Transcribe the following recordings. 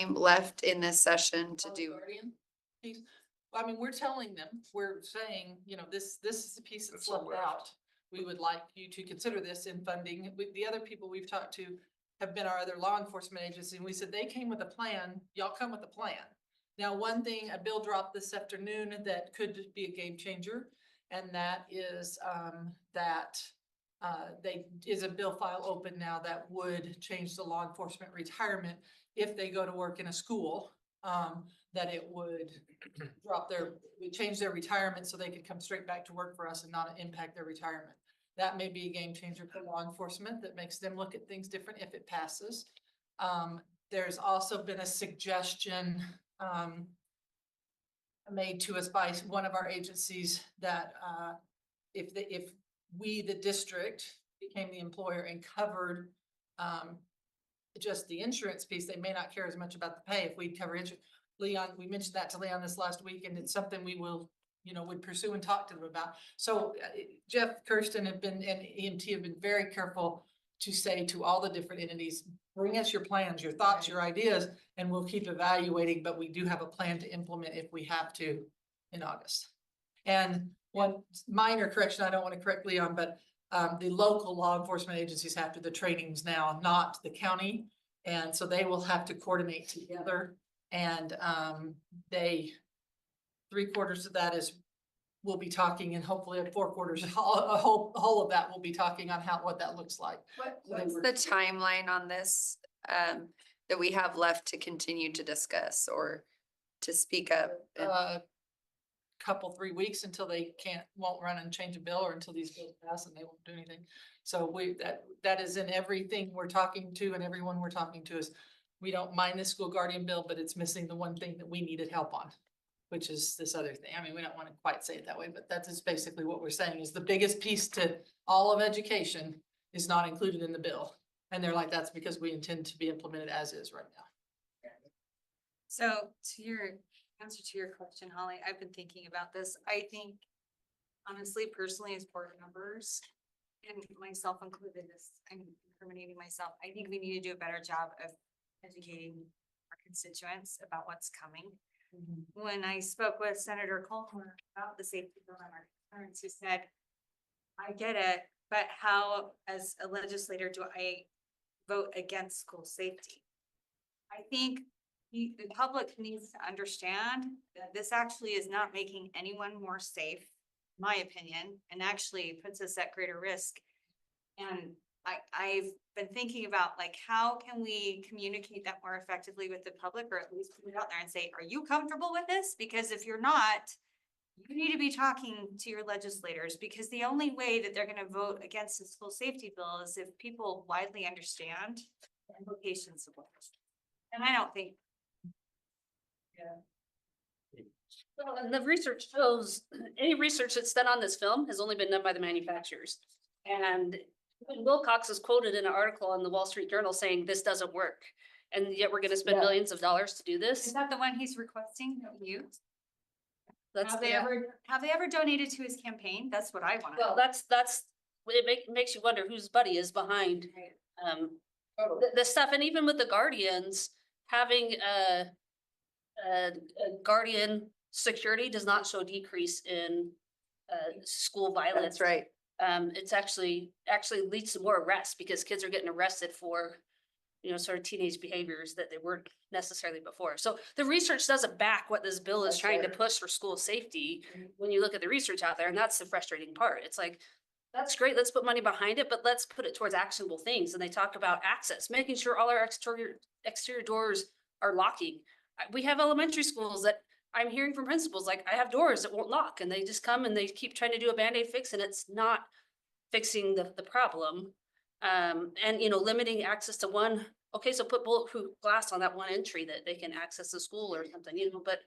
left in this session to On do? guardian piece. I mean, we're telling them, we're saying, you know, this is the piece that's left out. We would like you to consider this in funding. The other people we've talked to have been our other law enforcement agencies, and we said they came with a plan, y'all come with a plan. Now, one thing, a bill dropped this afternoon that could be a game changer, and that is is a bill file open now that would change the law enforcement retirement if they go to work in a school. That it would we change their retirement so they could come straight back to work for us and not impact their retirement. That may be a game changer for law enforcement that makes them look at things different if it passes. There's also been a suggestion made to us by one of our agencies that if we, the district, became the employer and covered just the insurance piece, they may not care as much about the pay if we cover insurance. Leon, we mentioned that to Leon this last week, and it's something we will, you know, would pursue and talk to them about. So Jeff, Kirsten and EMT have been very careful to say to all the different entities, bring us your plans, your thoughts, your ideas, and we'll keep evaluating, but we do have a plan to implement if we have to in August. And one minor correction, I don't want to correct Leon, but the local law enforcement agencies have to do the trainings now, not the county. And so they will have to coordinate together. And 3/4 of that is we'll be talking, and hopefully 4/4, a whole of that will be talking on what that looks like. What's the timeline on this that we have left to continue to discuss or to speak up? Couple, 3 weeks until they won't run and change a bill, or until these bills pass and they won't do anything. So that is in everything we're talking to, and everyone we're talking to is, we don't mind the school guardian bill, but it's missing the one thing that we needed help on, which is this other thing. I mean, we don't want to quite say it that way, but that is basically what we're saying is the biggest piece to all of education is not included in the bill. And they're like, that's because we intend to be implemented as is right now. So to your answer to your question, Holly, I've been thinking about this. I think honestly, personally, as board members, and myself included, I'm incriminating myself. I think we need to do a better job of educating our constituents about what's coming. Mm-hmm. When I spoke with Senator Coulter about the safety bill and our concerns, he said, I get it, but how, as a legislator, do I vote against school safety? I think the public needs to understand that this actually is not making anyone more safe, in my opinion, and actually puts us at greater risk. And I've been thinking about, like, how can we communicate that more effectively with the public, or at least put it out there and say, are you comfortable with this? Because if you're not, you need to be talking to your legislators, because the only way that they're going to vote against the school safety bill is if people widely understand the implications of what this is. And I don't think. Yeah. Well, and the research shows any research that's done on this film has only been done by the manufacturers. And Wilcox is quoted in an article in the Wall Street Journal saying this doesn't work. And yet we're going to spend millions of dollars to do this. Is that the one he's requesting that we use? That's have they ever donated to his campaign? That's what I want to know. Well, that's it makes you wonder whose buddy is behind the stuff. And even with the guardians, having a guardian security does not show decrease in school violence. That's right. It's actually leads to more arrests, because kids are getting arrested for, you know, sort of teenage behaviors that they weren't necessarily before. So the research doesn't back what this bill is trying to push for school safety when you look at the research out there. And that's the frustrating part. It's like, that's great, let's put money behind it, but let's put it towards actionable things. And they talk about access, making sure all our exterior doors are locking. We have elementary schools that I'm hearing from principals, like, I have doors that won't lock, and they just come and they keep trying to do a Band-Aid fix, and it's not fixing the problem. And, you know, limiting access to one, okay, so put bulletproof glass on that one entry that they can access the school or something, you know, but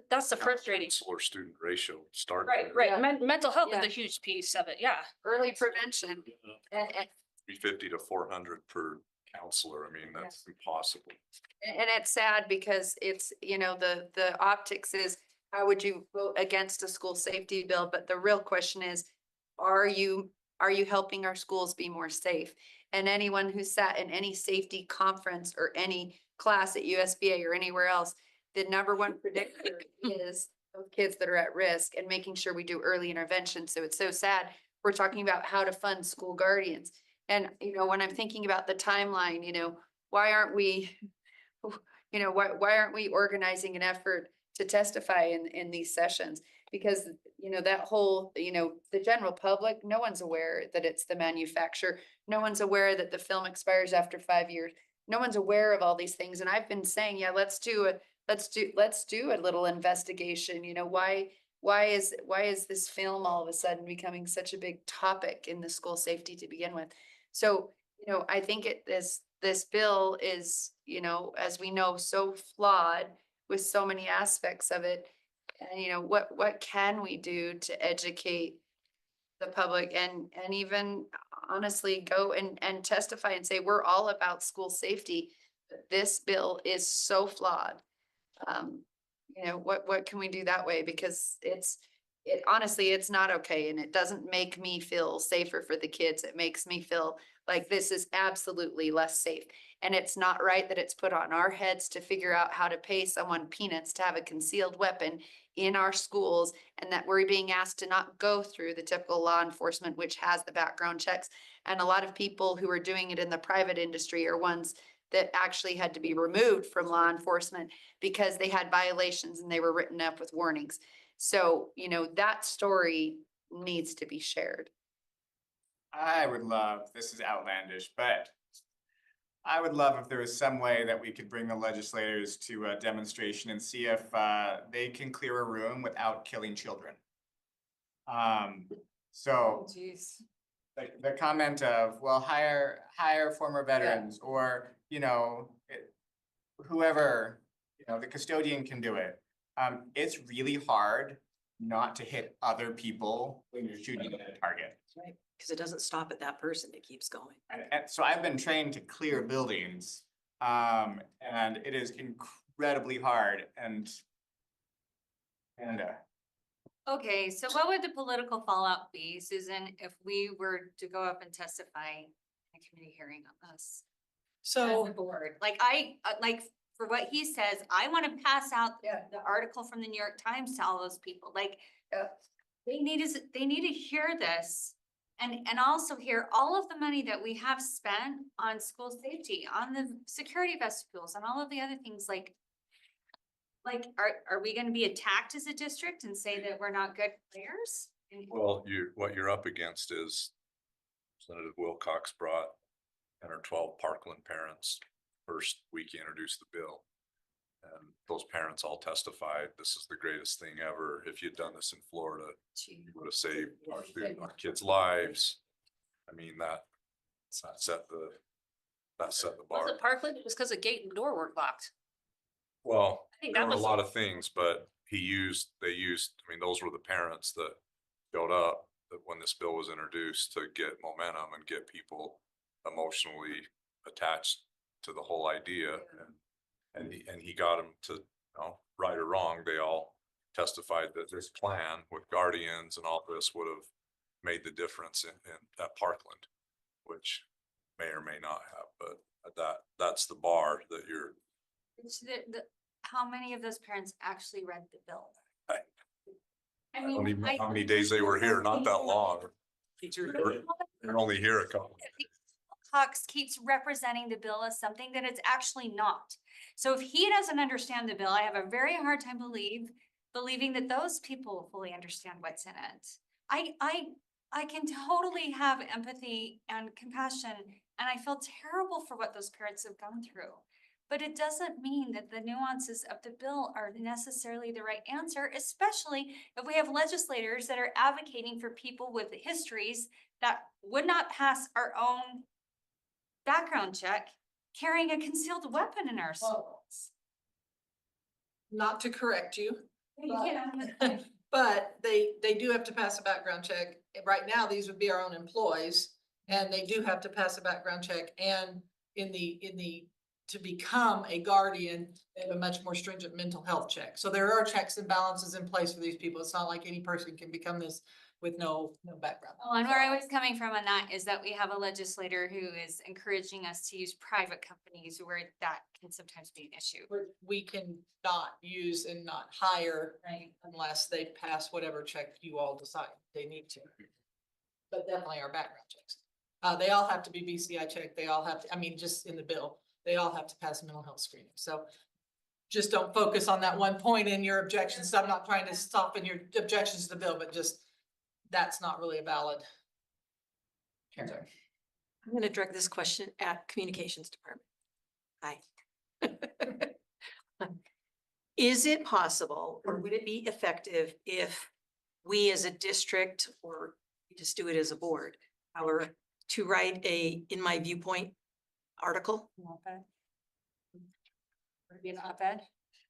that's the frustrating. Counselor student ratio start. Right. Yeah. Mental health Yeah. is a huge piece of it. Yeah. Early prevention. And 350 to 400 per counselor. I mean, that's impossible. it's sad because it's, you know, the optics is, how would you vote against a school safety bill? But the real question is, are you helping our schools be more safe? And anyone who sat in any safety conference or any class at USBA or anywhere else, the number one predictor is those kids that are at risk and making sure we do early intervention. So it's so sad. We're talking about how to fund school guardians. And, you know, when I'm thinking about the timeline, you know, why aren't we, you know, why aren't we organizing an effort to testify in these sessions? Because, you know, that whole, you know, the general public, no one's aware that it's the manufacturer. No one's aware that the film expires after 5 years. No one's aware of all these things. And I've been saying, yeah, let's do a little investigation. You know, why is this film all of a sudden becoming such a big topic in the school safety to begin with? So, you know, I think this bill is, you know, as we know, so flawed with so many aspects of it. And, you know, what can we do to educate the public and even honestly go and testify and say, we're all about school safety. But this bill is so flawed. You know, what can we do that way? Because honestly, it's not okay. And it doesn't make me feel safer for the kids. It makes me feel like this is absolutely less safe. And it's not right that it's put on our heads to figure out how to pay someone peanuts to have a concealed weapon in our schools, and that we're being asked to not go through the typical law enforcement, which has the background checks. And a lot of people who are doing it in the private industry are ones that actually had to be removed from law enforcement because they had violations and they were written up with warnings. So, you know, that story needs to be shared. I would love, this is outlandish, but I would love if there was some way that we could bring the legislators to a demonstration and see if they can clear a room without killing children. So Jeez. the comment of, well, hire former veterans, or, you know, whoever, you know, the custodian can do it. It's really hard not to hit other people when you're shooting at a target. Right, because it doesn't stop at that person, it keeps going. And so I've been trained to clear buildings, and it is incredibly hard and Okay, so what would the political fallout be, Susan, if we were to go up and testify in a committee hearing on this? As So a board, like like for what he says, I want to pass out the article from the New York Times to all those people, like. They need to hear this and also hear all of the money that we have spent on school safety, on the security vestibules and all of the other things like. Are we gonna be attacked as a district and say that we're not good players? Well, what you're up against is Representative Wilcox brought 10 or 12 Parkland parents first week he introduced the bill. And those parents all testified, this is the greatest thing ever. If you'd done this in Florida, you would have saved our kids' lives. I mean, that set the Was bar. it Parkland? It was because the gate and door weren't locked. Well, I think there that were a was- lot of things, but they used, I mean, those were the parents that showed up that when this bill was introduced to get momentum and get people emotionally attached to the whole idea. And he got them to, you know, right or wrong, they all testified that this plan with guardians and all this would have made the difference in at Parkland, which may or may not have, but that's the bar that you're. How many of those parents actually read the bill? I don't even know how many days they were here, not that long. They're only here a couple. Cox keeps representing the bill as something that it's actually not. So if he doesn't understand the bill, I have a very hard time believing that those people fully understand what's in it. I can totally have empathy and compassion, and I feel terrible for what those parents have gone through. But it doesn't mean that the nuances of the bill are necessarily the right answer, especially if we have legislators that are advocating for people with histories that would not pass our own background check carrying a concealed weapon in our schools. not to correct you, Yeah. but they do have to pass a background check. Right now, these would be our own employees, and they do have to pass a background check. And to become a guardian, they have a much more stringent mental health check. So there are checks and balances in place for these people. It's not like any person can become this with no background. Well, and where I was coming from on that is that we have a legislator who is encouraging us to use private companies where that can sometimes be an issue. We can not use and not hire Right. unless they pass whatever check you all decide they need to. But definitely our background checks. They all have to be BCI checked. They all have to, I mean, just in the bill, they all have to pass a mental health screening. So just don't focus on that one point in your objections. I'm not trying to stop in your objections to the bill, but just, that's not really a valid concern. I'm gonna direct this question at Communications Department. Hi. Is it possible, or would it be effective if we as a district, or we just do it as a board, or to write a, in my viewpoint, article? Op-ed? Would it be an op-ed?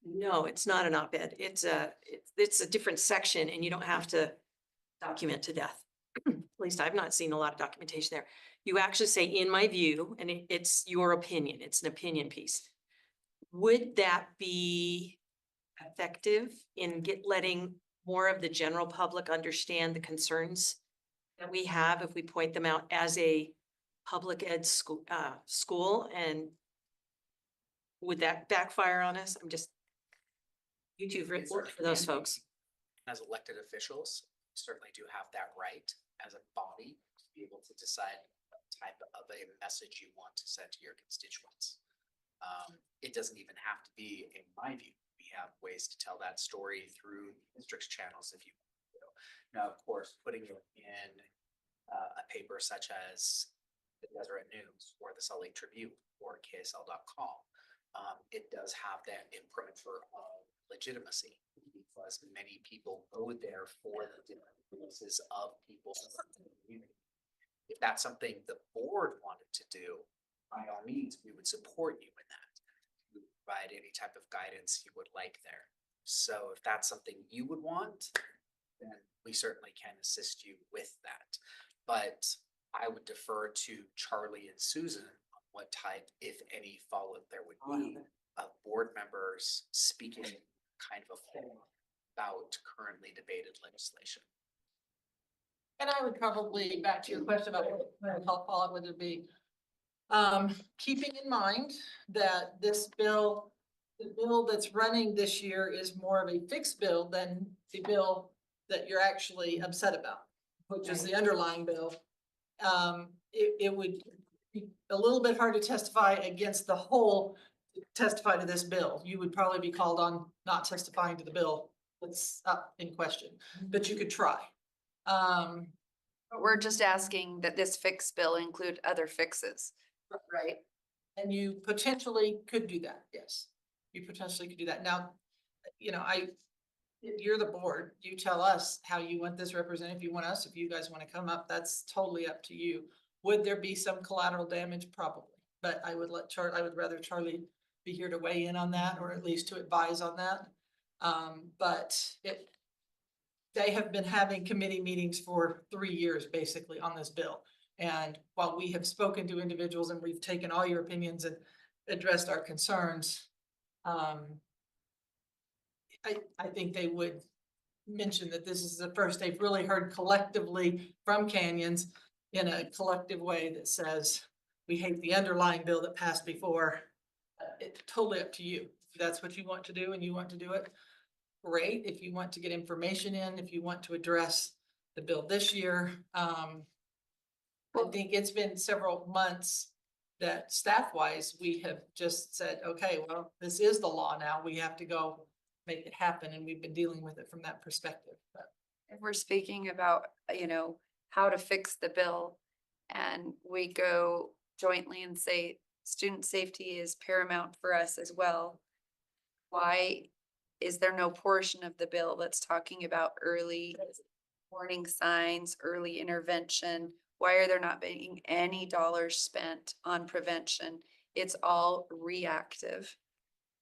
No, it's not an op-ed. It's a different section and you don't have to document to death. At least I've not seen a lot of documentation there. You actually say, in my view, and it's your opinion. It's an opinion piece. Would that be effective in letting more of the general public understand the concerns that we have if we point them out as a public ed school? And would that backfire on us? You two have worked for those folks. As elected officials, we certainly do have that right as a body to be able to decide what type of a message you want to send to your constituents. It doesn't even have to be, in my view, we have ways to tell that story through district's channels if you want to. Now, of course, putting it in a paper such as the Deseret News or the Salt Lake Tribune or KSL.com, it does have that imprint for legitimacy, because many people go there for the different voices of people in the community. If that's something the board wanted to do, by all means, we would support you in that. We would provide any type of guidance you would like there. So if that's something you would want, then we certainly can assist you with that. But I would defer to Charlie and Susan on what type, if any, follow-up there would be of board members speaking kind of a forum about currently debated legislation. And I would probably, back to your question about what follow-up would it be? Keeping in mind that this bill, the bill that's running this year is more of a fixed bill than the bill that you're actually upset about, which is the underlying bill. It would be a little bit hard to testify against the whole, testify to this bill. You would probably be called on not testifying to the bill that's up in question, but you could try. But we're just asking that this fix bill include other fixes, right? And you potentially could do that, yes. You potentially could do that. Now, you know, you're the board. You tell us how you want this represented. If you want us, if you guys want to come up, that's totally up to you. Would there be some collateral damage? Probably. But I would rather Charlie be here to weigh in on that, or at least to advise on that. They have been having committee meetings for 3 years, basically, on this bill. And while we have spoken to individuals and we've taken all your opinions and addressed our concerns, I think they would mention that this is the first they've really heard collectively from Canyons in a collective way that says, we hate the underlying bill that passed before. It's totally up to you. If that's what you want to do and you want to do it, great. If you want to get information in, if you want to address the bill this year, I think it's been several months that staff-wise, we have just said, okay, well, this is the law now. We have to go make it happen, and we've been dealing with it from that perspective. But If we're speaking about, how to fix the bill, and we go jointly and say, student safety is paramount for us as well, why is there no portion of the bill that's talking about early warning signs, early intervention? Why are there not being any dollars spent on prevention? It's all reactive,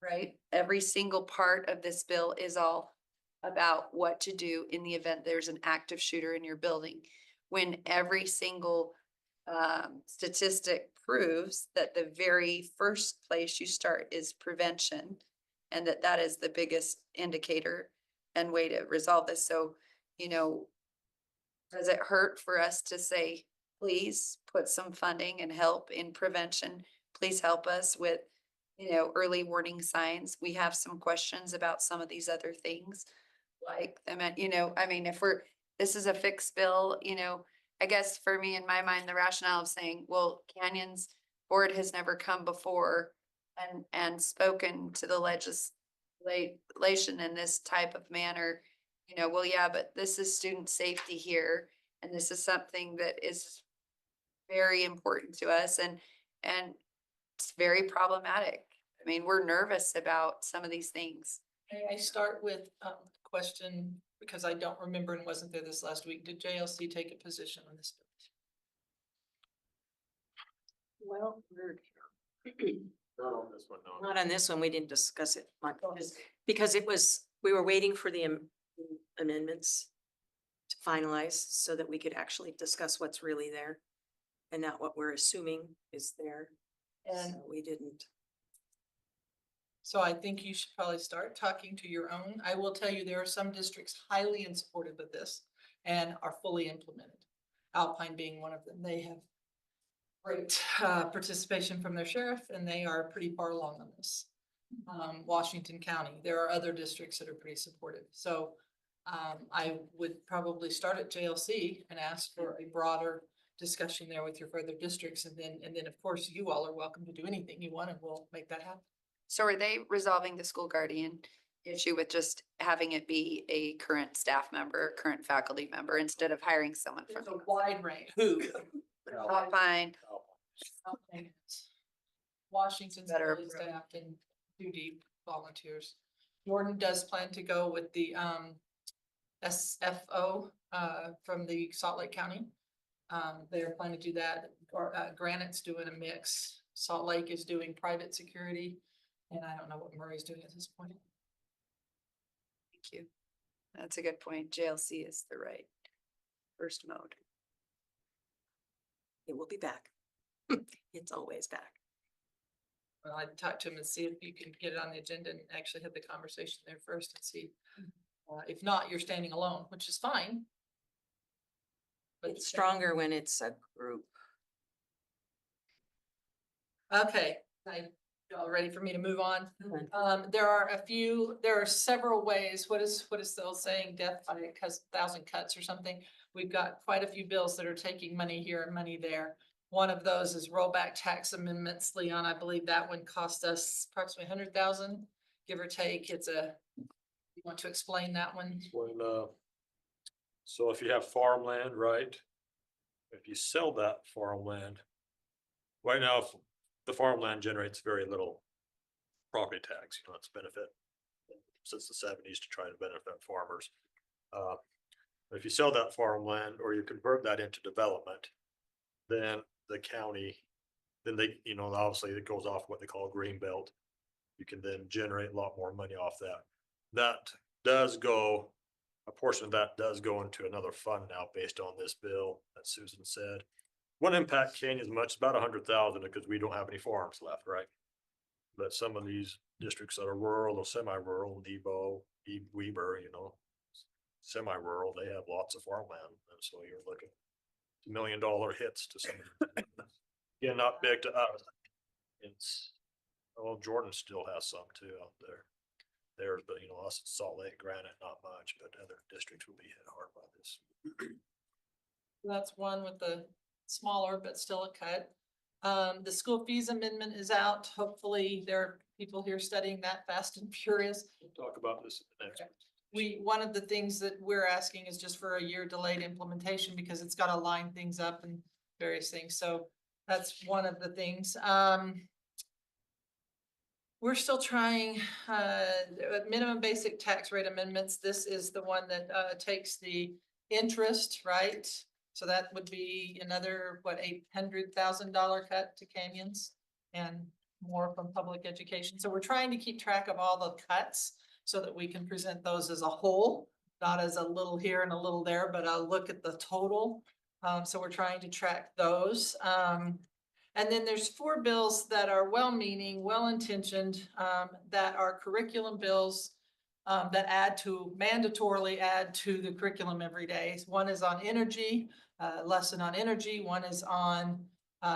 right? Every single part of this bill is all about what to do in the event there's an active shooter in your building. When every single statistic proves that the very first place you start is prevention, and that is the biggest indicator and way to resolve this. So, Does it hurt for us to say, please put some funding and help in prevention? Please help us with, early warning signs. We have some questions about some of these other things. Like, this is a fixed bill, I guess for me, in my mind, the rationale of saying, well, Canyon's board has never come before and spoken to the legislation in this type of manner. Well, yeah, but this is student safety here, and this is something that is very important to us, and it's very problematic. I mean, we're nervous about some of these things. May I start with a question, because I don't remember and wasn't there this last week. Did JLC take a position on this? Well, Not on this one, no. not on this one. We didn't discuss it much because we were waiting for the amendments to finalize so that we could actually discuss what's really there and not what we're assuming is there. And So we didn't. so I think you should probably start talking to your own. I will tell you, there are some districts highly in support of this and are fully implemented. Alpine being one of them. They have great participation from their sheriff, and they are pretty far along on this. Washington County, there are other districts that are pretty supportive. So I would probably start at JLC and ask for a broader discussion there with your further districts. And then of course you all are welcome to do anything you want, and we'll make that happen. So are they resolving the school guardian issue with just having it be a current staff member, current faculty member, instead of hiring someone from? It's a wide range. Who? Fine. Washington's Better fully staffed and too deep volunteers. Jordan does plan to go with the SFO from the Salt Lake County. They're planning to do that. Granite's doing a mix. Salt Lake is doing private security. And I don't know what Murray's doing at this point. Thank you. That's a good point. JLC is the right first mode. It will be back. It's always back. Well, I'd talk to him and see if you can get it on the agenda and actually have the conversation there first and see. If not, you're standing alone, which is fine. But It's stronger when it's a group. Okay, y'all ready for me to move on? There are several ways. What is the old saying? Death by a thousand cuts or something. We've got quite a few bills that are taking money here and money there. One of those is rollback tax amendments. Leon, I believe that one cost us approximately 100,000, give or take. You want to explain that one? When, so if you have farmland, right? If you sell that farmland, right now, the farmland generates very little property tax, it's benefit since the 70s to try to benefit farmers. If you sell that farmland or you convert that into development, then the county, then they, obviously it goes off what they call green belt. You can then generate a lot more money off that. That does go, a portion of that does go into another fund now based on this bill that Susan said. Wouldn't impact Canyon as much, about 100,000 because we don't have any farms left, right? But some of these districts that are rural or semi-rural, Nebo, Weber, semi-rural, they have lots of farmland. And so you're looking at $1 million hits to some. Again, not big to us. Jordan still has some too out there. There's, but us at Salt Lake, Granite, not much, but other districts will be hit hard by this. That's one with the smaller, but still a cut. The school fees amendment is out. Hopefully there are people here studying that fast and furious. We'll talk about this in the next. One of the things that we're asking is just for a year delayed implementation because it's got to line things up and various things. So that's one of the things. We're still trying minimum basic tax rate amendments. This is the one that takes the interest, right? So that would be another, $800,000 cut to Canyons and more from public education. So we're trying to keep track of all the cuts so that we can present those as a whole, not as a little here and a little there, but a look at the total. So we're trying to track those. And then there's 4 bills that are well-meaning, well-intentioned, that are curriculum bills that mandatorily add to the curriculum every day. One is on energy, lesson on energy. One is on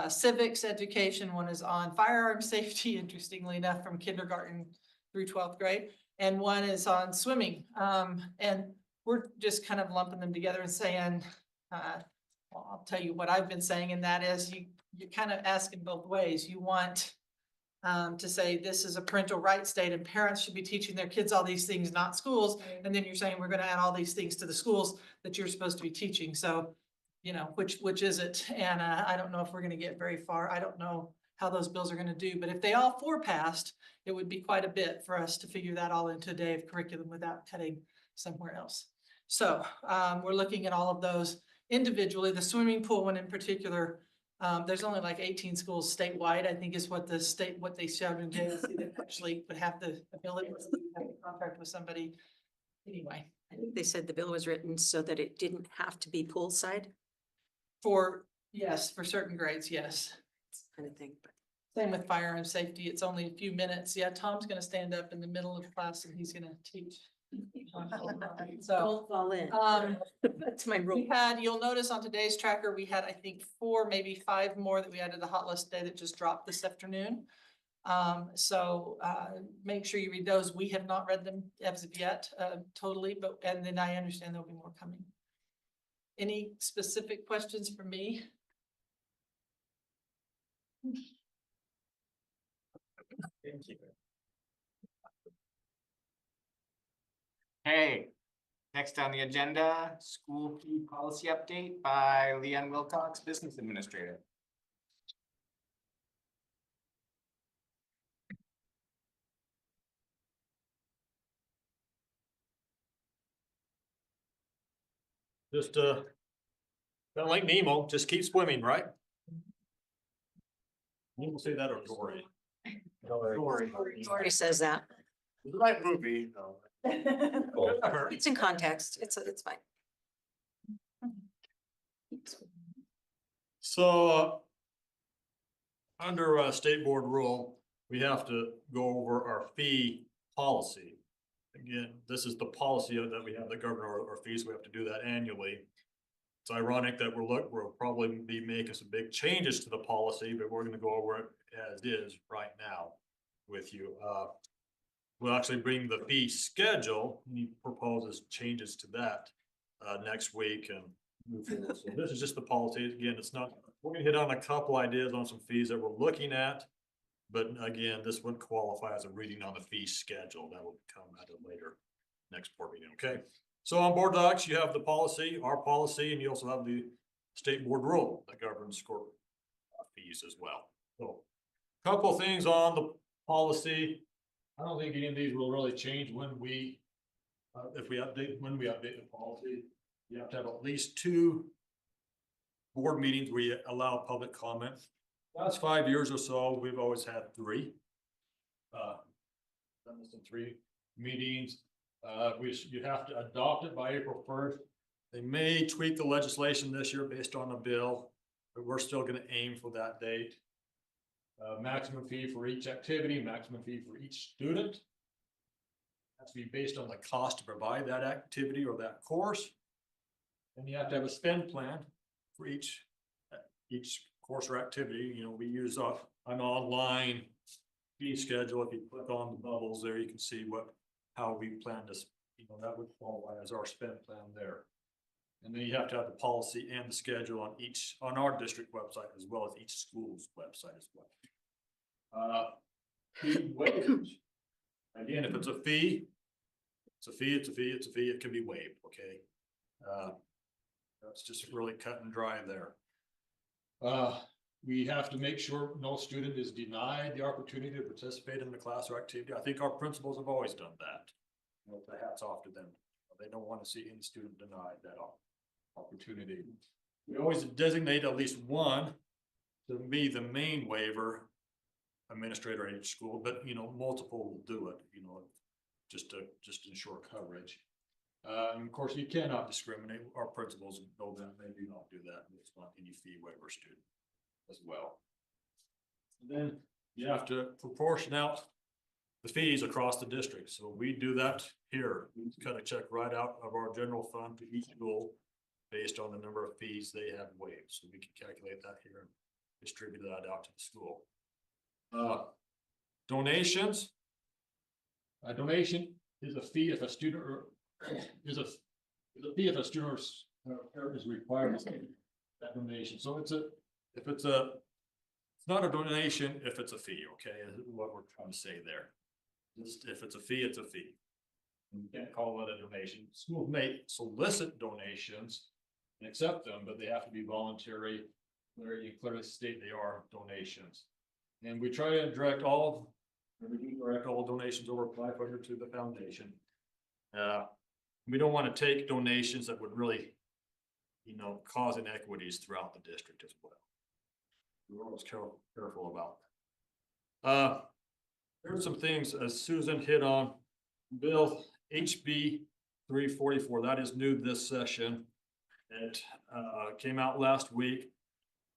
civics education. One is on firearm safety, interestingly enough, from kindergarten through 12th grade. And one is on swimming. And we're just kind of lumping them together and saying, well, I'll tell you what I've been saying, and that is you're kind of asking both ways. You want to say this is a parental rights state and parents should be teaching their kids all these things, not schools. And then you're saying we're going to add all these things to the schools that you're supposed to be teaching. So, you know, which is it? And I don't know if we're going to get very far. I don't know how those bills are going to do, but if they all four passed, it would be quite a bit for us to figure that all into a day of curriculum without cutting somewhere else. So we're looking at all of those individually. The swimming pool one in particular, there's only like 18 schools statewide, I think is what they showed in JLC that actually would have the ability to have a contract with somebody. Anyway, I think they said the bill was written so that it didn't have to be poolside for certain grades, yes. kind of thing, but. Same with fire and safety. It's only a few minutes. Yeah, Tom's gonna stand up in the middle of class and he's gonna teach. So, Don't fall in. That's my rule. you'll notice on today's tracker, we had, I think, 4, maybe 5 more that we added to the hot list today that just dropped this afternoon. So make sure you read those. We have not read them as of yet, totally, and then I understand there'll be more coming. Any specific questions for me? Thank you. Hey, next on the agenda, school fee policy update by Leanne Wilcox, Business Administrator. Just, kind of like Nemo, just keep swimming, right? You will say that or Dory. Dory says that. The right movie. It's in context. It's fine. So, under state board rule, we have to go over our fee policy. Again, this is the policy that we have that govern our fees. We have to do that annually. It's ironic that we'll probably be making some big changes to the policy, but we're gonna go over it as is right now with you. We'll actually bring the fee schedule, and he proposes changes to that next week and move forward. So this is just the policy. Again, it's not, we're gonna hit on a couple ideas on some fees that we're looking at. But again, this wouldn't qualify as a reading on the fee schedule. That will come at a later next board meeting, okay? So on board docs, you have the policy, our policy, and you also have the state board rule that governs school fees as well. So couple things on the policy. I don't think any of these will really change when we update the policy. You have to have at least 2 board meetings where you allow public comment. Last 5 years or so, we've always had 3. That was in 3 meetings. You have to adopt it by April 1st. They may tweak the legislation this year based on the bill, but we're still gonna aim for that date. Maximum fee for each activity, maximum fee for each student. Has to be based on the cost to provide that activity or that course. And you have to have a spend plan for each course or activity. You know, we use an online fee schedule. If you click on the bubbles there, you can see how we plan to, that would qualify as our spend plan there. And then you have to have the policy and the schedule on our district website as well as each school's website as well. Fee waivers. Again, if it's a fee, it can be waived, okay? That's just really cut and dry there. We have to make sure no student is denied the opportunity to participate in the class or activity. I think our principals have always done that. The hat's off to them. They don't want to see any student denied that opportunity. We always designate at least one to be the main waiver administrator at each school, but multiple will do it, just to ensure coverage. And of course, you cannot discriminate. Our principals know that they do not do that. It's not any fee waiver student as well. And then you have to proportion out the fees across the district. So we do that here. We kind of check right out of our general fund to each school based on the number of fees they have waived. So we can calculate that here and distribute that out to the school. Donations. A donation is a fee if a student or is a fee if a student or parent is required to pay that donation. So it's not a donation if it's a fee, okay, is what we're trying to say there. Just if it's a fee, it's a fee. You can't call it a donation. Schools may solicit donations and accept them, but they have to be voluntary, where you clearly state they are donations. And we try to direct all donations over 500 to the foundation. We don't want to take donations that would really, cause inequities throughout the district as well. We're always careful about that. There's some things as Susan hit on. Bill HB 344, that is new this session. It came out last week.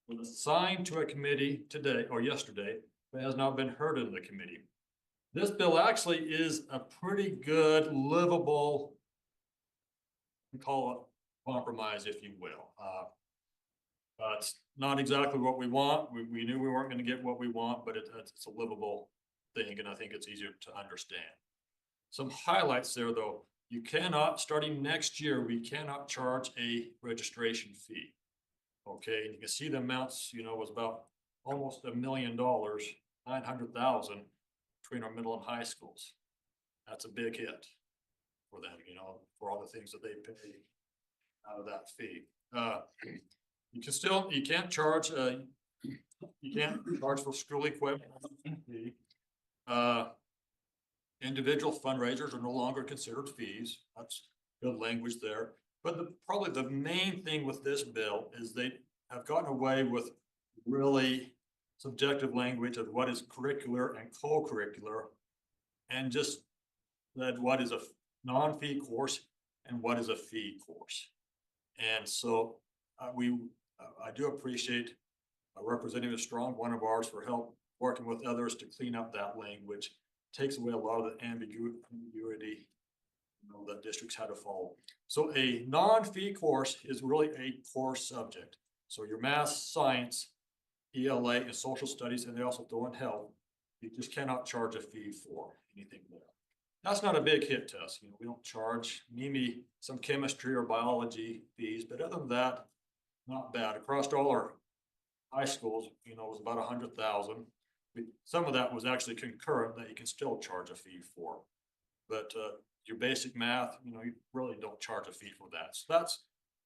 It was assigned to a committee today or yesterday, but has not been heard in the committee. This bill actually is a pretty good, livable, we call it compromise, if you will. It's not exactly what we want. We knew we weren't going to get what we want, but it's a livable thing, and I think it's easier to understand. Some highlights there, though. You cannot, starting next year, we cannot charge a registration fee. Okay, and you can see the amounts, was about almost $1 million, 900,000 between our middle and high schools. That's a big hit for them, for all the things that they pay out of that fee. You can't charge for school equipment. Individual fundraisers are no longer considered fees. That's good language there. But probably the main thing with this bill is they have gotten away with really subjective language of what is curricular and co-curricular, and just that what is a non-fee course and what is a fee course. And so I do appreciate Representative Strong, one of ours, for help working with others to clean up that language. Takes away a lot of the ambiguity that districts had to follow. So a non-fee course is really a core subject. So your math, science, ELA, and social studies, and they also throw in health. You just cannot charge a fee for anything there. That's not a big hit to us. We don't charge maybe some chemistry or biology fees, but other than that, not bad. Across all our high schools, it was about 100,000. Some of that was actually concurrent that you can still charge a fee for. But your basic math, you really don't charge a fee for that. So that's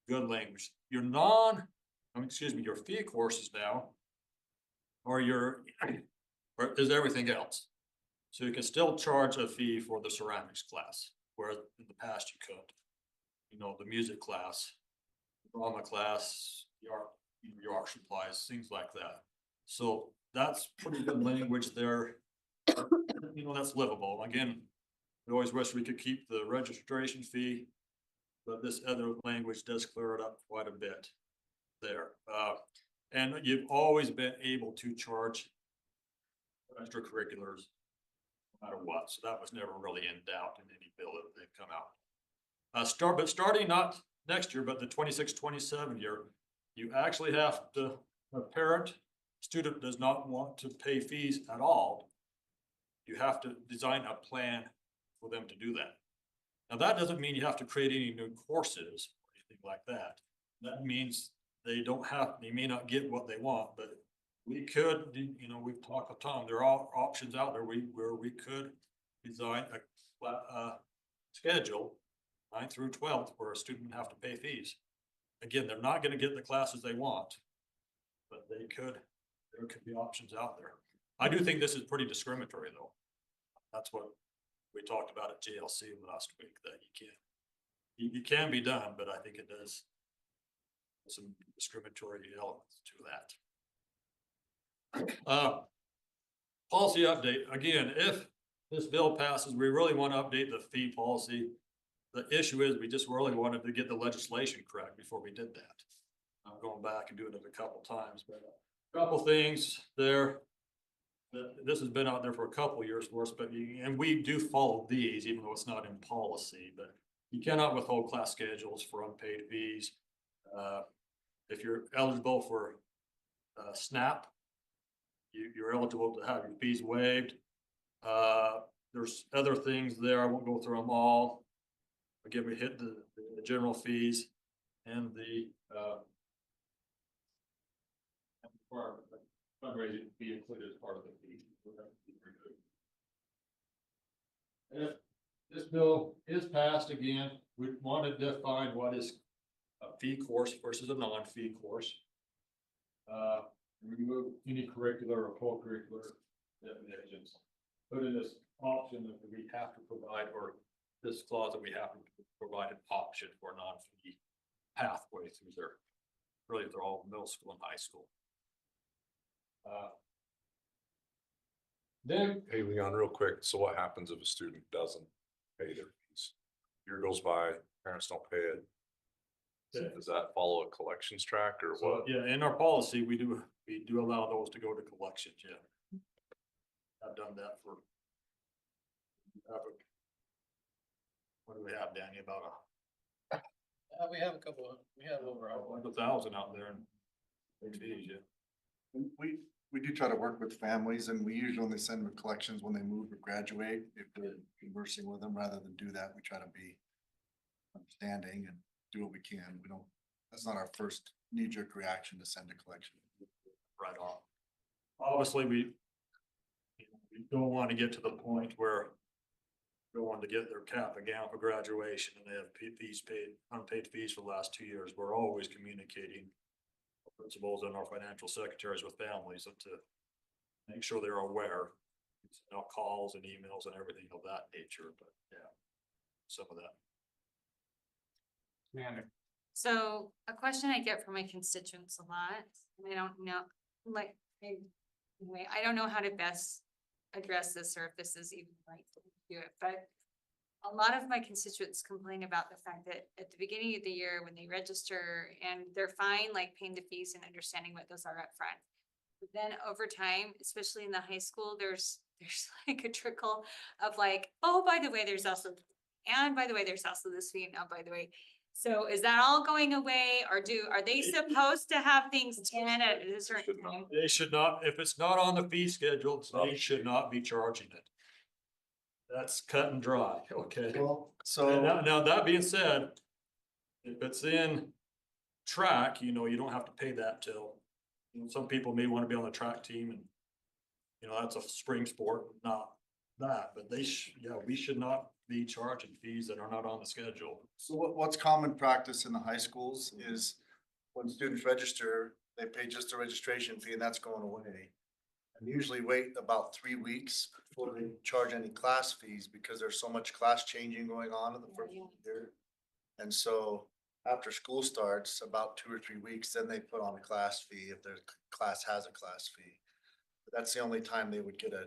good language. Your your fee courses now is everything else. So you can still charge a fee for the ceramics class, whereas in the past you could. The music class, the drama class, your art supplies, things like that. So that's pretty good language there. That's livable. Again, we always wish we could keep the registration fee, but this other language does clear it up quite a bit there. And you've always been able to charge extracurriculars no matter what. So that was never really in doubt in any bill that they've come out. But starting not next year, but the 26-27 year, you actually have to, a student does not want to pay fees at all. You have to design a plan for them to do that. Now, that doesn't mean you have to create any new courses or anything like that. That means they may not get what they want, but we could, we've talked with Tom, there are options out there where we could design a schedule 9th through 12th where a student would have to pay fees. Again, they're not going to get the classes they want, but there could be options out there. I do think this is pretty discriminatory though. That's what we talked about at JLC last week, that you can be done, but I think it does some discriminatory elements to that. Policy update. Again, if this bill passes, we really want to update the fee policy. The issue is we just really wanted to get the legislation correct before we did that. I'm going back and doing it a couple times, but a couple things there. this has been out there for a couple of years for us, but and we do follow these, even though it's not in policy, but you cannot withhold class schedules for unpaid fees. If you're eligible for, SNAP, you're eligible to have your fees waived. There's other things there. I won't go through them all. Again, we hit the general fees and the, fundraising fee included as part of the fee. If this bill is passed again, we want to define what is a fee course versus a non-fee course. Remove any curricular or co-curricular definitions. Put in this option that we have to provide, or this clause that we have to provide an option for non-fee pathway through their, really, they're all middle school and high school. Then, Hey, Leon, real quick, so what happens if a student doesn't pay their fees? Year goes by, parents don't pay it. Okay. Does that follow a collections track or so, what? yeah, in our policy, we do allow those to go to collections, yeah. I've done that for. What do we have, Danny, about We have a couple of, we have over. 1,000 out there in fees, yeah. And we do try to work with families, and we usually only send them collections when they move or graduate, if we're conversing with them. Rather than do that, we try to be understanding and do what we can. We don't, that's not our first knee-jerk reaction to send a collection. Right on. Obviously, we don't want to get to the point where they want to get their cap and gown for graduation and they have fees paid, unpaid fees for the last 2 years. We're always communicating principals and our financial secretaries with families to make sure they're aware. You know, calls and emails and everything of that nature, but yeah, some of that. Amanda. So a question I get from my constituents a lot, and I don't know, like, anyway, I don't know how to best address this or if this is even right to do it, but a lot of my constituents complain about the fact that at the beginning of the year, when they register and they're fine, like paying the fees and understanding what those are up front. But then over time, especially in the high school, there's like a trickle of like, oh, by the way, there's also, and by the way, there's also this fee, and oh, by the way. So is that all going away, or are they supposed to have things in at a certain time? They should not, if it's not on the fee schedule, they should not be charging it. That's cut and dry, okay? Well, And now that being said, if it's in track, you know, you don't have to pay that till, you know, some people may want to be on the track team and, you know, that's a spring sport, not that, but we should not be charging fees that are not on the schedule. So what's common practice in the high schools is when students register, they pay just a registration fee and that's going away. And usually wait about 3 weeks before they charge any class fees because there's so much class changing going on in the first year. And so after school starts, about 2 or 3 weeks, then they put on a class fee if their class has a class fee. But that's the only time they would get a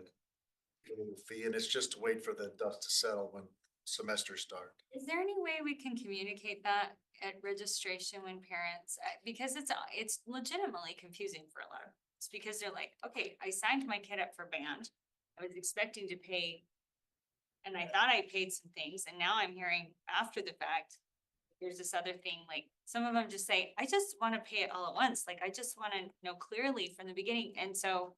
fee, and it's just to wait for the dust to settle when semesters start. Is there any way we can communicate that at registration when parents, because it's legitimately confusing for a lot of, it's because they're like, okay, I signed my kid up for band. I was expecting to pay, and I thought I paid some things, and now I'm hearing after the fact, here's this other thing, like, some of them just say, I just wanna pay it all at once, like, I just wanna know clearly from the beginning, and so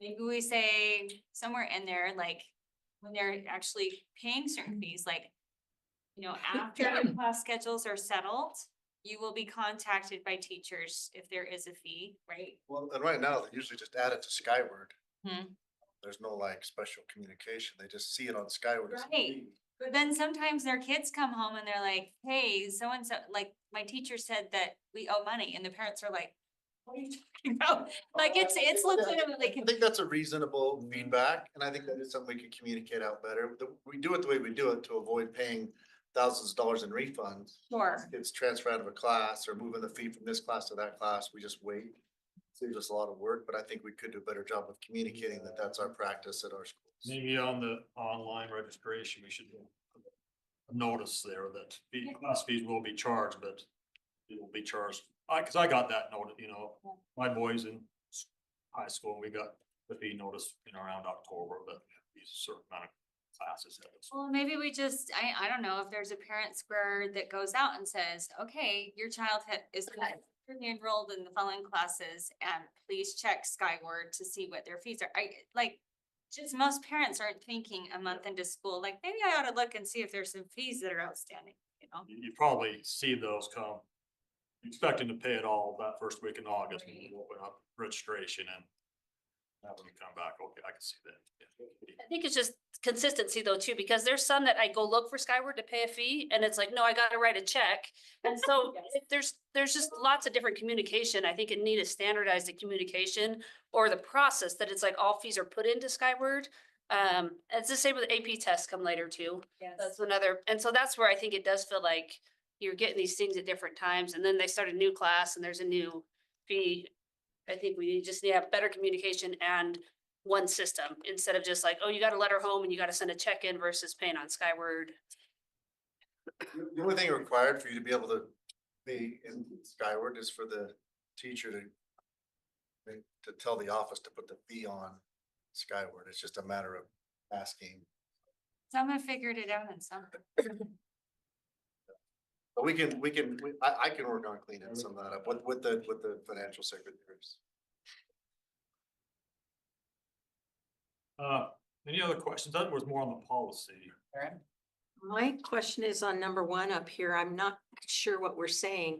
maybe we say somewhere in there, like, when they're actually paying certain fees, like, you know, after the class schedules are settled, you will be contacted by teachers if there is a fee, right? Well, and right now, they usually just add it to Skyward. Hmm. There's no like special communication. They just see it on Skyward. as a Right. fee. But then sometimes their kids come home and they're like, hey, so-and-so, like, my teacher said that we owe money, and the parents are like, what are you talking about? Like, it's legitimately. I think that's a reasonable feedback, and I think that is something we can communicate out better. We do it the way we do it to avoid paying thousands of dollars in refunds. Sure. It's transfer out of a class or moving the fee from this class to that class. We just wait. Saves us a lot of work, but I think we could do a better job of communicating that that's our practice at our schools. Maybe on the online registration, we should notice there that class fees will be charged, but it will be charged. Cause I got that noted, you know, my boys in high school, we got the fee notice, around October, but these certain amount of classes. Well, maybe we just, I don't know, if there's a parent square that goes out and says, okay, your child is currently enrolled in the following classes and please check Skyward to see what their fees are. Just most parents aren't thinking a month into school, like maybe I ought to look and see if there's some fees that are outstanding, you know? You probably see those come, expecting to pay it all that first week in August, and Right. we'll open up registration and that when you come back, okay, I can see that. Yeah. I think it's just consistency though too, because there's some that I go look for Skyward to pay a fee and it's like, no, I gotta write a check. And so if there's just lots of different communication. I think it need to standardize the communication or the process that it's like all fees are put into Skyward. It's the same with AP tests come later too. Yes. That's another, and so that's where I think it does feel like you're getting these things at different times and then they start a new class and there's a new fee. I think we just need to have better communication and one system instead of just like, oh, you got a letter home and you got to send a check in versus paying on Skyward. The only thing required for you to be able to be in Skyward is for the teacher to tell the office to put the fee on Skyward. It's just a matter of asking. Someone figured it out and some. But I can work on cleaning some of that up with the financial secretaries. Any other questions? That was more on the policy. My question is on number 1 up here. I'm not sure what we're saying.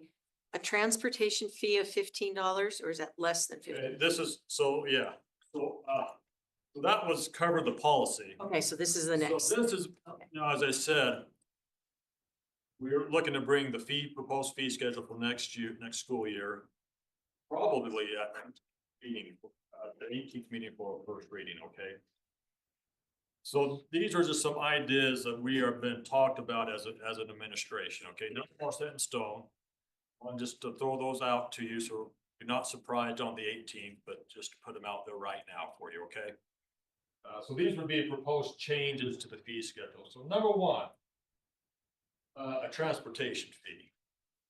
A transportation fee of $15, or is that less than 15? This is, so, yeah, so, that was covered the policy. Okay, so this is the next. So this is, Okay. as I said, we're looking to bring the proposed fee schedule for next school year, probably at meeting, the 18th meeting for a first reading, okay? So these are just some ideas that we have been talked about as an administration, okay? Nothing more set in stone. And just to throw those out to you, so you're not surprised on the 18th, but just to put them out there right now for you, okay? So these would be proposed changes to the fee schedule. So number 1, a transportation fee.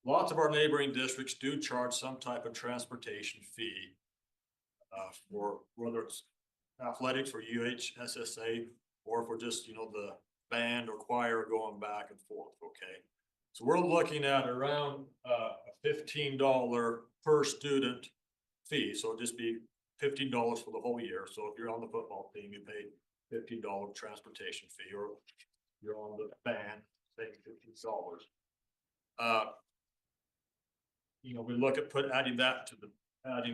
Lots of our neighboring districts do charge some type of transportation fee for whether it's athletics for UHSSA or for just, the band or choir going back and forth, okay? So we're looking at around a $15 per student fee, so it'd just be $15 for the whole year. So if you're on the football team, you pay $15 transportation fee, or you're on the band, say $15. We look at adding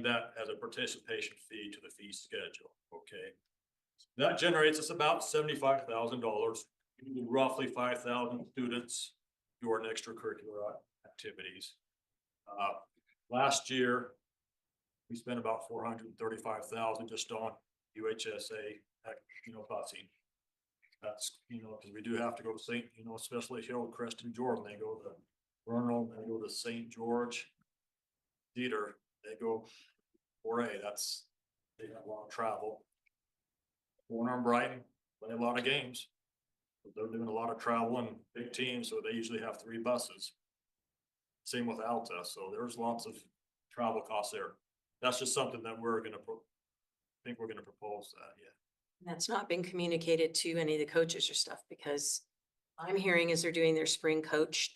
that as a participation fee to the fee schedule, okay? That generates us about $75,000, roughly 5,000 students do our extracurricular activities. Last year, we spent about 435,000 just on UHSA, busing. That's, because we do have to go to St., especially Hillcrest and Jordan, they go to Vernal, they go to St. George, Cedar, they go 4A, they have a lot of travel. Warner and Brighton, play a lot of games. But they're doing a lot of travel and big teams, so they usually have 3 buses. Same with Alta, so there's lots of travel costs there. That's just something that we're gonna propose that, yeah. That's not been communicated to any of the coaches or stuff, because I'm hearing as they're doing their spring coach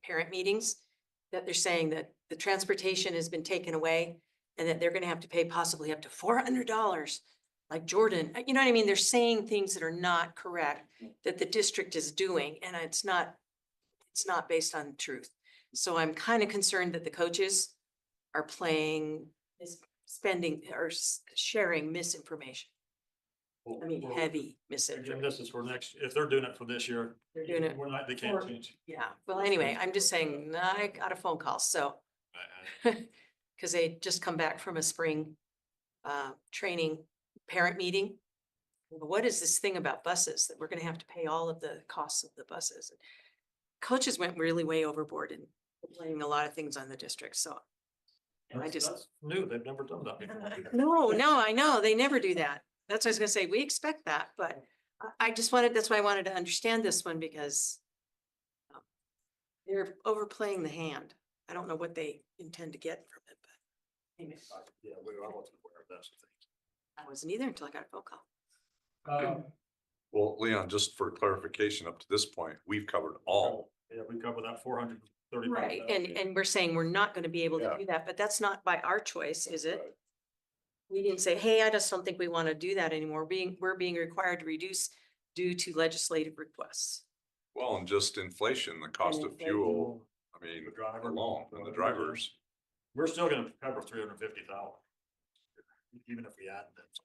parent meetings, that they're saying that the transportation has been taken away and that they're gonna have to pay possibly up to $400, like Jordan, you know what I mean? They're saying things that are not correct, that the district is doing, and it's not based on truth. So I'm kind of concerned that the coaches are spending or sharing misinformation. I mean, heavy Again, misinformation. this is for next, if they're doing it for this year. They're doing it They can't for- change. Yeah, well, anyway, I'm just saying, I got a phone call, so, because they just come back from a spring training parent meeting. What is this thing about buses that we're gonna have to pay all of the costs of the buses? Coaches went really way overboard and blaming a lot of things on the district, so. That's new, they've never done that before. No, I know, they never do that. That's what I was gonna say, we expect that, but that's why I wanted to understand this one, because they're overplaying the hand. I don't know what they intend to get from it, but. Anyway. Yeah, I wasn't aware of that. I wasn't either until I got a phone call. Well, Leon, just for clarification, up to this point, we've covered all. Yeah, we cover that 435. Right, and we're saying we're not gonna be able to Yeah. do that, but that's not by our choice, is it? We didn't say, hey, I just don't think we want to do that anymore. We're being required to reduce due to legislative requests. Well, and just inflation, the cost of fuel, I mean, The driver. alone, and the drivers. We're still gonna cover 350,000. Even if we add that.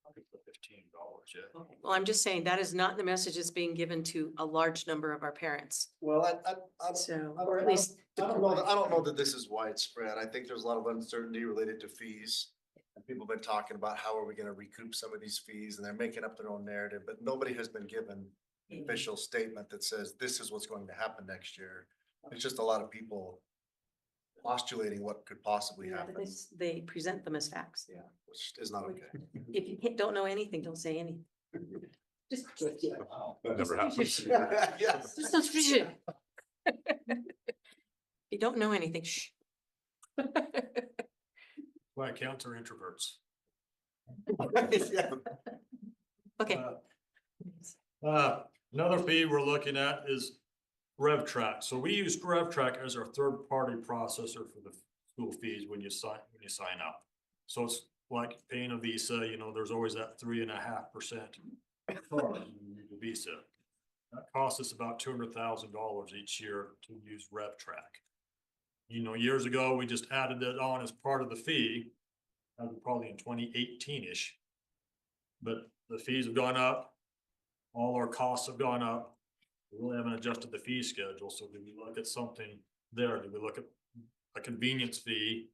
I could put $15, yeah. Well, I'm just saying that is not the message that's being given to a large number of our parents. Well, I So, I or at don't- least. I don't know, I don't know that this is widespread. I think there's a lot of uncertainty related to fees. And people have been talking about how are we gonna recoup some of these fees, and they're making up their own narrative, but nobody has been given an official statement that says this is what's going to happen next year. It's just a lot of people postulating what could possibly Yeah, but happen, they present them as facts. yeah, which is not okay. If you don't know anything, don't say anything. Just. That never happens. Yes. Just don't speak it. If you don't know anything, shh. Why accounts are introverts. Yeah. Okay, Another fee we're looking at is RevTrak. So we use RevTrak as our third-party processor for the school fees when you sign up. So it's like paying a Visa, you know, there's always that 3.5% Visa. That costs us about $200,000 each year to use RevTrak. You know, years ago, we just added it on as part of the fee, probably in 2018-ish. But the fees have gone up, all our costs have gone up. We really haven't adjusted the fee schedule, so do we look at something there? Do we look at a convenience fee?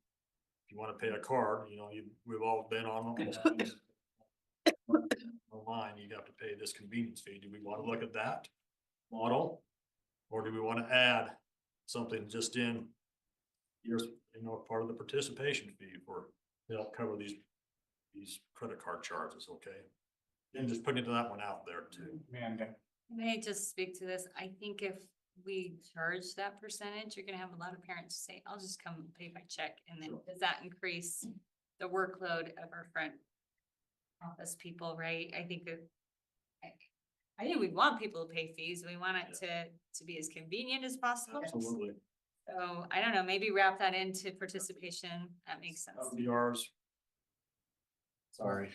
If you wanna pay a card, you know, we've all been on online, you have to pay this convenience fee. Do we wanna look at that model? Or do we wanna add something just in here's, you know, part of the participation fee for, to help cover these credit card charges, okay? And just putting that one out there too. Amanda. Can I just speak to this? I think if we charge that percentage, you're gonna have a lot of parents say, I'll just come and pay by check. And then does that increase the workload of our front office people, right? I think that I think we want people to pay fees. We want it to be as convenient as possible. Absolutely. So I don't know, maybe wrap that into participation. That makes sense. That would be ours. Sorry.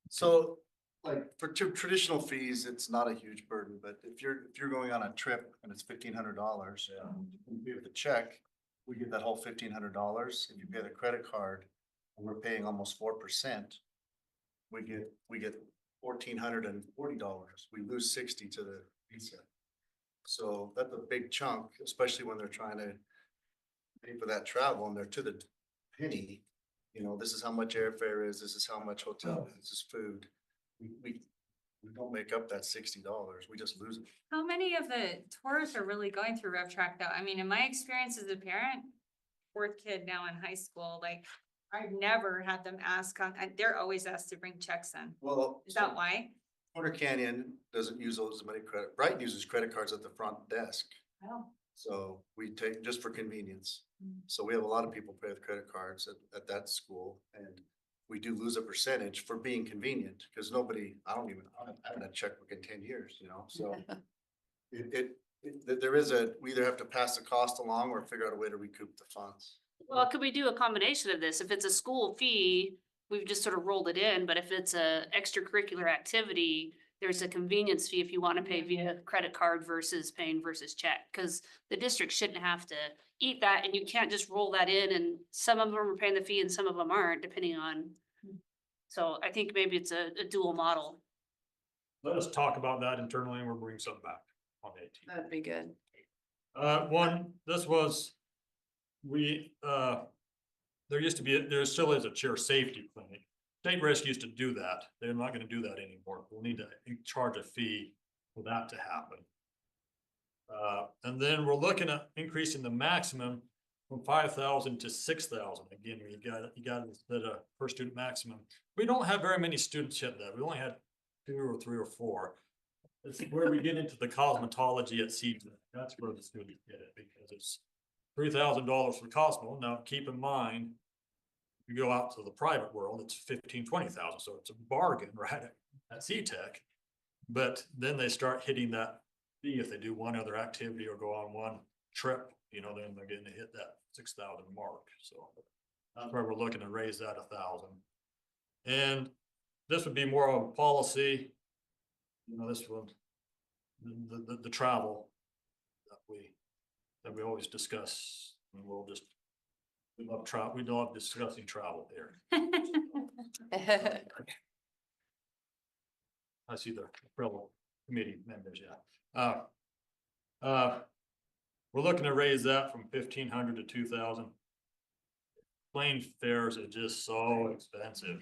So like for traditional fees, it's not a huge burden, but if you're going on a trip and it's $1,500. You pay with a check, we get that whole $1,500. If you pay the credit card, and we're paying almost 4%. We get $1,440. We lose 60 to the Visa. So that's a big chunk, especially when they're trying to pay for that travel and they're to the penny. You know, this is how much airfare is, this is how much hotel, this is food. We don't make up that $60, we just lose it. How many of the tourists are really going through RevTrak though? I mean, in my experience as a parent, fourth kid now in high school, like I've never had them ask on, they're always asked to bring checks in. Well. Is that why? Porter Canyon doesn't use those many credit, Brighton uses credit cards at the front desk. Oh. So we take just for convenience. Mm. So we have a lot of people pay with credit cards at that school and we do lose a percentage for being convenient because nobody, I haven't had a checkbook in 10 years, you know, so. There is we either have to pass the cost along or figure out a way to recoup the funds. Well, could we do a combination of this? If it's a school fee, we've just sort of rolled it in, but if it's a extracurricular activity, there's a convenience fee if you want to pay via credit card versus paying versus check, because the district shouldn't have to eat that, and you can't just roll that in, and some of them are paying the fee and some of them aren't, depending on. So I think maybe it's a dual model. Let us talk about that internally and we'll bring something back on the 18th. That'd be good. There still is a chair safety clinic. State Risk used to do that. They're not gonna do that anymore. We'll need to charge a fee for that to happen. And then we're looking at increasing the maximum from 5,000 to 6,000. Again, you got the per student maximum. We don't have very many students hit that. We only had 2 or 3 or 4. It's where we get into the cosmetology at CJ. That's where the students get it because it's $3,000 for Cosmo. Now, keep in mind, if you go out to the private world, it's 15,000, 20,000, so it's a bargain, right, at C-Tech. But then they start hitting that fee if they do one other activity or go on one trip, you know, then they're getting to hit that 6,000 mark, so. That's why we're looking to raise that 1,000. And this would be more of a policy, you know, this one, the travel that we always discuss, and we'll just, we love discussing travel here. I see the fellow committee members, yeah. We're looking to raise that from 1,500 to 2,000. Plane fares are just so expensive.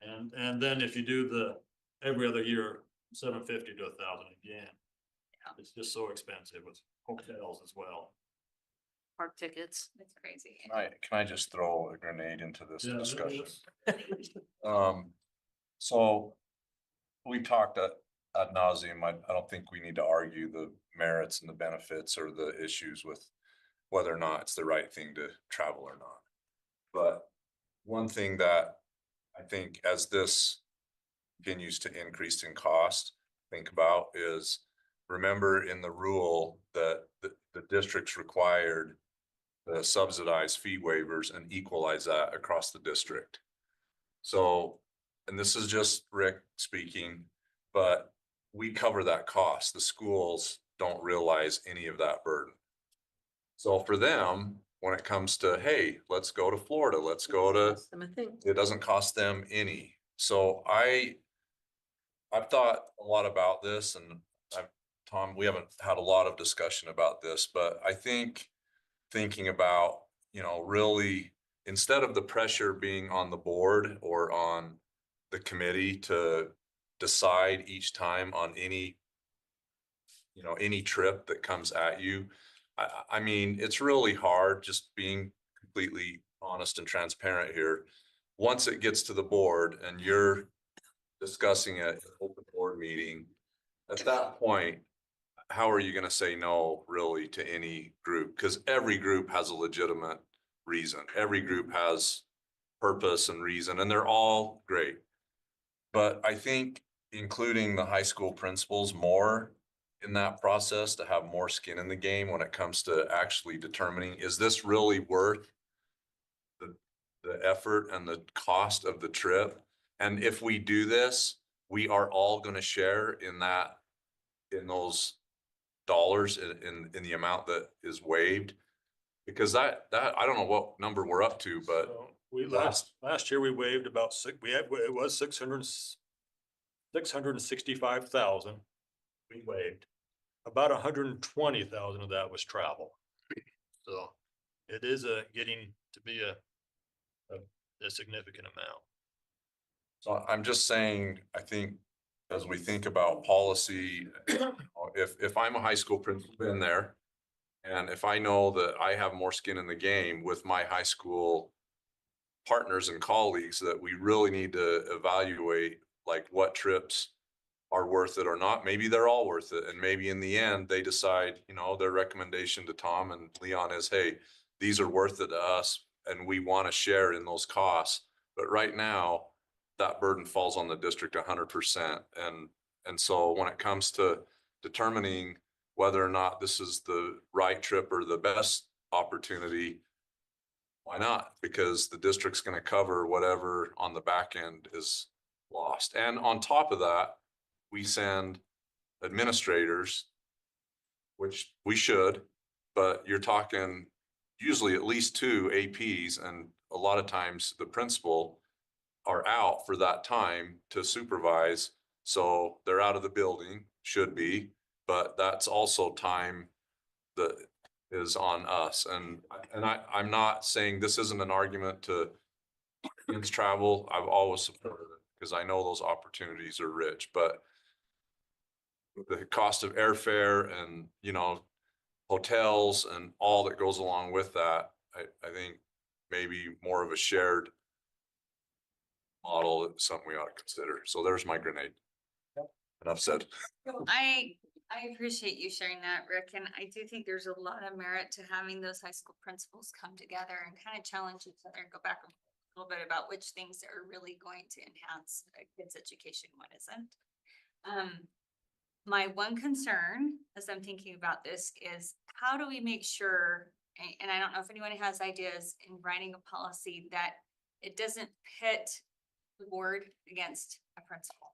And then if you do the every other year, 750 to 1,000 again. It's just so expensive with hotels as well. Park tickets. It's crazy. Can I just throw a grenade into this Yeah, discussion? that's- So we talked ad nauseum. I don't think we need to argue the merits and the benefits or the issues with whether or not it's the right thing to travel or not. But one thing that I think as this continues to increase in cost, think about is, remember in the rule that the districts required the subsidized fee waivers and equalize that across the district. So, and this is just Rick speaking, but we cover that cost. The schools don't realize any of that burden. So for them, when it comes to, hey, let's go to Florida, let's go to, Them a thing. it doesn't cost them any. So I've thought a lot about this, and Tom, we haven't had a lot of discussion about this, but I think thinking about, you know, really, instead of the pressure being on the board or on the committee to decide each time on any, you know, any trip that comes at you. I mean, it's really hard, just being completely honest and transparent here. Once it gets to the board and you're discussing it, in open board meeting, at that point, how are you gonna say no really to any group? Because every group has a legitimate reason. Every group has purpose and reason, and they're all great. But I think including the high school principals more in that process to have more skin in the game when it comes to actually determining, is this really worth the effort and the cost of the trip? And if we do this, we are all going to share in that, in those dollars in the amount that is waived. Because that I don't know what number we're up to, but So we last year we waived about it was 665,000. We waived. About 120,000 of that was travel. So it is getting to be a significant amount. so I'm just saying, I think as we think about policy, if I'm a high school principal, been there, and if I know that I have more skin in the game with my high school partners and colleagues, that we really need to evaluate like what trips are worth it or not. Maybe they're all worth it. And maybe in the end, they decide, you know, their recommendation to Tom and Leon is, hey, these are worth it to us and we want to share in those costs. But right now, that burden falls on the district 100%. And so when it comes to determining whether or not this is the right trip or the best opportunity, why not? Because the district's going to cover whatever on the back end is lost. And on top of that, we send administrators, which we should, but you're talking usually at least 2 APs, and a lot of times the principal are out for that time to supervise. So they're out of the building, should be, but that's also time that is on us. And I'm not saying this isn't an argument to against travel. I've always supported it because I know those opportunities are rich, but the cost of airfare and, you know, hotels and all that goes along with that, I think maybe more of a shared model is something we ought to consider. So there's my grenade. Enough said. I I appreciate you sharing that, Rick, and I do think there's a lot of merit to having those high school principals come together and kind of challenge each other and go back a little bit about which things are really going to enhance a kid's education, what isn't. My one concern, as I'm thinking about this, is how do we make sure, and I don't know if anyone has ideas in writing a policy that it doesn't pit the board against a principal.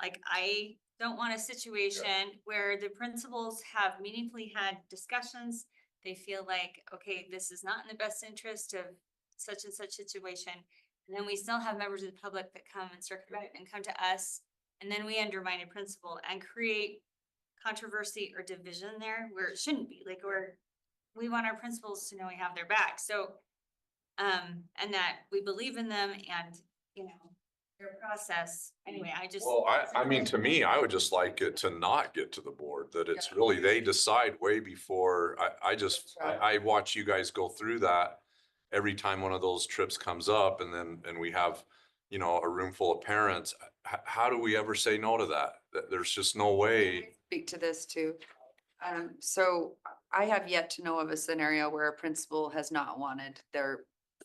Like, I don't want a situation where the principals have meaningfully had discussions. They feel like, okay, this is not in the best interest of such and such situation. And then we still have members of the public that come and circulate and come to us. And then we undermine a principal and create controversy or division there where it shouldn't be, like, we want our principals to know we have their back. So, and that we believe in them and, you know, their process. Anyway, I just. Well, I mean, to me, I would just like it to not get to the board, that it's really, they decide way before, I watch you guys go through that every time one of those trips comes up and then, and we have, you know, a room full of parents. How do we ever say no to that? There's just no way. Speak to this too. So I have yet to know of a scenario where a principal has not wanted their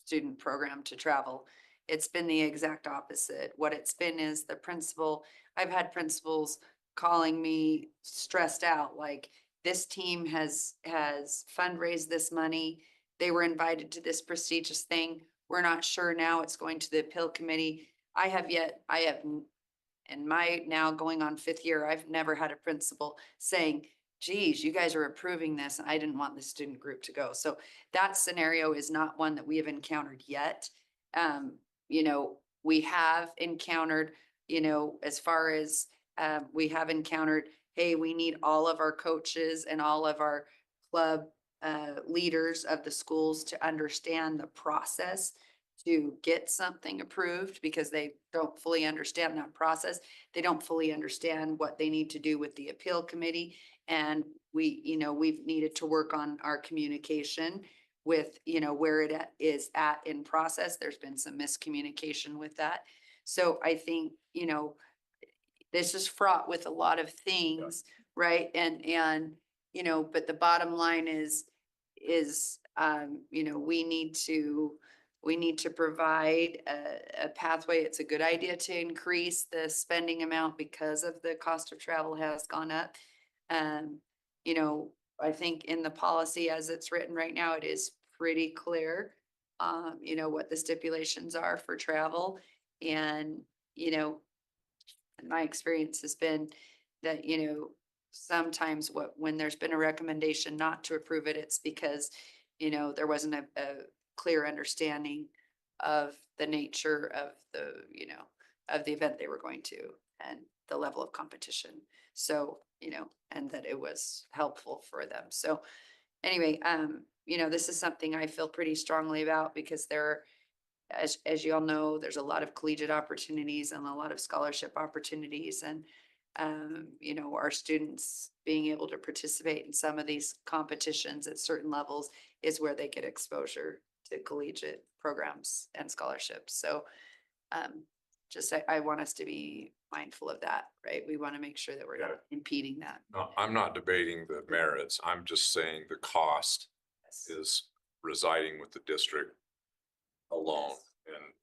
student program to travel. It's been the exact opposite. What it's been is the principal, I've had principals calling me stressed out, like, this team has fundraised this money. They were invited to this prestigious thing. We're not sure now, it's going to the appeal committee. I have, in my now going on 5th year, I've never had a principal saying, geez, you guys are approving this, and I didn't want the student group to go. So that scenario is not one that we have encountered yet. You know, we have encountered, you know, as far as, we have encountered, hey, we need all of our coaches and all of our club leaders of the schools to understand the process to get something approved, because they don't fully understand that process. They don't fully understand what they need to do with the appeal committee. And we, you know, we've needed to work on our communication with, you know, where it is at in process. There's been some miscommunication with that. So I think, you know, this is fraught with a lot of things, right? And, you know, but the bottom line is, you know, we need to provide a pathway. It's a good idea to increase the spending amount because of the cost of travel has gone up. You know, I think in the policy as it's written right now, it is pretty clear, you know, what the stipulations are for travel. And, you know, my experience has been that, you know, sometimes when there's been a recommendation not to approve it, it's because, you know, there wasn't a clear understanding of the nature of the, you know, of the event they were going to and the level of competition. So, you know, and that it was helpful for them. So anyway, you know, this is something I feel pretty strongly about because there, as you all know, there's a lot of collegiate opportunities and a lot of scholarship opportunities. And, you know, our students being able to participate in some of these competitions at certain levels is where they get exposure to collegiate programs and scholarships. So, just, I want us to be mindful of that, right? We want to make sure that we're not impeding that. No, I'm not debating the merits. I'm just saying the cost is residing with the district alone.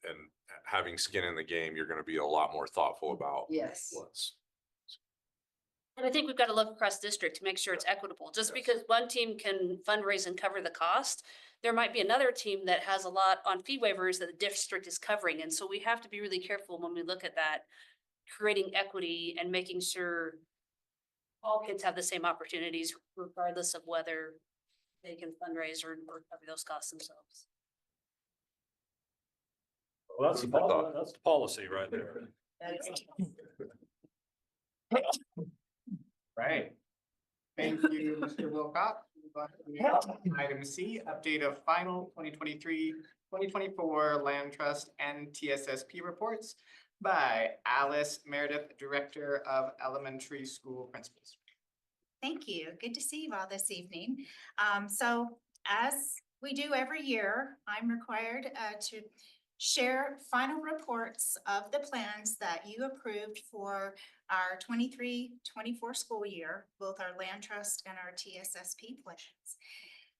And having skin in the game, you're going to be a lot more thoughtful about Yes. what's. And I think we've got to look across district to make sure it's equitable. Just because one team can fundraise and cover the cost, there might be another team that has a lot on fee waivers that the district is covering. And so we have to be really careful when we look at that, creating equity and making sure all kids have the same opportunities regardless of whether they can fundraise or cover those costs themselves. Well, that's the policy right there. Right. Thank you, Mr. Wilcox. Item C, update of final 2023-2024 Land Trust and TSSP reports by Alice Meredith, Director of Elementary School Principals. Thank you. Good to see you all this evening. So as we do every year, I'm required to share final reports of the plans that you approved for our 23-24 school year, both our land trust and our TSSP plans.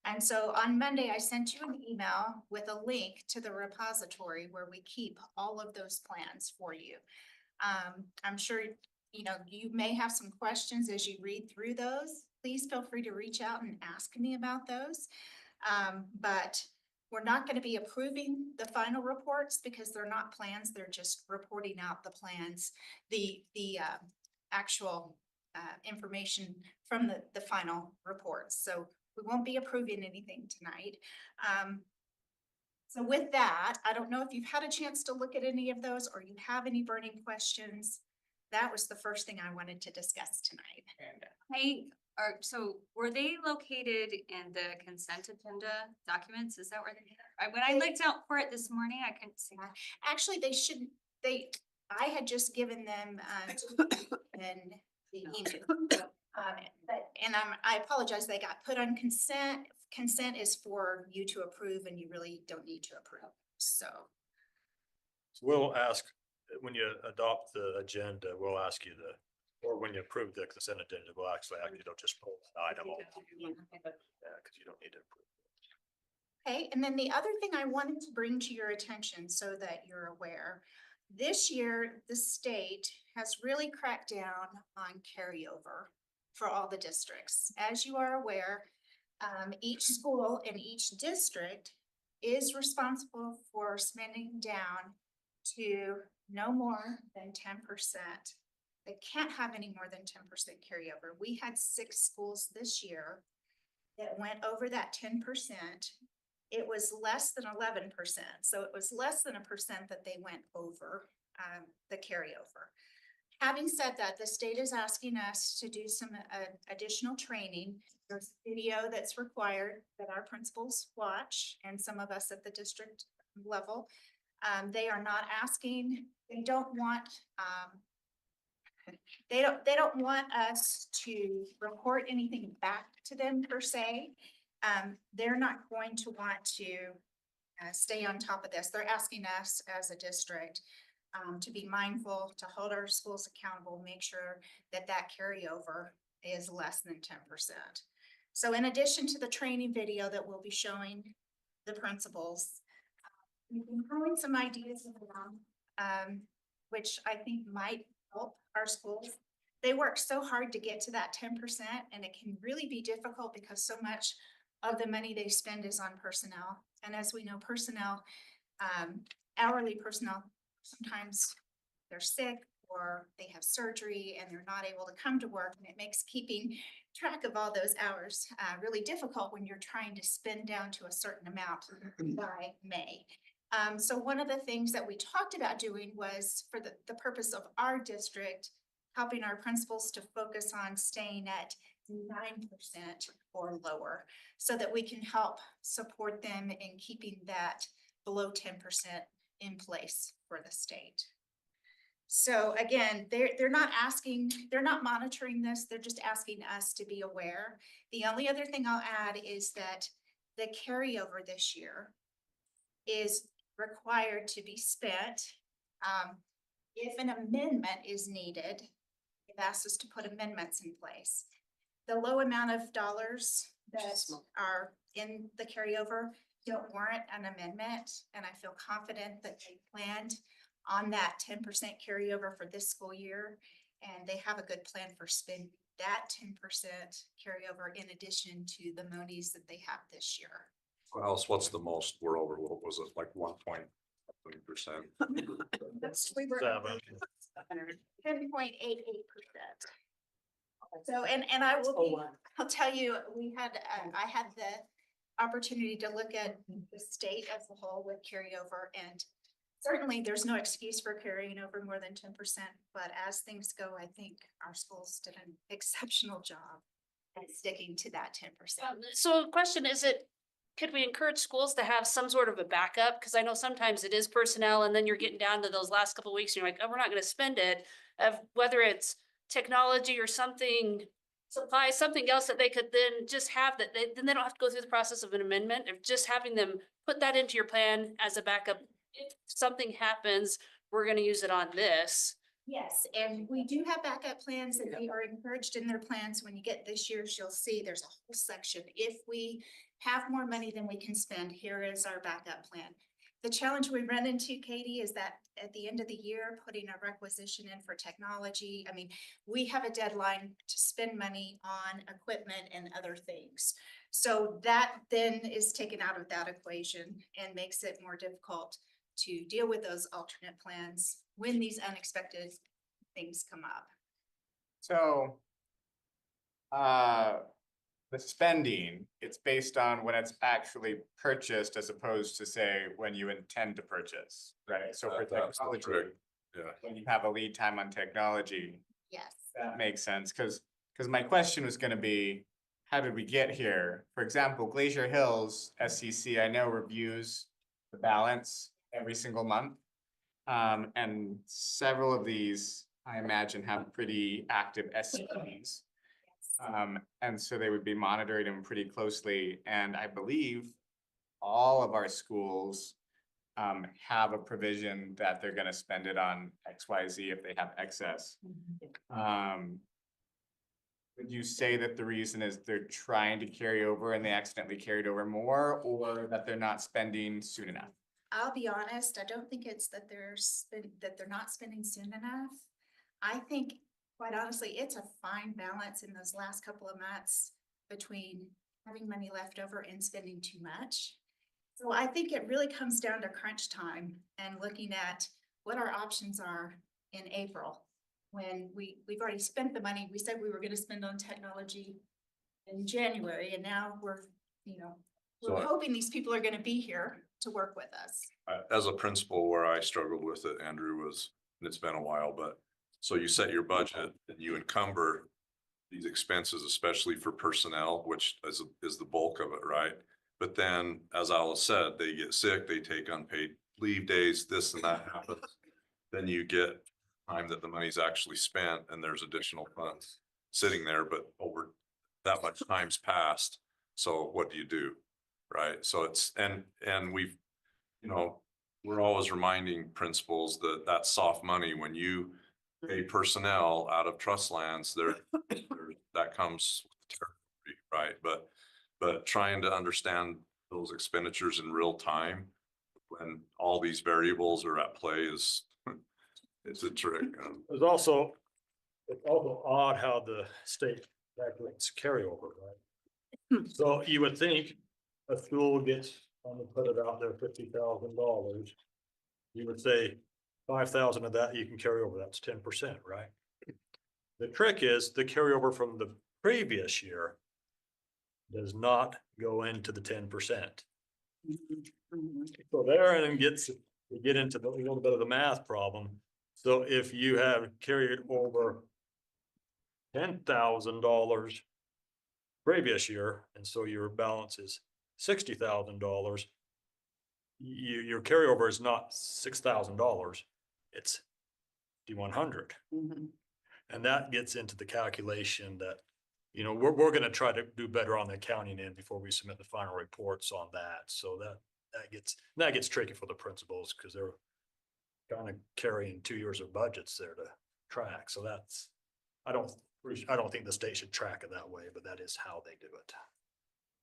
And so on Monday, I sent you an email with a link to the repository where we keep all of those plans for you. I'm sure, you know, you may have some questions as you read through those. Please feel free to reach out and ask me about those. But we're not going to be approving the final reports because they're not plans. They're just reporting out the plans, the actual information from the final reports. So we won't be approving anything tonight. So with that, I don't know if you've had a chance to look at any of those or you have any burning questions. That was the first thing I wanted to discuss tonight. So were they located in the consent agenda documents? Is that where when I looked out for it this morning, I couldn't see. Actually, they shouldn't, I had just given them, in the email. I apologize, they got put on consent. Consent is for you to approve and you really don't need to approve, so. We'll ask, when you adopt the agenda, we'll ask you or when you approve the consent agenda, we'll actually ask you to just pull the item off. Yeah, because you don't need to approve. Okay, and then the other thing I wanted to bring to your attention so that you're aware, this year, the state has really cracked down on carryover for all the districts. As you are aware, each school in each district is responsible for spending down to no more than 10%. They can't have any more than 10% carryover. We had 6 schools this year that went over that 10%. It was less than 11%. So it was less than 1% that they went over the carryover. Having said that, the state is asking us to do some additional training. There's video that's required that our principals watch and some of us at the district level. They are not asking, they don't want, they don't want us to report anything back to them per se. They're not going to want to stay on top of this. They're asking us as a district to be mindful, to hold our schools accountable, make sure that that carryover is less than 10%. So in addition to the training video that we'll be showing the principals, we've been throwing some ideas around, which I think might help our schools. They work so hard to get to that 10%, and it can really be difficult because so much of the money they spend is on personnel. And as we know, personnel, hourly personnel, sometimes they're sick or they have surgery and they're not able to come to work, and it makes keeping track of all those hours really difficult when you're trying to spend down to a certain amount by May. So one of the things that we talked about doing was for the purpose of our district, helping our principals to focus on staying at 9% or lower so that we can help support them in keeping that below 10% in place for the state. So again, they're not asking, they're not monitoring this, they're just asking us to be aware. The only other thing I'll add is that the carryover this year is required to be spent. If an amendment is needed, they've asked us to put amendments in place. The low amount of dollars that are in the carryover don't warrant an amendment, and I feel confident that they planned on that 10% carryover for this school year, and they have a good plan for spending that 10% carryover in addition to the monies that they have this year. Alice, what's the most we're over? What was it, like 1.3%? We were 10.88%. So, and I will, I'll tell you, I had the opportunity to look at the state as a whole with carryover, and certainly there's no excuse for carrying over more than 10%, but as things go, I think our schools did an exceptional job at sticking to that 10%. So the question is could we encourage schools to have some sort of a backup? Because I know sometimes it is personnel and then you're getting down to those last couple of weeks and you're like, oh, we're not going to spend it. Whether it's technology or something, supply, something else that they could then just have then they don't have to go through the process of an amendment of just having them put that into your plan as a backup if something happens, we're gonna use it on this. Yes, and we do have backup plans and they are encouraged in their plans. When you get this year's, you'll see there's a whole section. If we have more money than we can spend, here is our backup plan. The challenge we run into, Katie, is that at the end of the year, putting a requisition in for technology, I mean, we have a deadline to spend money on equipment and other things. So that then is taken out of that equation and makes it more difficult to deal with those alternate plans when these unexpected things come up. So, the spending, it's based on when it's actually purchased as opposed to say when you intend to purchase, right? So for That's the technology, trick. Yeah. when you have a lead time on technology, Yes. that makes sense, because my question was gonna be, how did we get here? For example, Glacier Hills SCC, I know reviews the balance every single month. And several of these, I imagine, have pretty active SCPs. And so they would be monitoring them pretty closely, and I believe all of our schools have a provision that they're gonna spend it on XYZ if they have excess. Would you say that the reason is they're trying to carry over and they accidentally carried over more, or that they're not spending soon enough? I'll be honest, I don't think it's that they're not spending soon enough. I think, quite honestly, it's a fine balance in those last couple of months between having money left over and spending too much. So I think it really comes down to crunch time and looking at what our options are in April. When we've already spent the money, we said we were gonna spend on technology in January, and now we're So we're hoping these people are gonna be here to work with us. As a principal, where I struggled with it, Andrew, was, and it's been a while, but so you set your budget and you encumber these expenses, especially for personnel, which is the bulk of it, right? But then, as Alice said, they get sick, they take unpaid leave days, this and that happens. Then you get time that the money's actually spent and there's additional funds sitting there, but over that much time's passed. So what do you do? Right? So it's, and we've, we're always reminding principals that that's soft money. When you pay personnel out of trust lands, that comes with territory, right? But trying to understand those expenditures in real time when all these variables are at play is, it's a trick. It's also odd how the state calculates carryover, right? So you would think a school gets, I'm gonna put it out there, $50,000. You would say 5,000 of that you can carry over, that's 10%, right? The trick is the carryover from the previous year does not go into the 10%. So there and we get into a little bit of the math problem. So if you have carried over $10,000 previous year, and so your balance is $60,000, your carryover is not $6,000, it's $5,100. And that gets into the calculation that, we're gonna try to do better on the accounting end before we submit the final reports on that. So that gets tricky for the principals, because they're kind of carrying 2 years of budgets there to track. So that's, I don't think the state should track it that way, but that is how they do it.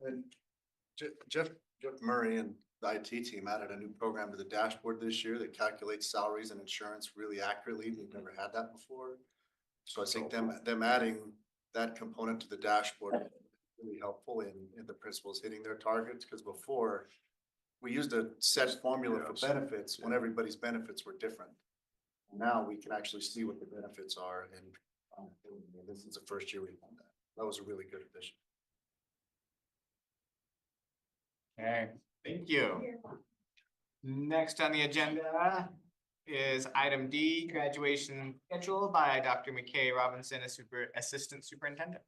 And Jeff Murray and the IT team added a new program to the dashboard this year that calculates salaries and insurance really accurately. We've never had that before. So I think them adding that component to the dashboard is really helpful in the principals hitting their targets, because before we used a set formula for benefits when everybody's benefits were different. Now we can actually see what the benefits are, and this is the first year we've done that. That was a really good addition. Okay, thank you. Next on the agenda is item D, graduation schedule by Dr. McKay Robinson, Assistant Superintendent.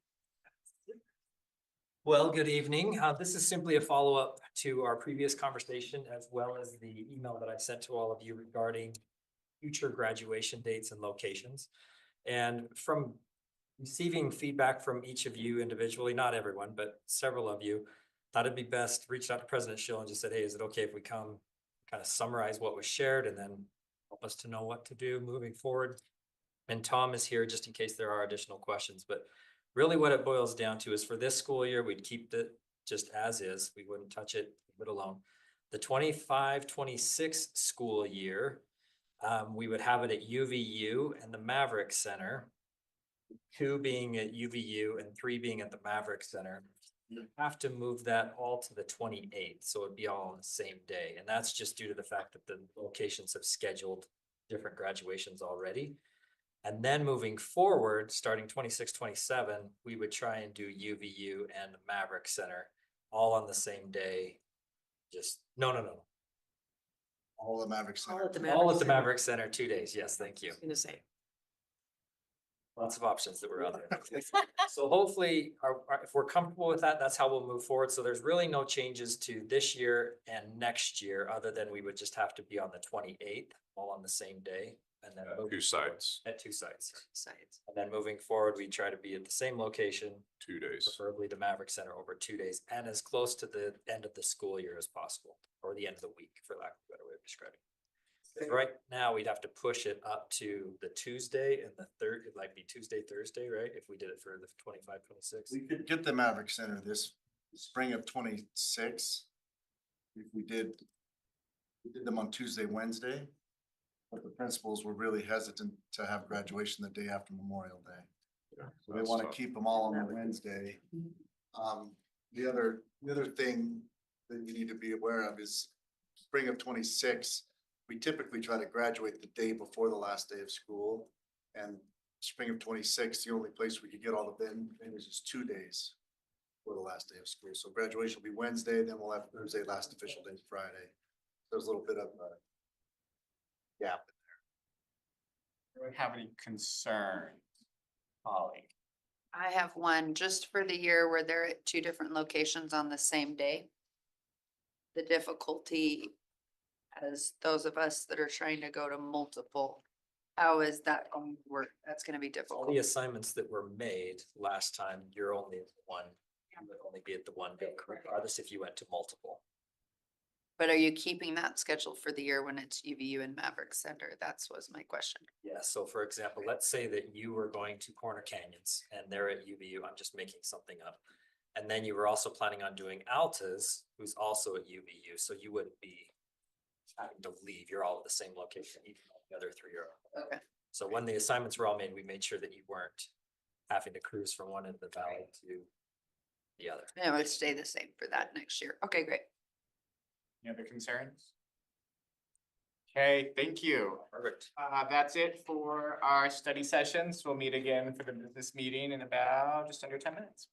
Well, good evening. This is simply a follow-up to our previous conversation, as well as the email that I sent to all of you regarding future graduation dates and locations. And from receiving feedback from each of you individually, not everyone, but several of you, thought it'd be best, reached out to President Schill and just said, hey, is it okay if we come kind of summarize what was shared and then help us to know what to do moving forward. And Tom is here just in case there are additional questions, but really what it boils down to is for this school year, we'd keep it just as is. We wouldn't touch it, leave it alone. The 25-26 school year, we would have it at UVU and the Maverick Center. 2 being at UVU and 3 being at the Maverick Center. You have to move that all to the 28th, so it'd be all on the same day. And that's just due to the fact that the locations have scheduled different graduations already. And then moving forward, starting 26-27, we would try and do UVU and Maverick Center all on the same day. Just, no. All the Maverick All Center. at the All at the Center. Maverick Center, 2 days. Yes, thank you. I was gonna say. Lots of options that were out there. So hopefully, if we're comfortable with that, that's how we'll move forward. So there's really no changes to this year and next year, other than we would just have to be on the 28th, all on the same day. And then moving 2 forward- sites, At 2 sites. Sides. And then moving forward, we try to be at the same location, 2 days. preferably the Maverick Center over 2 days and as close to the end of the school year as possible, or the end of the week, for lack of a better way of describing it. 'Cause right now, we'd have to push it up to the Tuesday and the third, it might be Tuesday, Thursday, right? If we did it for the 25-26. We could get the Maverick Center this spring of 26. If we did them on Tuesday, Wednesday. But the principals were really hesitant to have graduation the day after Memorial Day. So they That's want to tough. keep them all on the Wednesday. The other thing that you need to be aware of is spring of 26. We typically try to graduate the day before the last day of school. And spring of 26, the only place we could get all the vendors is 2 days for the last day of school. So graduation will be Wednesday, then we'll have Thursday, last official day is Friday. There's a little bit of a gap. Do we have any concerns? Holly? I have one just for the year where they're at 2 different locations on the same day. The difficulty as those of us that are trying to go to multiple, how is that going to work? That's gonna be All difficult. the assignments that were made last time, you're only at one, you would only be at the one, regardless if you went to multiple. But are you keeping that schedule for the year when it's UVU and Maverick Center? That's was my question. Yeah, so for example, let's say that you were going to Corner Canyons and they're at UVU, I'm just making something up. And then you were also planning on doing Alta's, who's also at UVU, so you wouldn't be having to leave, you're all at the same location, even though the other 3 are. Okay. So when the assignments were all made, we made sure that you weren't having to cruise from one end of the valley to the other. And it would stay the same for that next year. Okay, great. Any other concerns? Okay, thank you. Perfect. That's it for our study sessions. We'll meet again for the business meeting in about just under 10 minutes.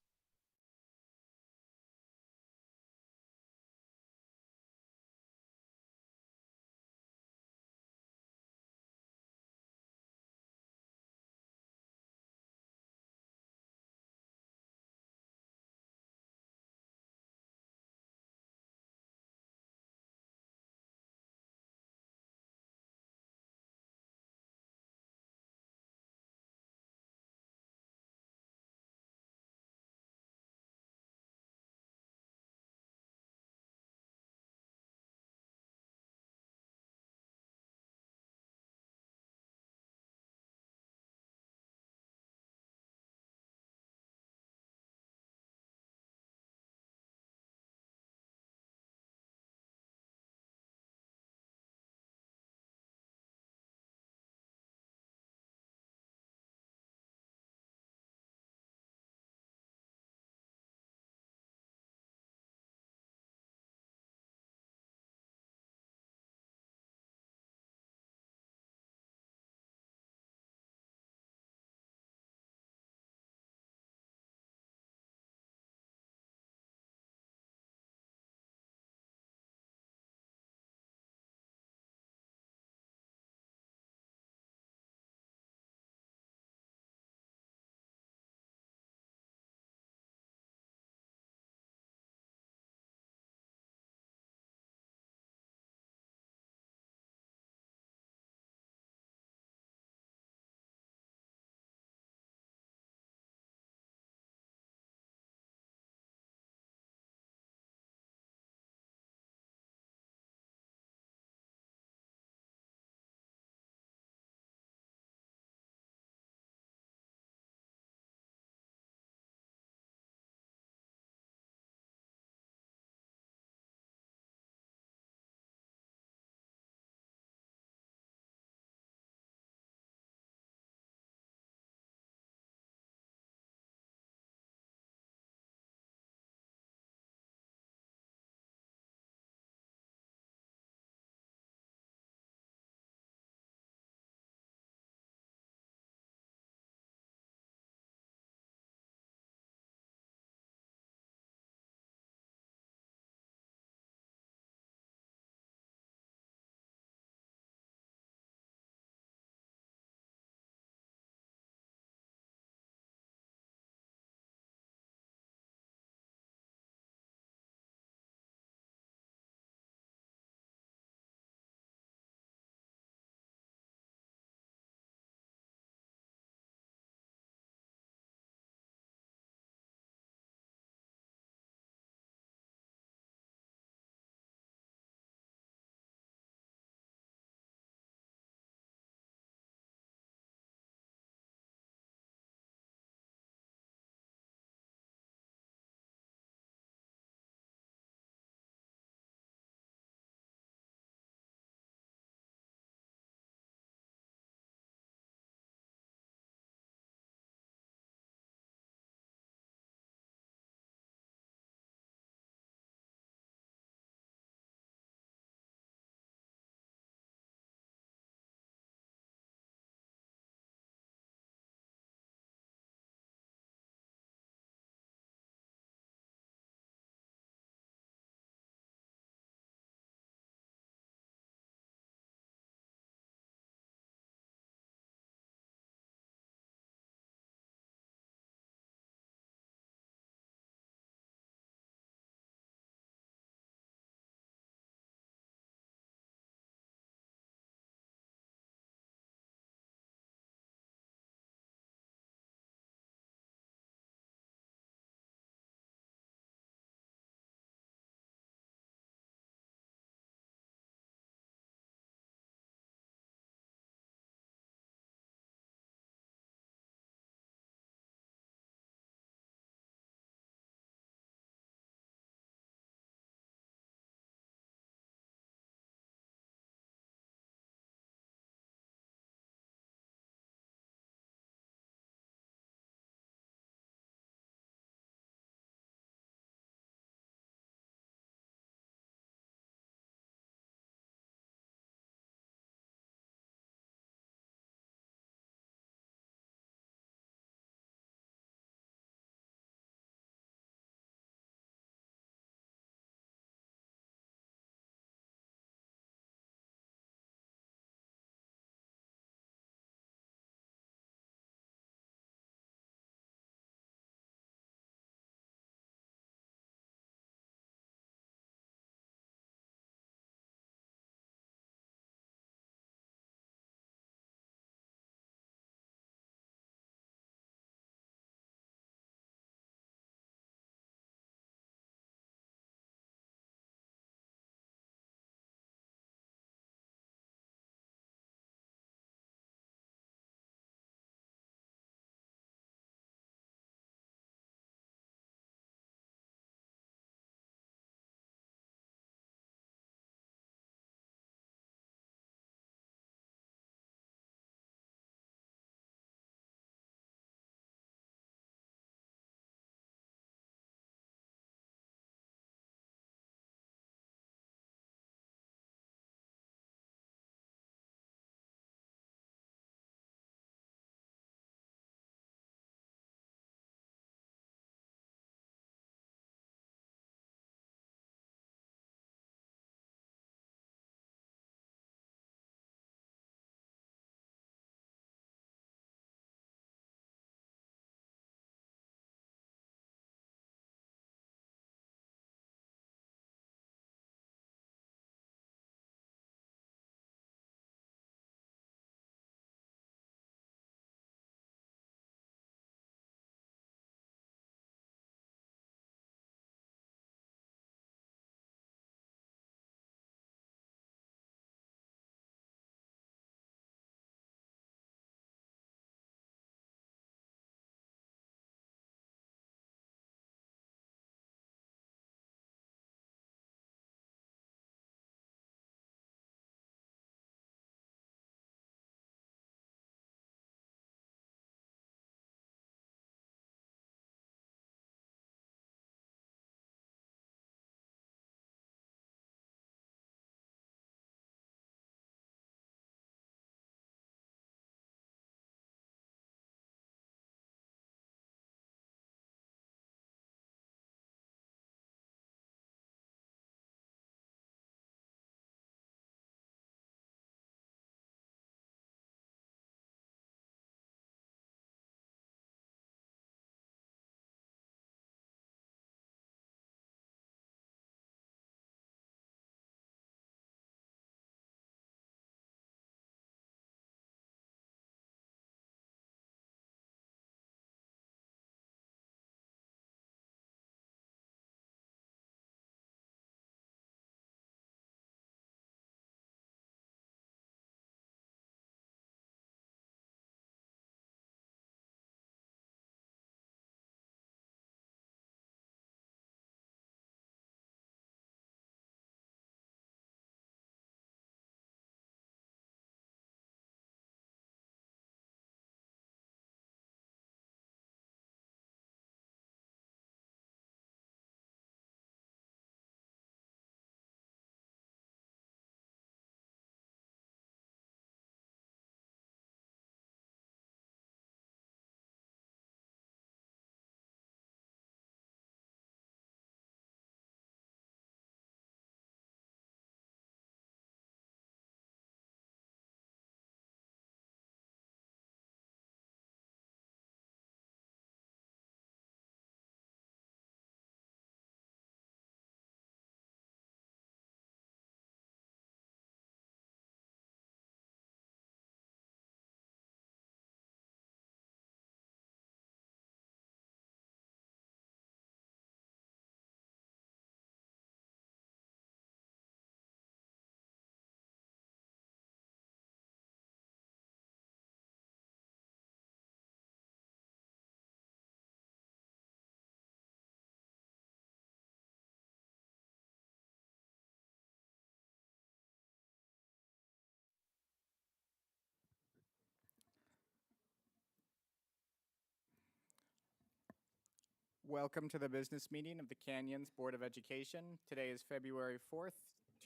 Welcome to the business meeting of the Canyons Board of Education. Today is February 4th,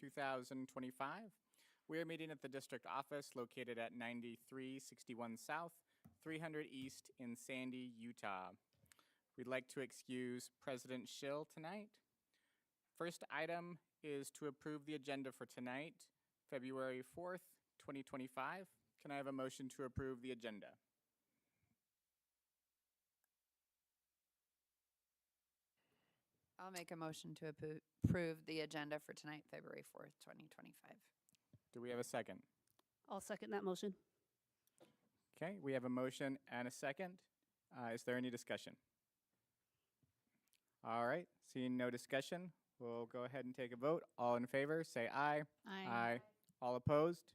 2025. We are meeting at the district office located at 9361 South, 300 East in Sandy, Utah. We'd like to excuse President Schill tonight. First item is to approve the agenda for tonight, February 4th, 2025. Can I have a motion to approve the agenda? I'll make a motion to approve the agenda for tonight, February 4th, 2025. Do we have a second? I'll second that motion. Okay, we have a motion and a second. Is there any discussion? All right, seeing no discussion, we'll go ahead and take a vote. All in favor, say aye. Aye. All opposed?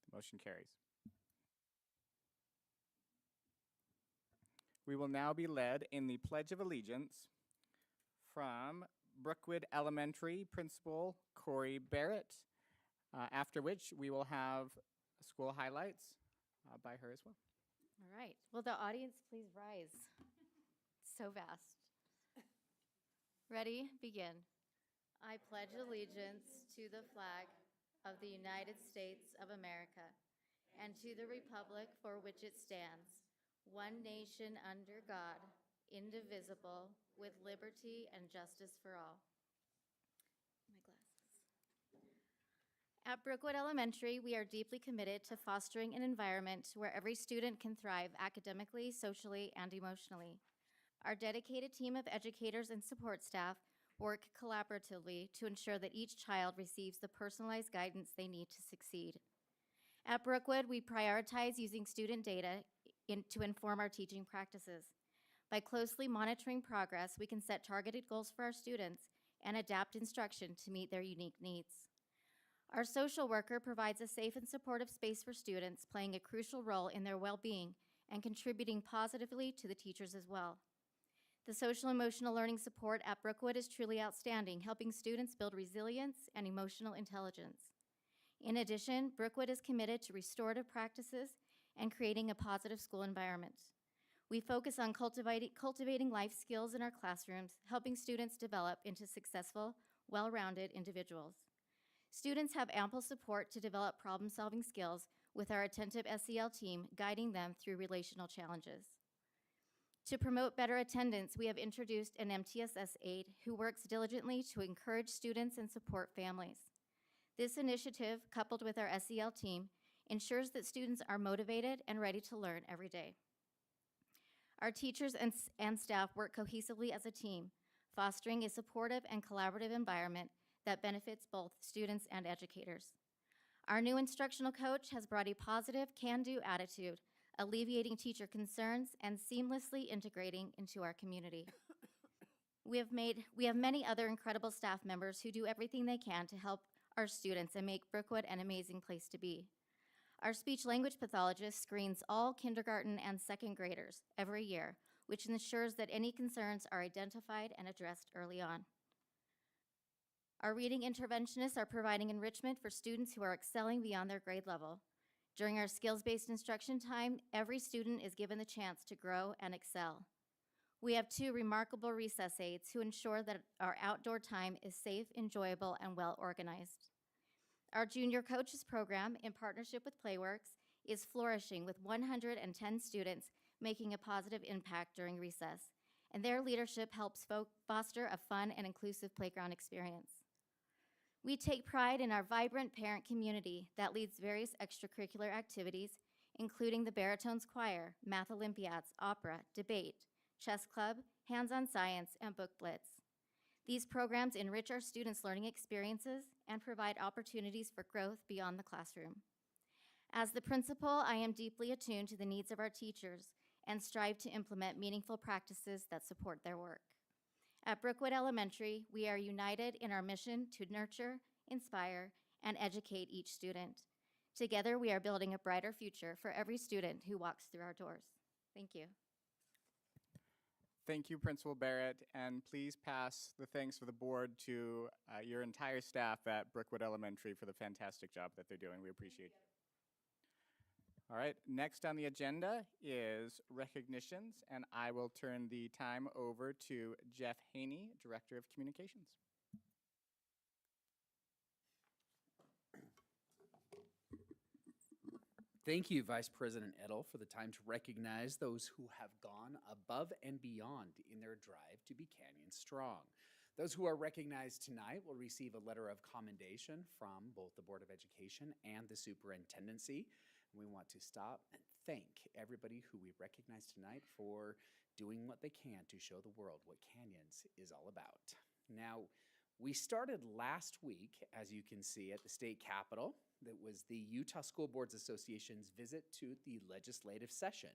The motion carries. We will now be led in the Pledge of Allegiance from Brookwood Elementary Principal Corey Barrett, after which we will have school highlights by her as well. All right. Will the audience please rise? So vast. Ready? Begin. I pledge allegiance to the flag of the United States of America and to the republic for which it stands, one nation under God, indivisible, with liberty and justice for all. My glasses. At Brookwood Elementary, we are deeply committed to fostering an environment where every student can thrive academically, socially, and emotionally. Our dedicated team of educators and support staff work collaboratively to ensure that each child receives the personalized guidance they need to succeed. At Brookwood, we prioritize using student data to inform our teaching practices. By closely monitoring progress, we can set targeted goals for our students and adapt instruction to meet their unique needs. Our social worker provides a safe and supportive space for students, playing a crucial role in their well-being and contributing positively to the teachers as well. The social emotional learning support at Brookwood is truly outstanding, helping students build resilience and emotional intelligence. In addition, Brookwood is committed to restorative practices and creating a positive school environment. We focus on cultivating life skills in our classrooms, helping students develop into successful, well-rounded individuals. Students have ample support to develop problem-solving skills with our attentive SEL team guiding them through relational challenges. To promote better attendance, we have introduced an MTSS aide who works diligently to encourage students and support families. This initiative, coupled with our SEL team, ensures that students are motivated and ready to learn every day. Our teachers and staff work cohesively as a team, fostering a supportive and collaborative environment that benefits both students and educators. Our new instructional coach has brought a positive, can-do attitude, alleviating teacher concerns and seamlessly integrating into our community. We have many other incredible staff members who do everything they can to help our students and make Brookwood an amazing place to be. Our speech-language pathologist screens all kindergarten and second graders every year, which ensures that any concerns are identified and addressed early on. Our reading interventionists are providing enrichment for students who are excelling beyond their grade level. During our skills-based instruction time, every student is given the chance to grow and excel. We have 2 remarkable recess aides who ensure that our outdoor time is safe, enjoyable, and well-organized. Our junior coaches program, in partnership with Playworks, is flourishing with 110 students making a positive impact during recess, and their leadership helps foster a fun and inclusive playground experience. We take pride in our vibrant parent community that leads various extracurricular activities, including the Baritones Choir, Math Olympiads, opera, debate, chess club, hands-on science, and book blitz. These programs enrich our students' learning experiences and provide opportunities for growth beyond the classroom. As the principal, I am deeply attuned to the needs of our teachers and strive to implement meaningful practices that support their work. At Brookwood Elementary, we are united in our mission to nurture, inspire, and educate each student. Together, we are building a brighter future for every student who walks through our doors. Thank you. Thank you, Principal Barrett, and please pass the thanks for the board to your entire staff at Brookwood Elementary for the fantastic job that they're doing. We appreciate it. All right, next on the agenda is recognitions, and I will turn the time over to Jeff Haney, Director of Communications. Thank you, Vice President Edel, for the time to recognize those who have gone above and beyond in their drive to be Canyon Strong. Those who are recognized tonight will receive a letter of commendation from both the Board of Education and the Superintendency. We want to stop and thank everybody who we recognize tonight for doing what they can to show the world what Canyons is all about. Now, we started last week, as you can see, at the state capitol. That was the Utah School Boards Association's visit to the legislative session.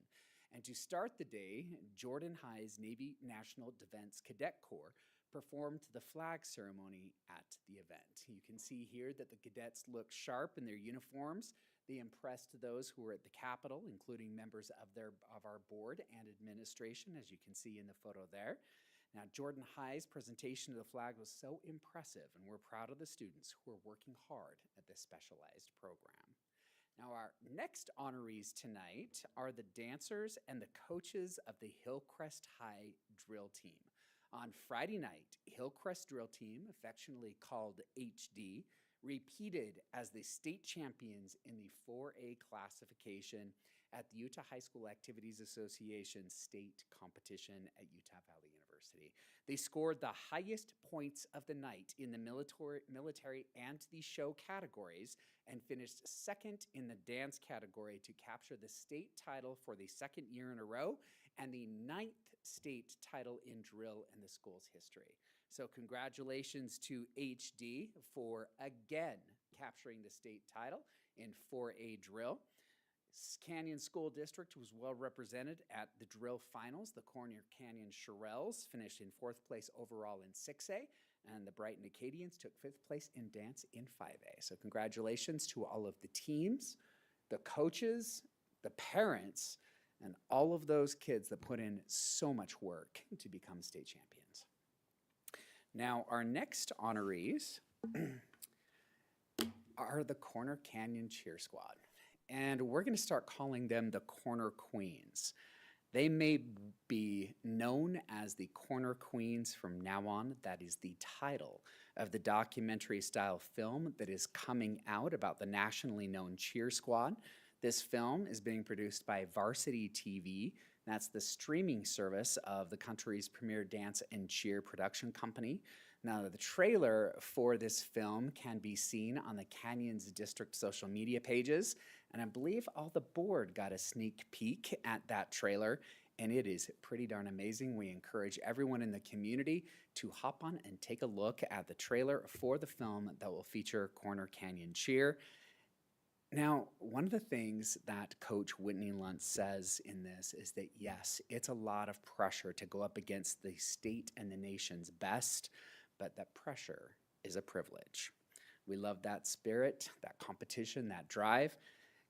And to start the day, Jordan High's Navy National Defense Cadet Corps performed the flag ceremony at the event. You can see here that the cadets look sharp in their uniforms. They impressed those who were at the Capitol, including members of our board and administration, as you can see in the photo there. Now, Jordan High's presentation of the flag was so impressive, and we're proud of the students who are working hard at this specialized program. Now, our next honorees tonight are the dancers and the coaches of the Hillcrest High Drill Team. On Friday night, Hillcrest Drill Team, affectionately called HD, repeated as the state champions in the 4A classification at the Utah High School Activities Association state competition at Utah Valley University. They scored the highest points of the night in the military and the show categories and finished second in the dance category to capture the state title for the second year in a row and the 9th state title in drill in the school's history. So congratulations to HD for again capturing the state title in 4A drill. Canyon School District was well represented at the drill finals. The Corner Canyon Shirelles finished in 4th place overall in 6A, and the Brighton Acadians took 5th place in dance in 5A. So congratulations to all of the teams, the coaches, the parents, and all of those kids that put in so much work to become state champions. Now, our next honorees are the Corner Canyon Cheer Squad. And we're going to start calling them the Corner Queens. They may be known as the Corner Queens from now on. That is the title of the documentary-style film that is coming out about the nationally known Cheer Squad. This film is being produced by Varsity TV. That's the streaming service of the country's premier dance and cheer production company. Now, the trailer for this film can be seen on the Canyons District social media pages, and I believe all the board got a sneak peek at that trailer, and it is pretty darn amazing. We encourage everyone in the community to hop on and take a look at the trailer for the film that will feature Corner Canyon Cheer. Now, one of the things that Coach Whitney Luntz says in this is that, yes, it's a lot of pressure to go up against the state and the nation's best, but that pressure is a privilege. We love that spirit, that competition, that drive.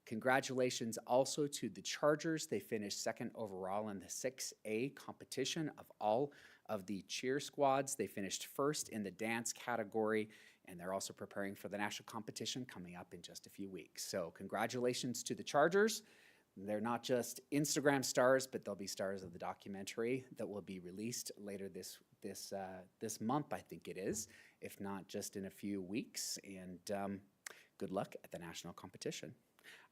Congratulations also to the Chargers. They finished 2nd overall in the 6A competition of all of the cheer squads. They finished 1st in the dance category, and they're also preparing for the national competition coming up in just a few weeks. So congratulations to the Chargers. They're not just Instagram stars, but they'll be stars of the documentary that will be released later this month, I think it is, if not just in a few weeks. And good luck at the national competition.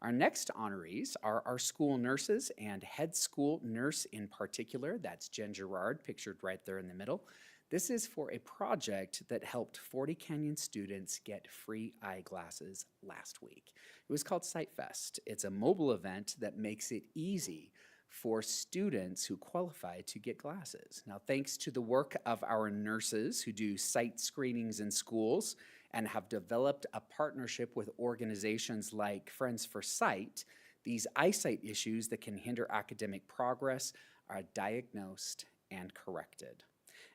Our next honorees are our school nurses and head school nurse in particular. That's Jen Gerard, pictured right there in the middle. This is for a project that helped 40 Canyon students get free eyeglasses last week. It was called SightFest. It's a mobile event that makes it easy for students who qualify to get glasses. Now, thanks to the work of our nurses who do sight screenings in schools and have developed a partnership with organizations like Friends for Sight, these eyesight issues that can hinder academic progress are diagnosed and corrected.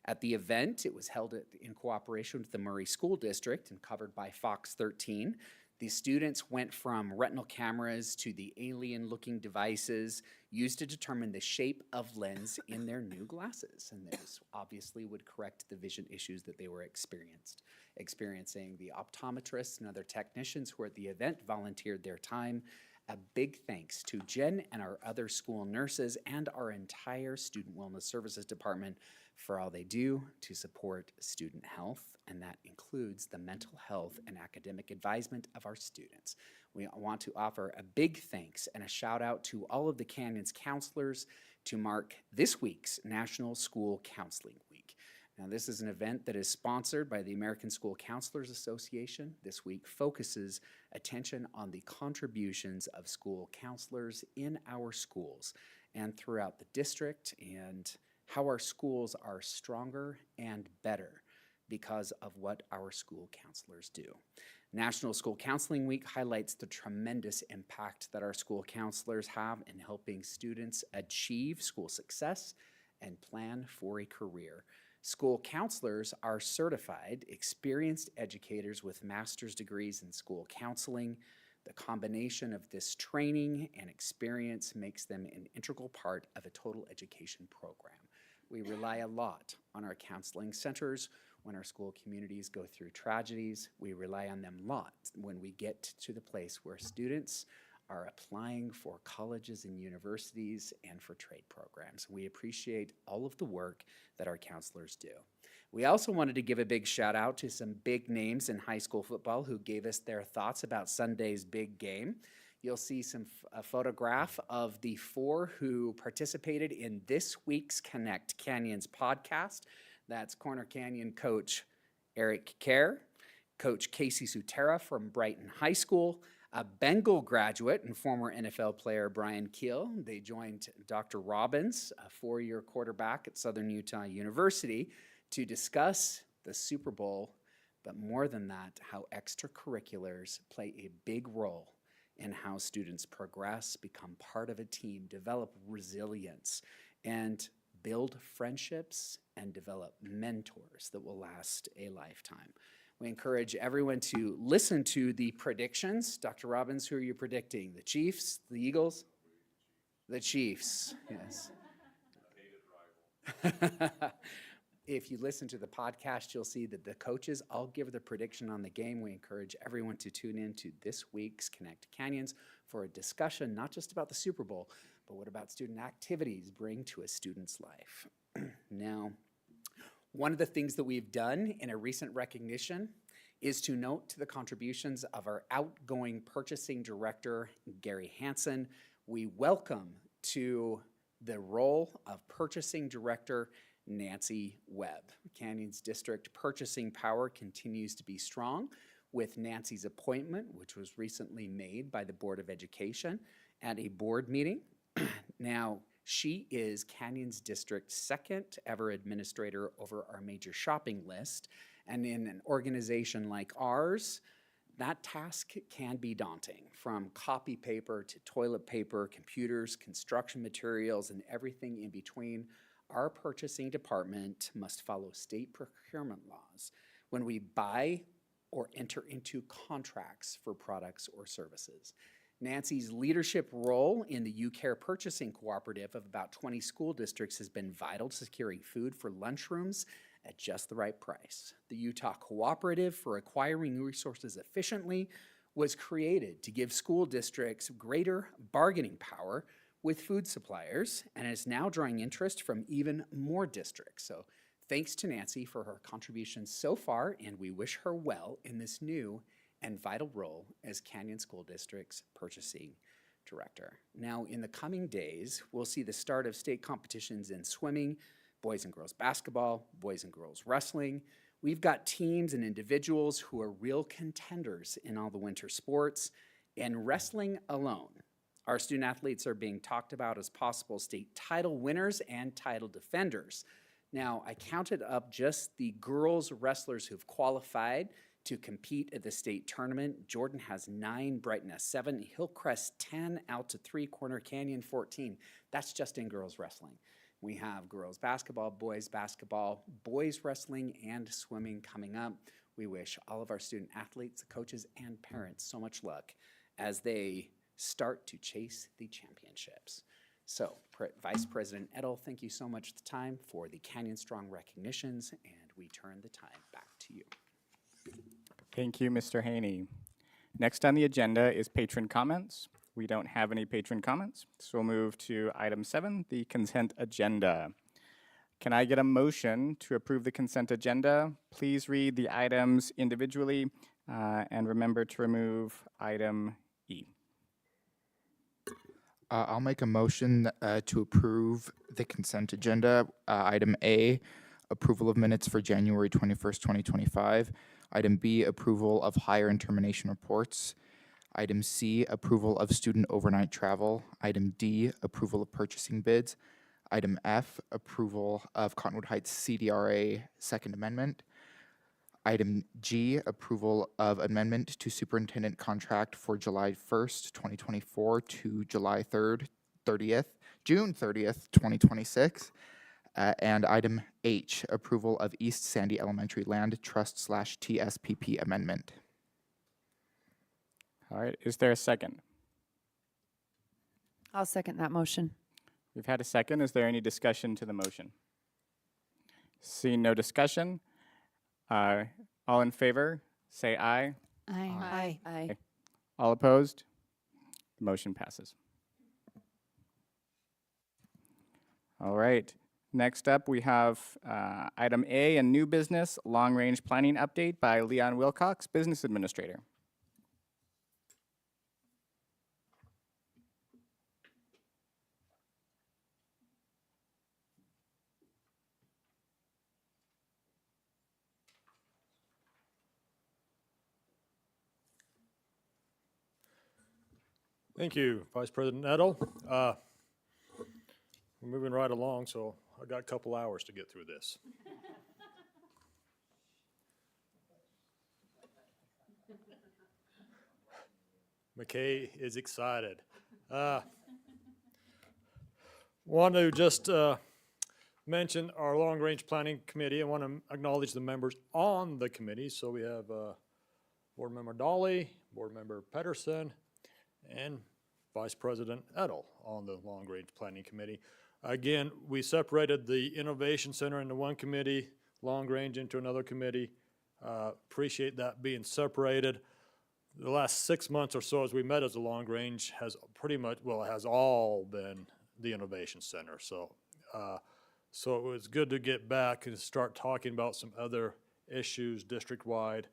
At the event, it was held in cooperation with the Murray School District and covered by Fox 13. The students went from retinal cameras to the alien-looking devices used to determine the shape of lens in their new glasses. And this obviously would correct the vision issues that they were experiencing. The optometrists and other technicians who were at the event volunteered their time A big thanks to Jen and our other school nurses and our entire Student Wellness Services Department for all they do to support student health, and that includes the mental health and academic advisement of our students. We want to offer a big thanks and a shout out to all of the Canyons counselors to mark this week's National School Counseling Week. Now, this is an event that is sponsored by the American School Counselors Association. This week focuses attention on the contributions of school counselors in our schools and throughout the district, and how our schools are stronger and better because of what our school counselors do. National School Counseling Week highlights the tremendous impact that our school counselors have in helping students achieve school success and plan for a career. School counselors are certified, experienced educators with master's degrees in school counseling. The combination of this training and experience makes them an integral part of a total education program. We rely a lot on our counseling centers when our school communities go through tragedies. We rely on them a lot when we get to the place where students are applying for colleges and universities and for trade programs. We appreciate all of the work that our counselors do. We also wanted to give a big shout out to some big names in high school football who gave us their thoughts about Sunday's big game. You'll see a photograph of the 4 who participated in this week's Connect Canyons podcast. That's Corner Canyon coach Eric Kerr, Coach Casey Sutera from Brighton High School, a Bengal graduate and former NFL player Brian Keel. They joined Dr. Robbins, a 4-year quarterback at Southern Utah University, to discuss the Super Bowl, but more than that, how extracurriculars play a big role in how students progress, become part of a team, develop resilience, and build friendships and develop mentors that will last a lifetime. We encourage everyone to listen to the predictions. Dr. Robbins, who are you predicting? The Chiefs, the Eagles? The Chiefs, yes. If you listen to the podcast, you'll see that the coaches all give the prediction on the game. We encourage everyone to tune in to this week's Connect Canyons for a discussion, not just about the Super Bowl, but what about student activities bring to a student's life. Now, one of the things that we've done in a recent recognition is to note to the contributions of our outgoing purchasing director, Gary Hansen. We welcome to the role of purchasing director, Nancy Webb. Canyons District purchasing power continues to be strong with Nancy's appointment, which was recently made by the Board of Education at a board meeting. Now, she is Canyons District's second ever administrator over our major shopping list. And in an organization like ours, that task can be daunting, from copy paper to toilet paper, computers, construction materials, and everything in between. Our purchasing department must follow state procurement laws when we buy or enter into contracts for products or services. Nancy's leadership role in the UCare Purchasing Cooperative of about 20 school districts has been vital to securing food for lunchrooms at just the right price. The Utah Cooperative for Acquiring Resources Efficiently was created to give school districts greater bargaining power with food suppliers, and is now drawing interest from even more districts. So thanks to Nancy for her contributions so far, and we wish her well in this new and vital role as Canyon School District's purchasing director. Now, in the coming days, we'll see the start of state competitions in swimming, boys and girls basketball, boys and girls wrestling. We've got teams and individuals who are real contenders in all the winter sports, and wrestling alone. Our student athletes are being talked about as possible state title winners and title defenders. Now, I counted up just the girls wrestlers who've qualified to compete at the state tournament. Jordan has 9, Brighton has 7, Hillcrest 10, Alta 3, Corner Canyon 14. That's just in girls wrestling. We have girls basketball, boys wrestling, and swimming coming up. We wish all of our student athletes, coaches, and parents so much luck as they start to chase the championships. So, Vice President Edel, thank you so much for the time for the Canyon Strong recognitions, and we turn the time back to you. Thank you, Mr. Haney. Next on the agenda is patron comments. We don't have any patron comments, so we'll move to item 7, the consent agenda. Can I get a motion to approve the consent agenda? Please read the items individually and remember to remove item E. I'll make a motion to approve the consent agenda. Item A, approval of minutes for January 21st, 2025. Item B, approval of hire and termination reports. Item C, approval of student overnight travel. Item D, approval of purchasing bids. Item F, approval of Cottonwood Heights CDRA Second Amendment. Item G, approval of amendment to superintendent contract for July 1st, 2024 to July 3rd, June 30th, 2026. And item H, approval of East Sandy Elementary Land Trust / TSPP amendment. All right, is there a second? I'll second that motion. We've had a second. Is there any discussion to the motion? Seeing no discussion, all in favor, say aye. Aye. Aye. All opposed? The motion passes. All right. Next up, we have item A, a new business long-range planning update by Leon Wilcox, Business Administrator. Thank you, Vice President Nettle. We're moving right along, so I got a couple hours to get through this. McKay is excited. Want to just mention our long-range planning committee. I want to acknowledge the members on the committee. So we have Board Member Dolly, Board Member Pedersen, and Vice President Edel on the Long Range Planning Committee. Again, we separated the Innovation Center into one committee, Long Range into another committee. Appreciate that being separated. The last 6 months or so as we met as a Long Range has pretty much, well, it has all been the Innovation Center. So it was good to get back and start talking about some other issues district-wide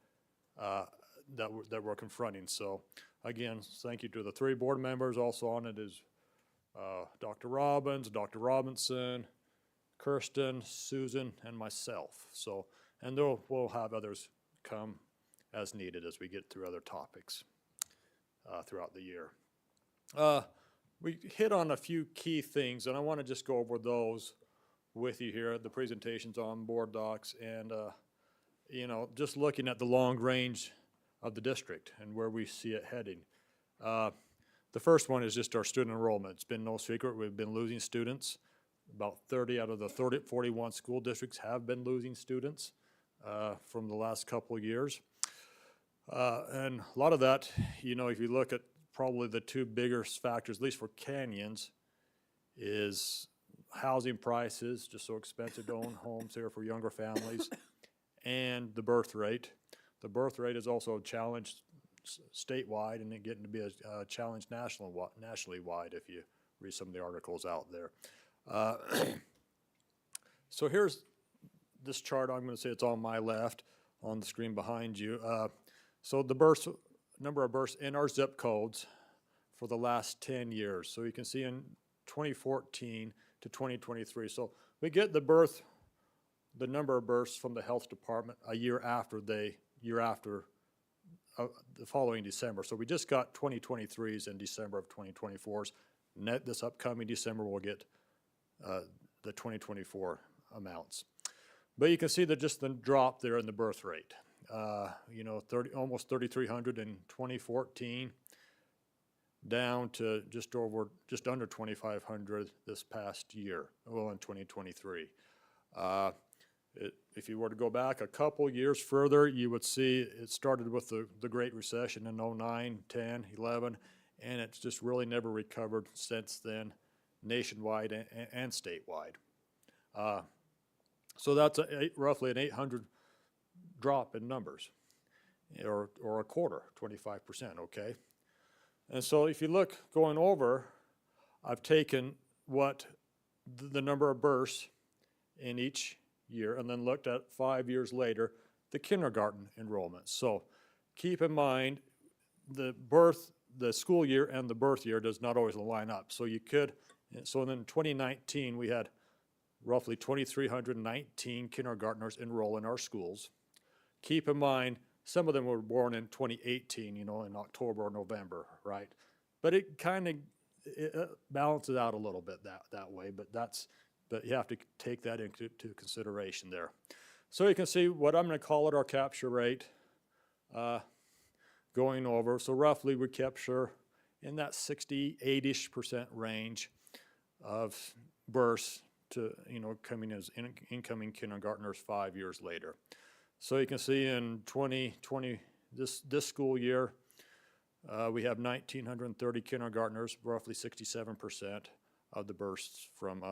that we're confronting. So again, thank you to the 3 board members. Also on it is Dr. Robbins, Dr. Robinson, Kirsten, Susan, and myself. So, and we'll have others come as needed as we get through other topics throughout the year. We hit on a few key things, and I want to just go over those with you here. The presentations on board docs, and just looking at the long range of the district and where we see it heading. The first one is just our student enrollment. It's been no secret we've been losing students. About 30 out of the 41 school districts have been losing students from the last couple of years. And a lot of that, if you look at probably the 2 biggest factors, at least for Canyons, is housing prices, just so expensive to own homes here for younger families, and the birth rate. The birth rate is also challenged statewide, and it getting to be a challenge nationally wide if you read some of the articles out there. So here's this chart. I'm going to say it's on my left on the screen behind you. So the number of births in our zip codes for the last 10 years. So you can see in 2014 to 2023. So we get the number of births from the health department a year after the following December. So we just got 2023s in December of 2024s. This upcoming December we'll get the 2024 amounts. But you can see that just the drop there in the birth rate. Almost 3,300 in 2014, down to just under 2,500 this past year, in 2023. If you were to go back a couple years further, you would see it started with the Great Recession in 09, 10, 11, and it's just really never recovered since then, nationwide and statewide. So that's roughly an 800 drop in numbers, or a quarter, 25%, okay? And so if you look going over, I've taken what the number of births in each year and then looked at 5 years later, the kindergarten enrollment. So keep in mind the school year and the birth year does not always line up. So you could, so in 2019, we had roughly 2,319 kindergartners enroll in our schools. Keep in mind, some of them were born in 2018, in October or November, right? But it kind of balances out a little bit that way, but you have to take that into consideration there. So you can see what I'm going to call it our capture rate going over. So roughly we capture in that 68-ish% range of births to, coming as incoming kindergartners 5 years later. So you can see in 2020, this school year, we have 1,930 kindergartners, roughly 67% of the births from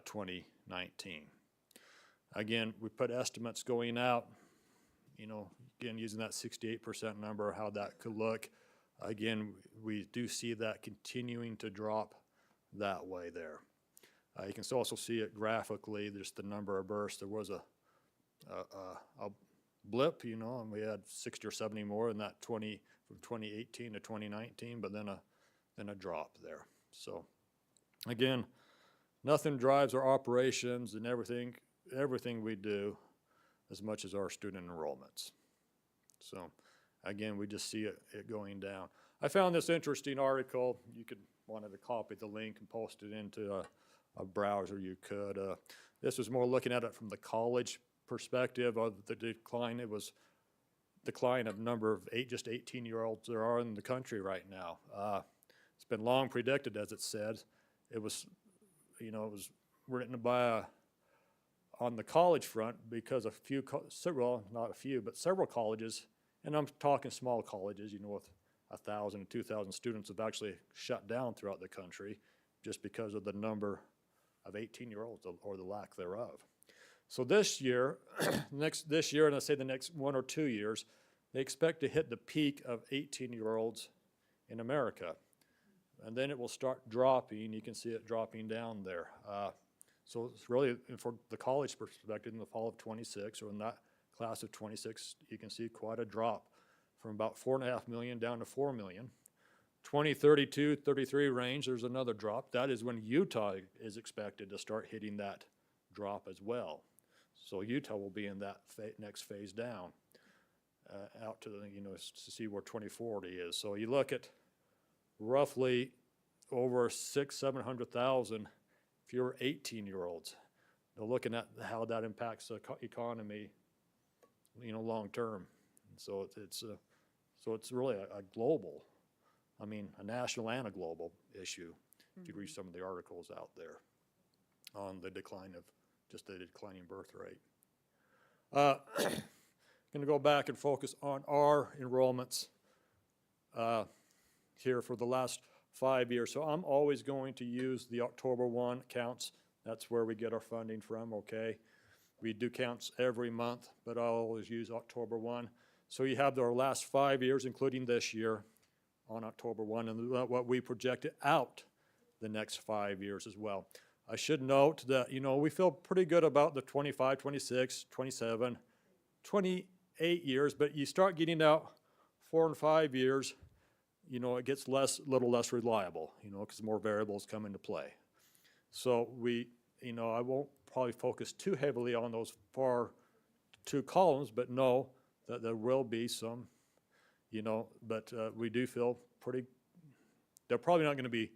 2019. Again, we put estimates going out, again, using that 68% number, how that could look. Again, we do see that continuing to drop that way there. You can also see it graphically, just the number of births. There was a blip, and we had 60 or 70 more in that from 2018 to 2019, but then a drop there. So again, nothing drives our operations and everything we do as much as our student enrollments. So again, we just see it going down. I found this interesting article. You wanted to copy the link and post it into a browser, you could. This was more looking at it from the college perspective of the decline. It was decline of number of 18-year-olds there are in the country right now. It's been long predicted, as it said. It was written by on the college front because not a few, but several colleges, and I'm talking small colleges, with 1,000 to 2,000 students have actually shut down throughout the country just because of the number of 18-year-olds or the lack thereof. So this year, and I say the next 1 or 2 years, they expect to hit the peak of 18-year-olds in America. And then it will start dropping. You can see it dropping down there. So it's really, for the college perspective, in the fall of 26, or in that class of 26, you can see quite a drop from about 4.5 million down to 4 million. 2032, 33 range, there's another drop. That is when Utah is expected to start hitting that drop as well. So Utah will be in that next phase down out to to see where 2040 is. So you look at roughly over 600,000-700,000 fewer 18-year-olds. They're looking at how that impacts the economy, long term. And so it's really a global, a national and a global issue. If you read some of the articles out there on the declining birth rate. Going to go back and focus on our enrollments here for the last 5 years. So I'm always going to use the October 1 counts. That's where we get our funding from, okay? We do counts every month, but I'll always use October 1. So you have our last 5 years, including this year, on October 1, and what we projected out the next 5 years as well. I should note that, we feel pretty good about the 25, 26, 27, 28 years, but you start getting out 4 and 5 years, it gets little less reliable, because more variables come into play. So I won't probably focus too heavily on those far 2 columns, but know that there will be some, but we do feel they're probably not going to be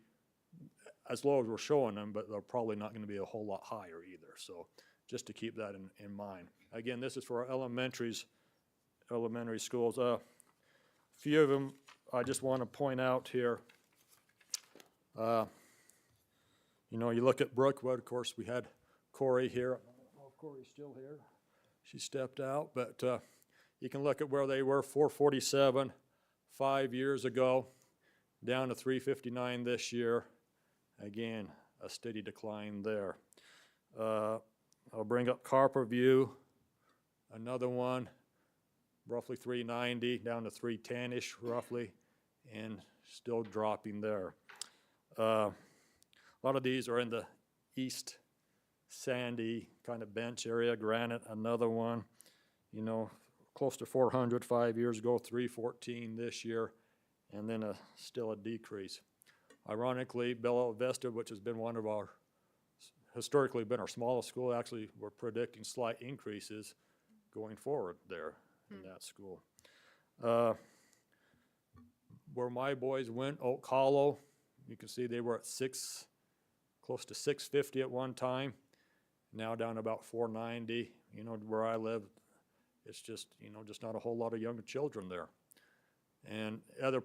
as low as we're showing them, but they're probably not going to be a whole lot higher either. So just to keep that in mind. Again, this is for our elementary schools. A few of them I just want to point out here. You look at Brookwood, of course, we had Corey here. I don't know if Corey's still here. She stepped out, but you can look at where they were, 447 5 years ago, down to 359 this year. Again, a steady decline there. I'll bring up Carperview, another one, roughly 390, down to 310-ish roughly and still dropping there. A lot of these are in the East Sandy kind of bench area. Granite, another one, you know, close to 400 5 years ago, 314 this year, and then still a decrease. Ironically, Bella Vista, which has been one of our, historically been our smallest school, actually we're predicting slight increases going forward there in that school. Where my boys went, Oak Hollow, you can see they were at close to 650 at one time, now down about 490. You know, where I live, it's just, you know, just not a whole lot of young children there. And other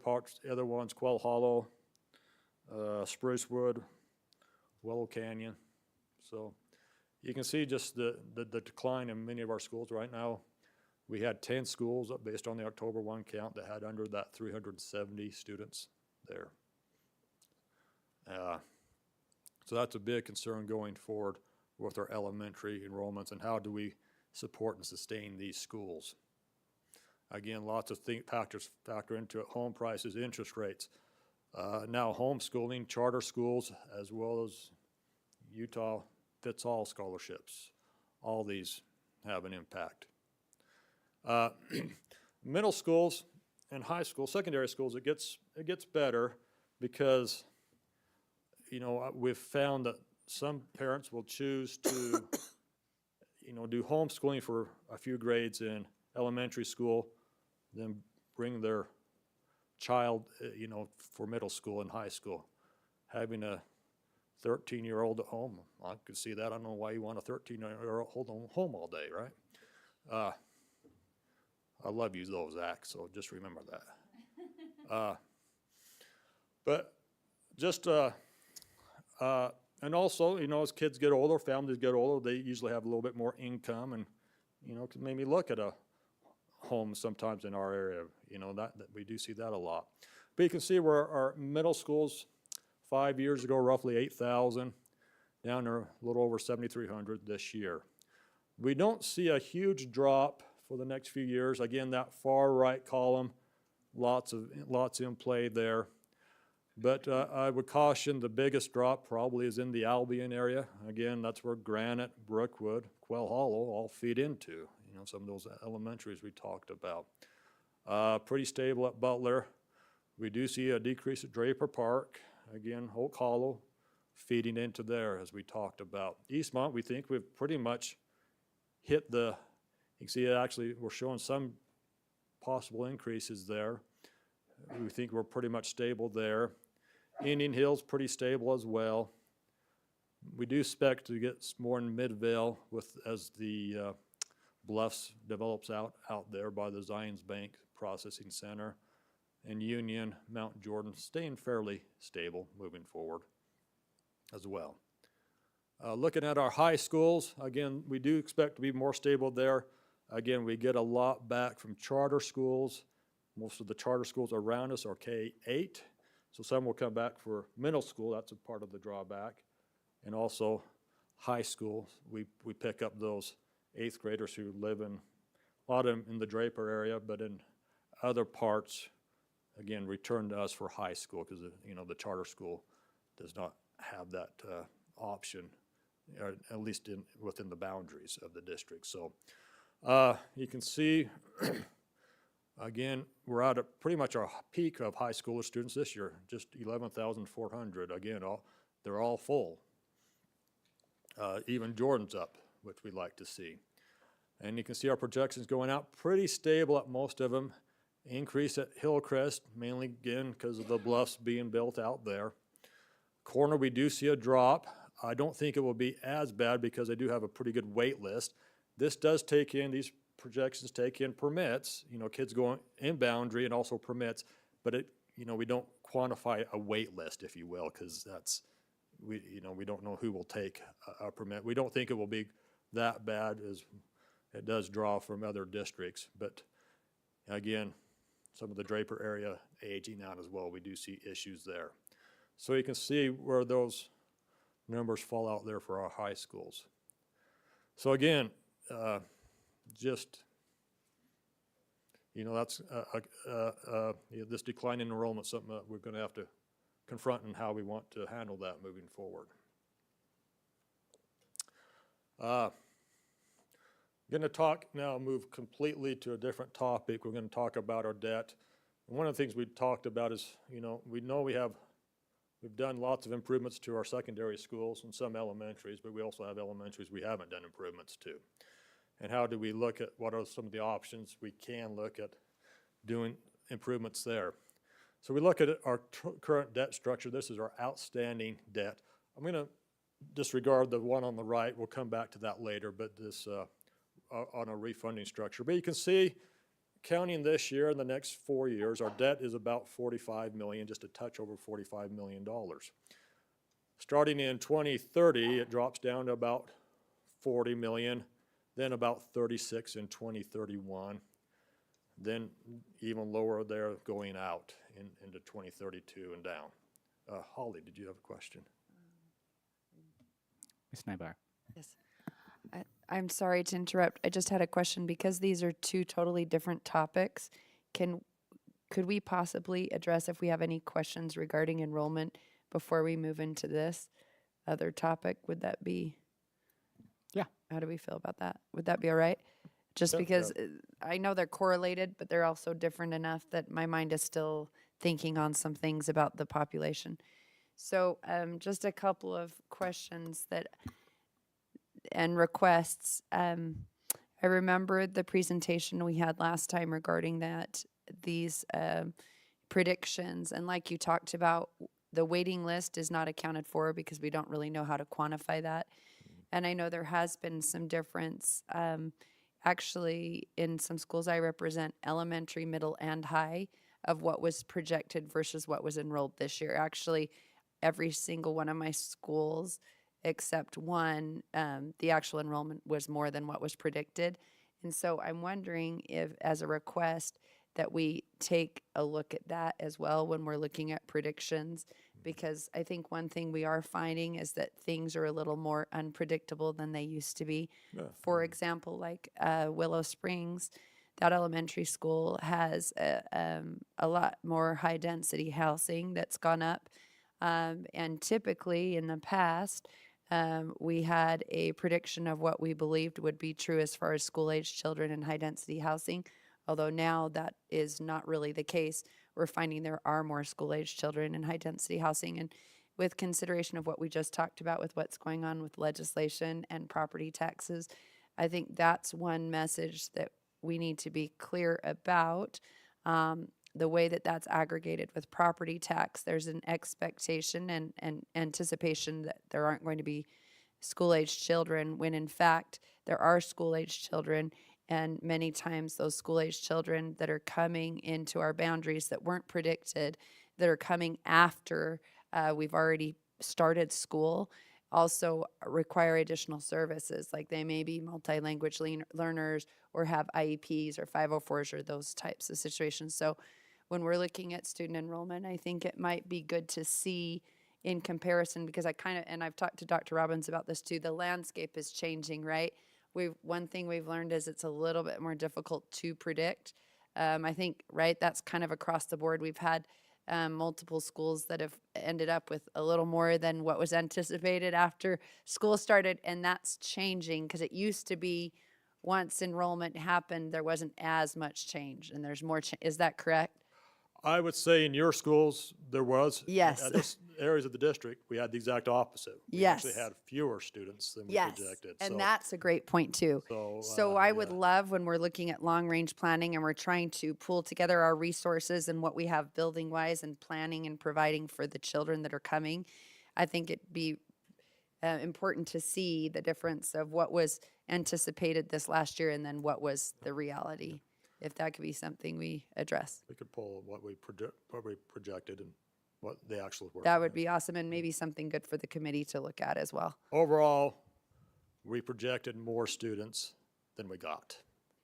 ones, Quail Hollow, Sprucewood, Willow Canyon. So you can see just the decline in many of our schools right now. We had 10 schools based on the October 1 count that had under that 370 students there. So that's a big concern going forward with our elementary enrollments, and how do we support and sustain these schools. Again, lots of factors factor into it: home prices, interest rates, now homeschooling, charter schools, as well as Utah fits all scholarships. All these have an impact. Middle schools and high school, secondary schools, it gets better because, you know, we've found that some parents will choose to, you know, do homeschooling for a few grades in elementary school, then bring their child, you know, for middle school and high school. Having a 13-year-old at home, I could see that. I don't know why you want a 13-year-old home all day, right? I love you though, Zach, so just remember that. But just, and also, you know, as kids get older, families get older, they usually have a little bit more income, and, you know, can maybe look at a home sometimes in our area, you know, that we do see that a lot. But you can see where our middle schools 5 years ago, roughly 8,000, down to a little over 7,300 this year. We don't see a huge drop for the next few years. Again, that far right column, lots in play there. But I would caution the biggest drop probably is in the Albion area. Again, that's where Granite, Brookwood, Quail Hollow all feed into, you know, some of those elementaries we talked about. Pretty stable at Butler. We do see a decrease at Draper Park. Again, Oak Hollow feeding into there, as we talked about. Eastmont, we think we've pretty much hit you can see actually we're showing some possible increases there. We think we're pretty much stable there. Indian Hill's pretty stable as well. We do expect to get more in Midvale as the Bluffs develops out there by the Zions Bank Processing Center. And Union, Mount Jordan staying fairly stable moving forward as well. Looking at our high schools, again, we do expect to be more stable there. Again, we get a lot back from charter schools. Most of the charter schools around us are K-8, so some will come back for middle school. That's a part of the drawback. And also high school, we pick up those 8th graders who live in, a lot of them in the Draper area, but in other parts, again, return to us for high school because, you know, the charter school does not have that option, or at least within the boundaries of the district. So you can see, again, we're out at pretty much our peak of high schooler students this year, just 11,400. Again, they're all full. Even Jordan's up, which we like to see. And you can see our projections going out pretty stable at most of them. Increase at Hillcrest, mainly again because of the Bluffs being built out there. Corner, we do see a drop. I don't think it will be as bad because they do have a pretty good wait list. This does take in, these projections take in permits, you know, kids going in boundary and also permits, but it, you know, we don't quantify a wait list, if you will, because that's, you know, we don't know who will take a permit. We don't think it will be that bad as it does draw from other districts, but again, some of the Draper area aging out as well. We do see issues there. So you can see where those numbers fall out there for our high schools. So again, just That's, this decline in enrollment, something that we're gonna have to confront and how we want to handle that moving forward. Going to talk now, move completely to a different topic. We're going to talk about our debt. And one of the things we talked about is, we know we've done lots of improvements to our secondary schools and some elementaries, but we also have elementaries we haven't done improvements to. And how do we look at what are some of the options we can look at doing improvements there? So we look at our current debt structure. This is our outstanding debt. I'm going to disregard the one on the right. We'll come back to that later, but this on a refunding structure. But you can see, counting this year and the next 4 years, our debt is about 45 million, just a touch over $45 million. Starting in 2030, it drops down to about 40 million, then about 36 in 2031, then even lower there going out into 2032 and down. Holly, did you have a question? Ms. Nybar. Yes. I'm sorry to interrupt. I just had a question because these are two totally different topics. Could we possibly address if we have any questions regarding enrollment before we move into this other topic? Would that be? Yeah. How do we feel about that? Would that be all right? Just Yeah, because I know they're correlated, but they're also different enough that my mind is still thinking on some things about the population. So just a couple of questions and requests. I remember the presentation we had last time regarding these predictions. And like you talked about, the waiting list is not accounted for because we don't really know how to quantify that. And I know there has been some difference. Actually, in some schools I represent, elementary, middle, and high, of what was projected versus what was enrolled this year. Actually, every single one of my schools except one, the actual enrollment was more than what was predicted. And so I'm wondering if, as a request, that we take a look at that as well when we're looking at predictions, because I think one thing we are finding is that things are a little more unpredictable than they used to be. Yeah. For example, like Willow Springs, that elementary school has a lot more high density housing that's gone up. And typically in the past, we had a prediction of what we believed would be true as far as school-aged children in high-density housing, although now that is not really the case. We're finding there are more school-aged children in high-density housing, and with consideration of what we just talked about with what's going on with legislation and property taxes, I think that's one message that we need to be clear about. The way that that's aggregated with property tax, there's an expectation and anticipation that there aren't going to be school-aged children, when in fact there are school-aged children, and many times those school-aged children that are coming into our boundaries that weren't predicted, that are coming after we've already started school, also require additional services, like they may be multi-language learners or have IEPs or 504s or those types of situations. So when we're looking at student enrollment, I think it might be good to see in comparison, because and I've talked to Dr. Robbins about this too, the landscape is changing, right? One thing we've learned is it's a little bit more difficult to predict. I think, right, that's kind of across the board. We've had multiple schools that have ended up with a little more than what was anticipated after school started, and that's changing because it used to be once enrollment happened, there wasn't as much change, and there's more. Is that correct? I would say in your schools, there was. Yes. In other areas of the district, we had the exact opposite. We Yes. actually had fewer students than we Yes, projected. and So- that's a great point too. So I would yeah. love when we're looking at long-range planning and we're trying to pull together our resources and what we have building-wise and planning and providing for the children that are coming, I think it'd be important to see the difference of what was anticipated this last year and then what was the reality, if that could be something we address. We could pull what we projected and what the actual were. That would be awesome, and maybe something good for the committee to look at as well. Overall, we projected more students than we got,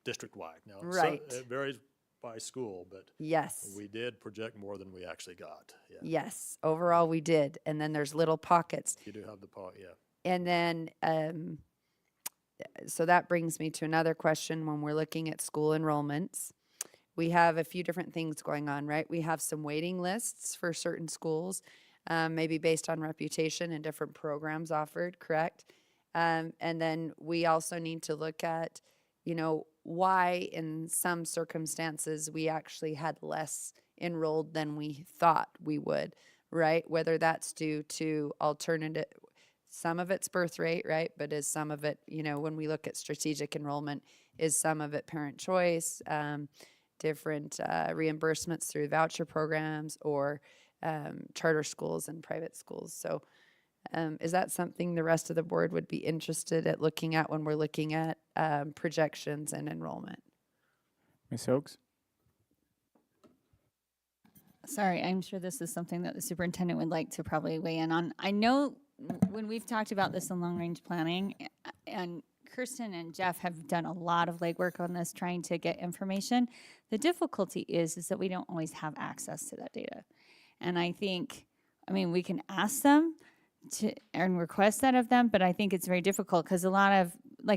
district-wide. Now, Right. It varies by school, but Yes. we did project more than we actually got. Yeah. Yes, overall we did, and then there's little pockets. You do have the part, yeah. And then, so that brings me to another question when we're looking at school enrollments. we have a few different things going on, right? We have some waiting lists for certain schools, maybe based on reputation and different programs offered, correct? And then we also need to look at, why in some circumstances we actually had less enrolled than we thought we would, right? Whether that's due to alternative, some of it's birth rate, right? But is some of it, when we look at strategic enrollment, is some of it parent choice, different reimbursements through voucher programs or charter schools and private schools. So is that something the rest of the board would be interested at looking at when we're looking at projections and enrollment? Ms. Hoax? Sorry, I'm sure this is something that the superintendent would like to probably weigh in on. I know when we've talked about this in long-range planning, and Kirsten and Jeff have done a lot of legwork on this, trying to get information. The difficulty is that we don't always have access to that data. And I think, we can ask them and request that of them, but I think it's very difficult because a lot of,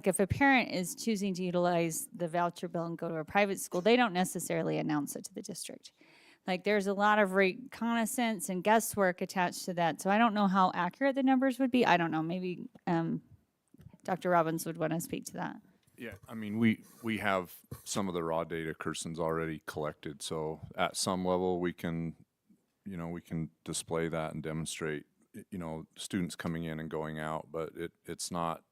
if a parent is choosing to utilize the voucher bill and go to a private school, they don't necessarily announce it to the district. There's a lot of reconnaissance and guesswork attached to that. So I don't know how accurate the numbers would be. I don't know. Maybe Dr. Robbins would want to speak to that. Yeah, we have some of the raw data Kirsten's already collected, so at some level we can display that and demonstrate, students coming in and going out, but it's not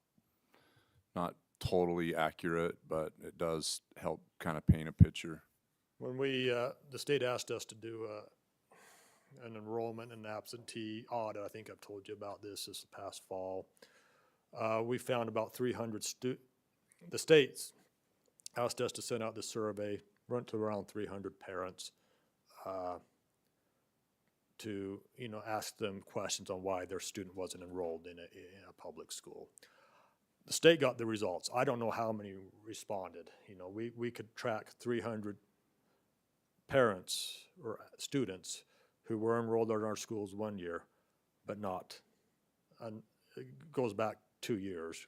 totally accurate, but it does help kind of paint a picture. When the state asked us to do an enrollment and absentee audit, I think I've told you about this past fall. We found about 300 the states asked us to send out this survey, run to around 300 parents to, ask them questions on why their student wasn't enrolled in a public school. The state got the results. I don't know how many responded. We could track 300 parents or students who were enrolled in our schools 1 year, but not, and it goes back 2 years,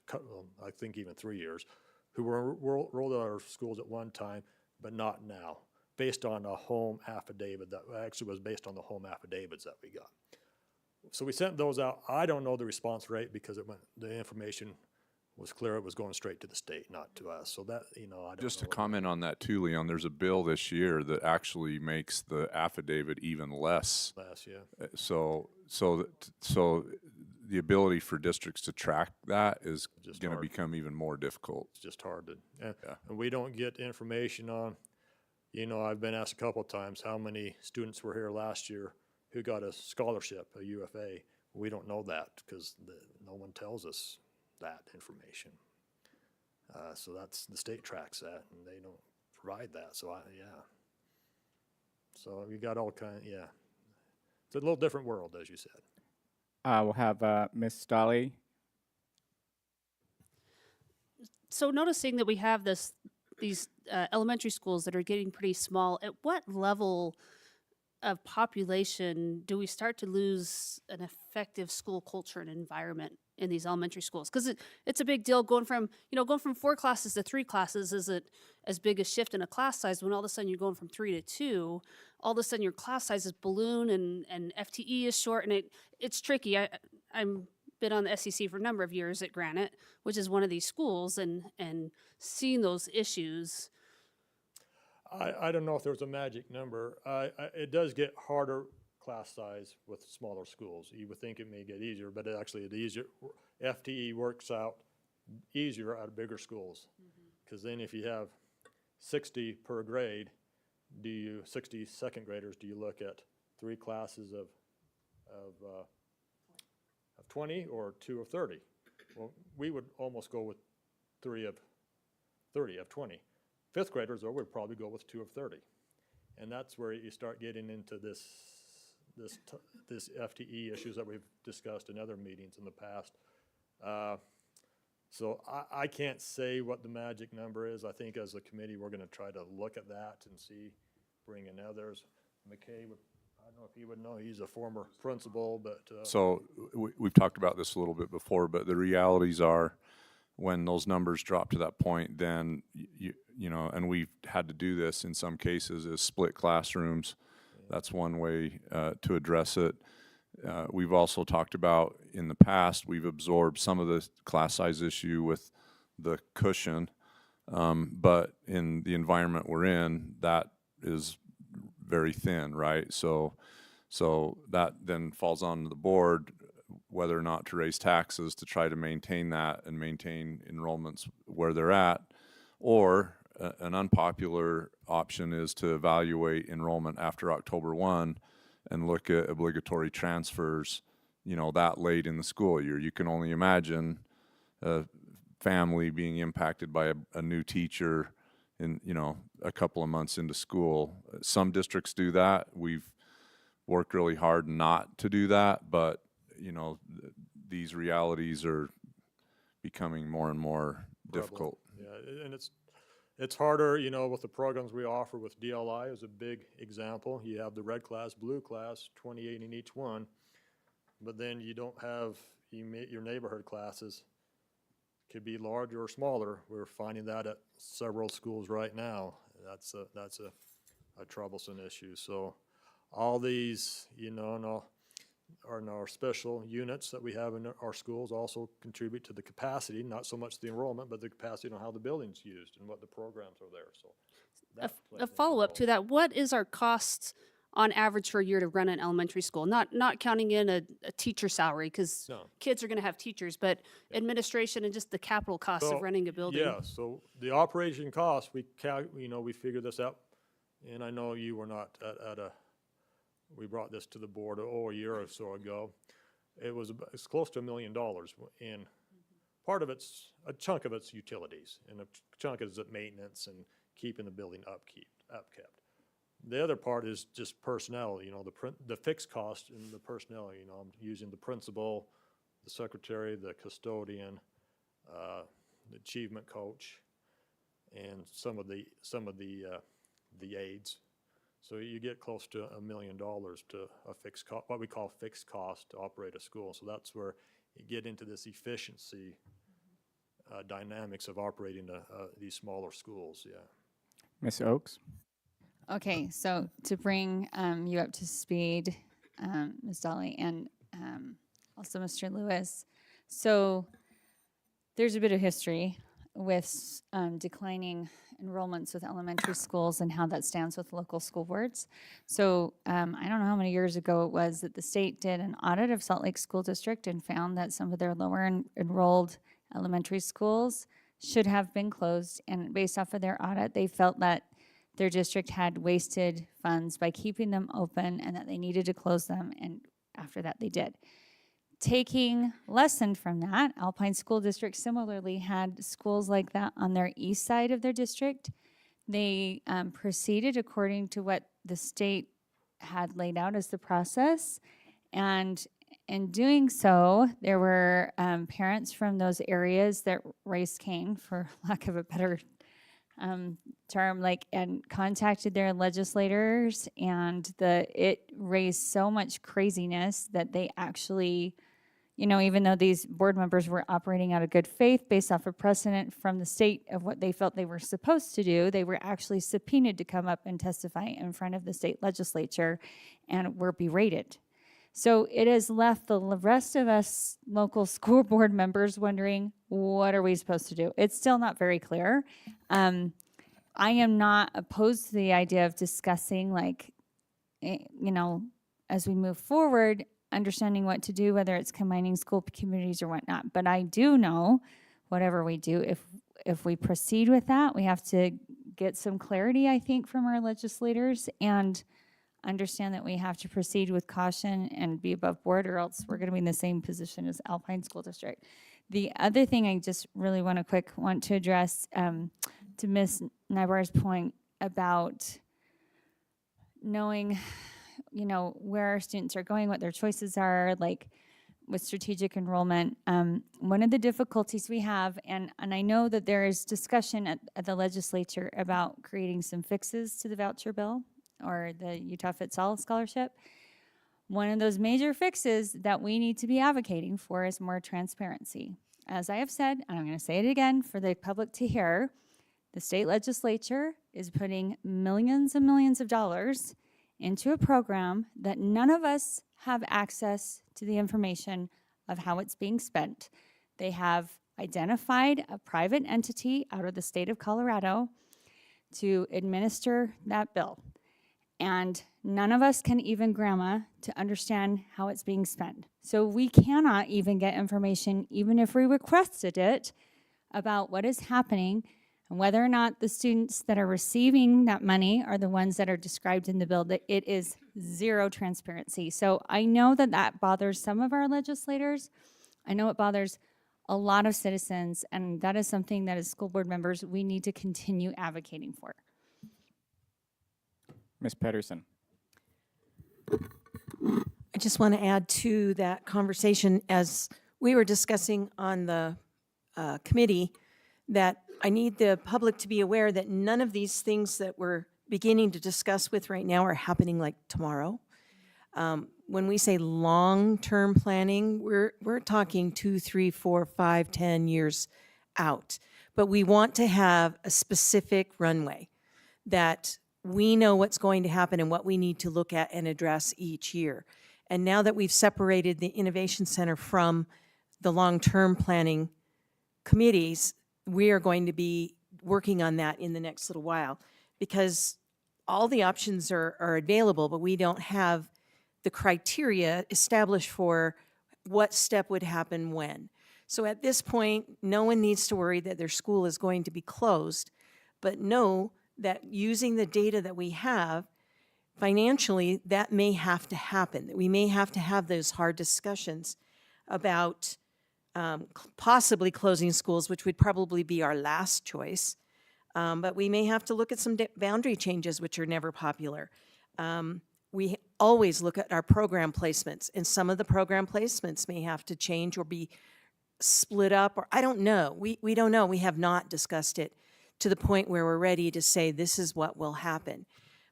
I think even 3 years, who were enrolled in our schools at one time, but not now, based on a home affidavit that actually was based on the home affidavits that we got. So we sent those out. I don't know the response rate because the information was clear it was going straight to the state, not to us. So that, I don't Just to know. comment on that too, Leon, there's a bill this year that actually makes the affidavit even less. Last, yeah. So the ability for districts to track that is Just going to hard. become even more difficult. It's just hard to, and Yeah. we don't get information on, I've been asked a couple of times how many students were here last year who got a scholarship, a UFA. We don't know that because no one tells us that information. So the state tracks that and they don't provide that. So So you got all yeah. It's a little different world, as you said. We'll have Ms. Dolly. So noticing that we have these elementary schools that are getting pretty small, at what level of population do we start to lose an effective school culture and environment in these elementary schools? Because it's a big deal going from 4 classes to 3 classes isn't as big a shift in a class size when all of a sudden you're going from 3 to 2. All of a sudden your class size is balloon and FTE is short, and it's tricky. I'm been on the SEC for a number of years at Granite, which is one of these schools, and seeing those issues. I don't know if there's a magic number. It does get harder class size with smaller schools. You would think it may get easier, but actually it easier. FTE works out easier at bigger schools. Because then if you have 60 per grade, 60 second graders, do you look at 3 classes of 20 or 2 of 30? Well, we would almost go with 3 of 30 of 20. 5th graders, though, would probably go with 2 of 30. And that's where you start getting into this FTE issues that we've discussed in other meetings in the past. So I can't say what the magic number is. I think as a committee, we're going to try to look at that and see, bring in others. McKay I don't know if he would know, he's a former principal, but. So we've talked about this a little bit before, but the realities are when those numbers drop to that point, then you know, and we've had to do this in some cases, is split classrooms. That's one way to address it. We've also talked about in the past, we've absorbed some of the class size issue with the cushion. But in the environment we're in, that is very thin, right? So that then falls on the board whether or not to raise taxes to try to maintain that and maintain enrollments where they're at, or an unpopular option is to evaluate enrollment after October 1 and look at obligatory transfers, you know, that late in the school year. You can only imagine a family being impacted by a new teacher in, you know, a couple of months into school. Some districts do that. We've worked really hard not to do that, but, you know, these realities are becoming more and more difficult. Yeah, and it's harder, you know, with the programs we offer with DLI is a big example. You have the red class, blue class, 28 in each one, but then you don't have, your neighborhood classes could be larger or smaller. We're finding that at several schools right now. That's a troublesome issue. So all these, you know, and our special units that we have in our schools also contribute to the capacity, not so much the enrollment, but the capacity on how the building's used and what the programs are there. So that plays A into follow-up role. to that, what is our cost on average for a year to run an elementary school? Not counting in a teacher salary, because No. kids are gonna have teachers, but administration and just the capital costs So, of running a building. Yeah, so the operation costs, we figured this out, and I know you were not we brought this to the board, a year or so ago. It's close to $1 million, and part of a chunk of it's utilities, and a chunk is maintenance and keeping the building upkept. The other part is just personnel, you know, the fixed cost and the personnel, you know, I'm using the principal, the secretary, the custodian, the achievement coach, and some of the aides. So you get close to $1 million to a fixed cost, what we call fixed cost to operate a school. So that's where you get into this efficiency dynamics of operating these smaller schools. Yeah. Ms. Oakes? Okay, so to bring you up to speed, Ms. Dolly, and also Mr. Lewis. So there's a bit of history with declining enrollments with elementary schools and how that stands with local school boards. So I don't know how many years ago it was that the state did an audit of Salt Lake School District and found that some of their lower enrolled elementary schools should have been closed. And based off of their audit, they felt that their district had wasted funds by keeping them open and that they needed to close them. And after that, they did. Taking lesson from that, Alpine School District similarly had schools like that on their east side of their district. They proceeded according to what the state had laid out as the process. And in doing so, there were parents from those areas that raised Cain, for lack of a better term, and contacted their legislators, and it raised so much craziness that they actually, you know, even though these board members were operating out of good faith based off of precedent from the state of what they felt they were supposed to do, they were actually subpoenaed to come up and testify in front of the state legislature and were berated. So it has left the rest of us local school board members wondering, what are we supposed to do? It's still not very clear. I am not opposed to the idea of discussing, you know, as we move forward, understanding what to do, whether it's combining school communities or whatnot. But I do know, whatever we do, if we proceed with that, we have to get some clarity, I think, from our legislators and understand that we have to proceed with caution and be above board, or else we're going to be in the same position as Alpine School District. The other thing I just really want to address to Ms. Nybar's point about knowing, you know, where our students are going, what their choices are, like with strategic enrollment. One of the difficulties we have, and I know that there is discussion at the legislature about creating some fixes to the voucher bill or the Utah Fits All scholarship. One of those major fixes that we need to be advocating for is more transparency. as I have said, and I'm going to say it again for the public to hear, the state legislature is putting millions and millions of dollars into a program that none of us have access to the information of how it's being spent. They have identified a private entity out of the state of Colorado to administer that bill. And none of us can even grandma to understand how it's being spent. So we cannot even get information, even if we requested it, about what is happening and whether or not the students that are receiving that money are the ones that are described in the bill. That it is zero transparency. So I know that that bothers some of our legislators. I know it bothers a lot of citizens, and that is something that as school board members, we need to continue advocating for. Ms. Pedersen. I just want to add to that conversation, as we were discussing on the committee, that I need the public to be aware that none of these things that we're beginning to discuss with right now are happening like tomorrow. When we say long-term planning, we're talking 2, 3, 4, 5, 10 years out. But we want to have a specific runway that we know what's going to happen and what we need to look at and address each year. And now that we've separated the Innovation Center from the long-term planning committees, we are going to be working on that in the next little while, because all the options are available, but we don't have the criteria established for what step would happen when. So at this point, no one needs to worry that their school is going to be closed, but know that using the data that we have, financially, that may have to happen. We may have to have those hard discussions about possibly closing schools, which would probably be our last choice. But we may have to look at some boundary changes, which are never popular. We always look at our program placements, and some of the program placements may have to change or be split up, or I don't know. We don't know. We have not discussed it to the point where we're ready to say this is what will happen.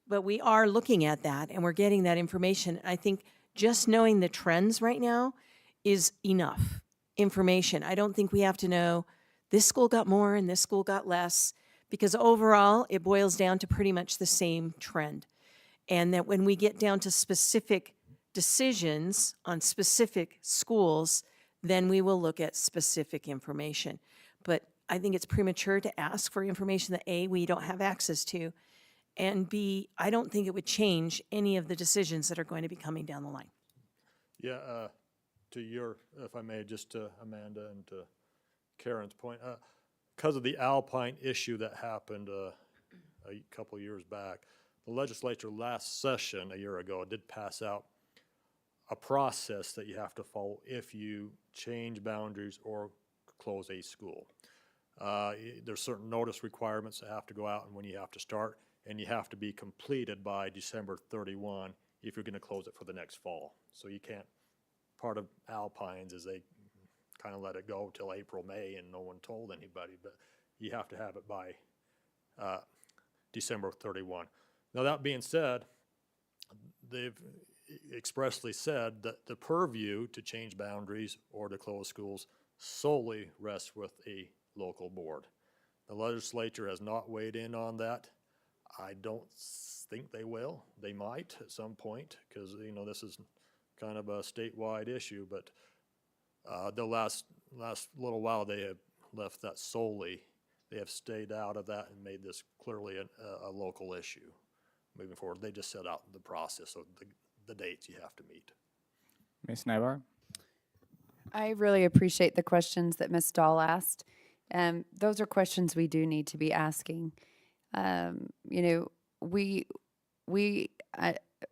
But we are looking at that, and we're getting that information. I think just knowing the trends right now is enough information. I don't think we have to know this school got more and this school got less, because overall it boils down to pretty much the same trend. And that when we get down to specific decisions on specific schools, then we will look at specific information. But I think it's premature to ask for information that A, we don't have access to, and B, I don't think it would change any of the decisions that are going to be coming down the line. Yeah, to your, if I may, just to Amanda and to Karen's point, because of the Alpine issue that happened a couple years back, the legislature last session, a year ago, did pass out a process that you have to follow if you change boundaries or close a school. There's certain notice requirements that have to go out and when you have to start, and you have to be completed by December 31 if you're going to close it for the next fall. So you can't, part of Alpines is they kind of let it go till April, May, and no one told anybody, but you have to have it by December 31. Now, that being said, they've expressly said that the purview to change boundaries or to close schools solely rests with a local board. The legislature has not weighed in on that. I don't think they will. They might at some point, because, you know, this is kind of a statewide issue, but the last little while they have left that solely. They have stayed out of that and made this clearly a local issue moving forward. They just set out the process of the dates you have to meet. Ms. Nybar. I really appreciate the questions that Ms. Dahl asked. Those are questions we do need to be asking. You know,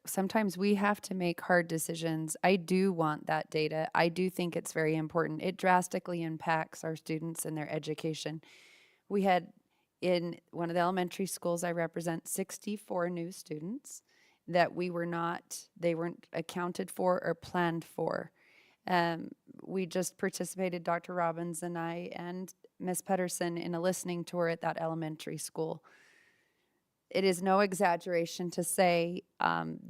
sometimes we have to make hard decisions. I do want that data. I do think it's very important. It drastically impacts our students and their education. We had, in one of the elementary schools I represent, 64 new students that they weren't accounted for or planned for. We just participated, Dr. Robbins and I and Ms. Pedersen, in a listening tour at that elementary school. It is no exaggeration to say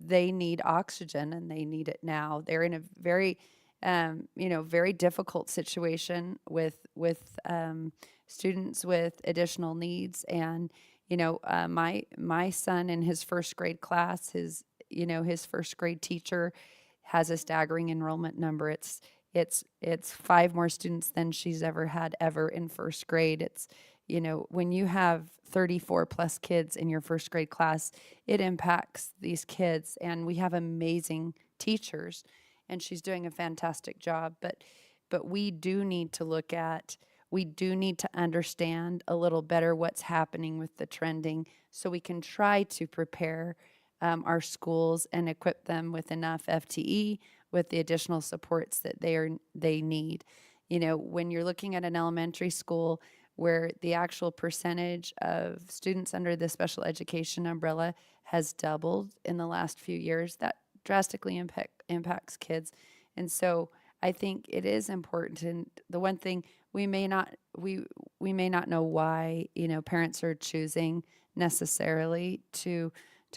they need oxygen and they need it now. They're in a very very difficult situation with students with additional needs. And, my son in his first grade class, his first grade teacher has a staggering enrollment number. It's 5 more students than she's ever had ever in first grade. It's, when you have 34 plus kids in your first grade class, it impacts these kids. And we have amazing teachers, and she's doing a fantastic job. But we do need to understand a little better what's happening with the trending, so we can try to prepare our schools and equip them with enough FTE, with the additional supports that they need. When you're looking at an elementary school where the actual percentage of students under the special education umbrella has doubled in the last few years, that drastically impacts kids. And so I think it is important. And the one thing we may not know why, parents are choosing necessarily to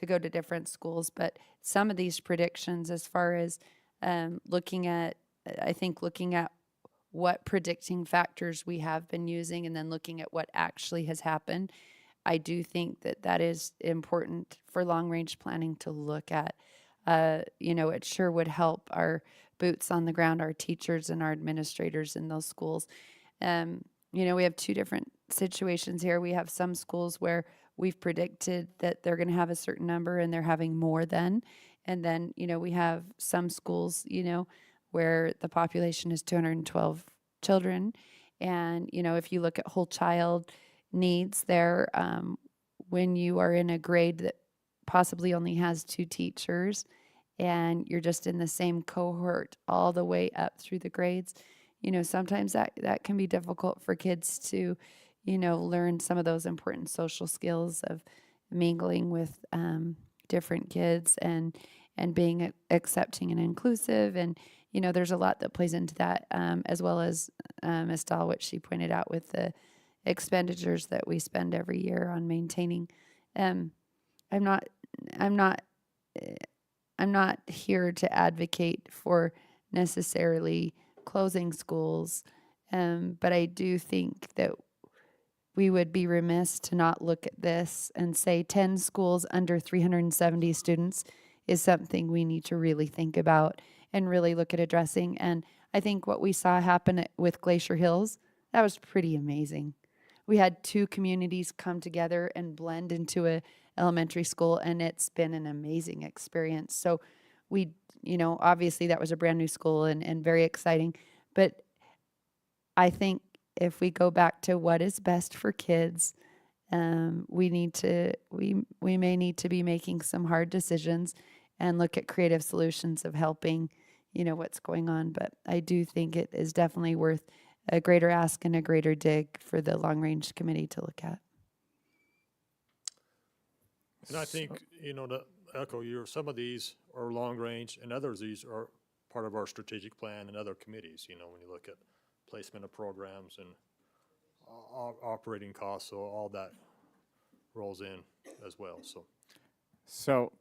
go to different schools, but some of these predictions, as far as looking at what predicting factors we have been using, and then looking at what actually has happened, I do think that is important for long-range planning to look at. It sure would help our boots on the ground, our teachers and our administrators in those schools. We have 2 different situations here. We have some schools where we've predicted that they're going to have a certain number and they're having more than. And then, we have some schools, where the population is 212 children. And, if you look at whole child needs there, when you are in a grade that possibly only has 2 teachers, and you're just in the same cohort all the way up through the grades, sometimes that can be difficult for kids to, learn some of those important social skills of mingling with different kids and being accepting and inclusive. And, there's a lot that plays into that, as well as Ms. Dahl, which she pointed out with the expenditures that we spend every year on maintaining. I'm not here to advocate for necessarily closing schools, but I do think that we would be remiss to not look at this and say 10 schools under 370 students is something we need to really think about and really look at addressing. And I think what we saw happen with Glacier Hills, that was pretty amazing. We had 2 communities come together and blend into a elementary school, and it's been an amazing experience. So we, obviously that was a brand new school and very exciting, but I think if we go back to what is best for kids, we may need to be making some hard decisions and look at creative solutions of helping, what's going on. But I do think it is definitely worth a greater ask and a greater dig for the long range committee to look at. And I think, to echo some of these are long range and others, these are part of our strategic plan and other committees, when you look at placement of programs and operating costs, so all that rolls in as well, So,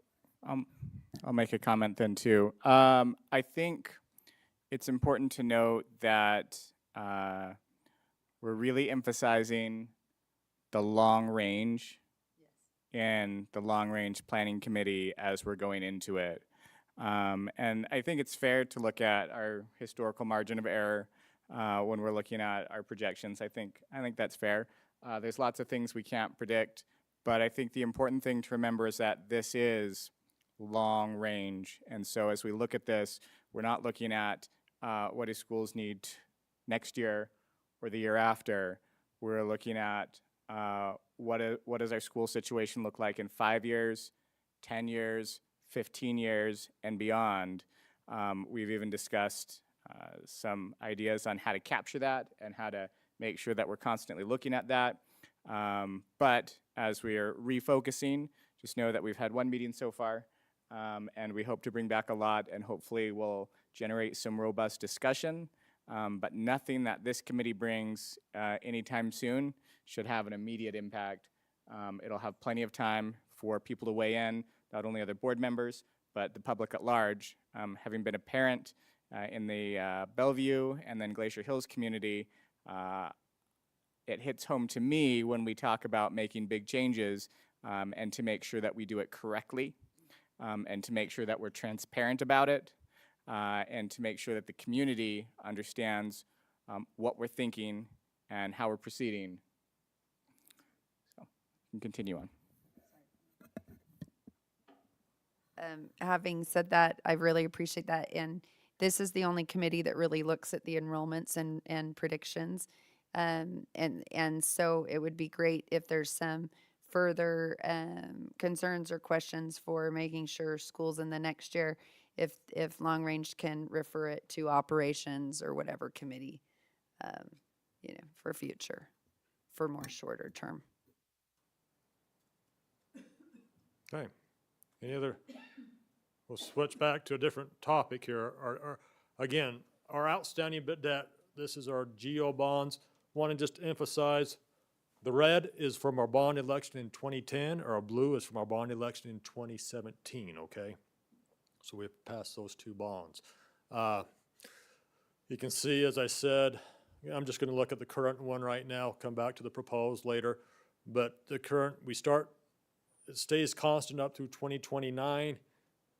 I'll make a comment then too. I think it's important to note that we're really emphasizing the long range in the long range planning committee as we're going into it. And I think it's fair to look at our historical margin of error when we're looking at our projections. I think that's fair. There's lots of things we can't predict, but I think the important thing to remember is that this is long range. And so as we look at this, we're not looking at what do schools need next year or the year after. We're looking at what does our school situation look like in 5 years, 10 years, 15 years, and beyond. We've even discussed some ideas on how to capture that and how to make sure that we're constantly looking at that. But as we are refocusing, just know that we've had 1 meeting so far, and we hope to bring back a lot, and hopefully we'll generate some robust discussion. But nothing that this committee brings anytime soon should have an immediate impact. It'll have plenty of time for people to weigh in, not only other board members, but the public at large. Having been a parent in the Bellevue and then Glacier Hills community, it hits home to me when we talk about making big changes and to make sure that we do it correctly and to make sure that we're transparent about it and to make sure that the community understands what we're thinking and how we're proceeding. So, we can continue on. Having said that, I really appreciate that. And this is the only committee that really looks at the enrollments and predictions. And so it would be great if there's some further concerns or questions for making sure schools in the next year, if long range can refer it to operations or whatever committee, for future, for more shorter term. Okay. Any other? We'll switch back to a different topic here. Again, our outstanding bid debt, this is our GO bonds. Want to just emphasize, the red is from our bond election in 2010, or our blue is from our bond election in 2017, okay? So we've passed those two bonds. You can see, as I said, I'm just going to look at the current one right now, come back to the proposed later. But the current, it stays constant up through 2029,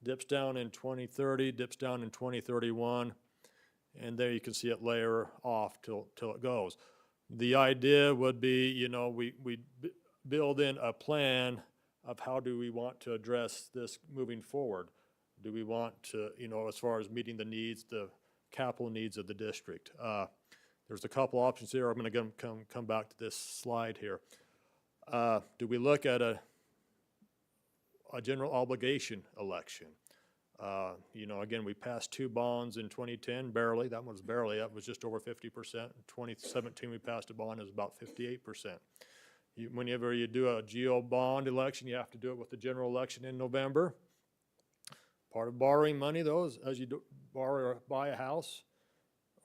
dips down in 2030, dips down in 2031, and there you can see it layer off till it goes. The idea would be, we build in a plan of how do we want to address this moving forward. Do we want to, as far as meeting the needs, the capital needs of the district? There's a couple options here. I'm going to come back to this slide here. Do we look at a general obligation election? Again, we passed two bonds in 2010, barely. That one was barely. That was just over 50%. In 2017, we passed a bond that was about 58%. Whenever you do a GO bond election, you have to do it with the general election in November. Part of borrowing money, though, is as you borrow or buy a house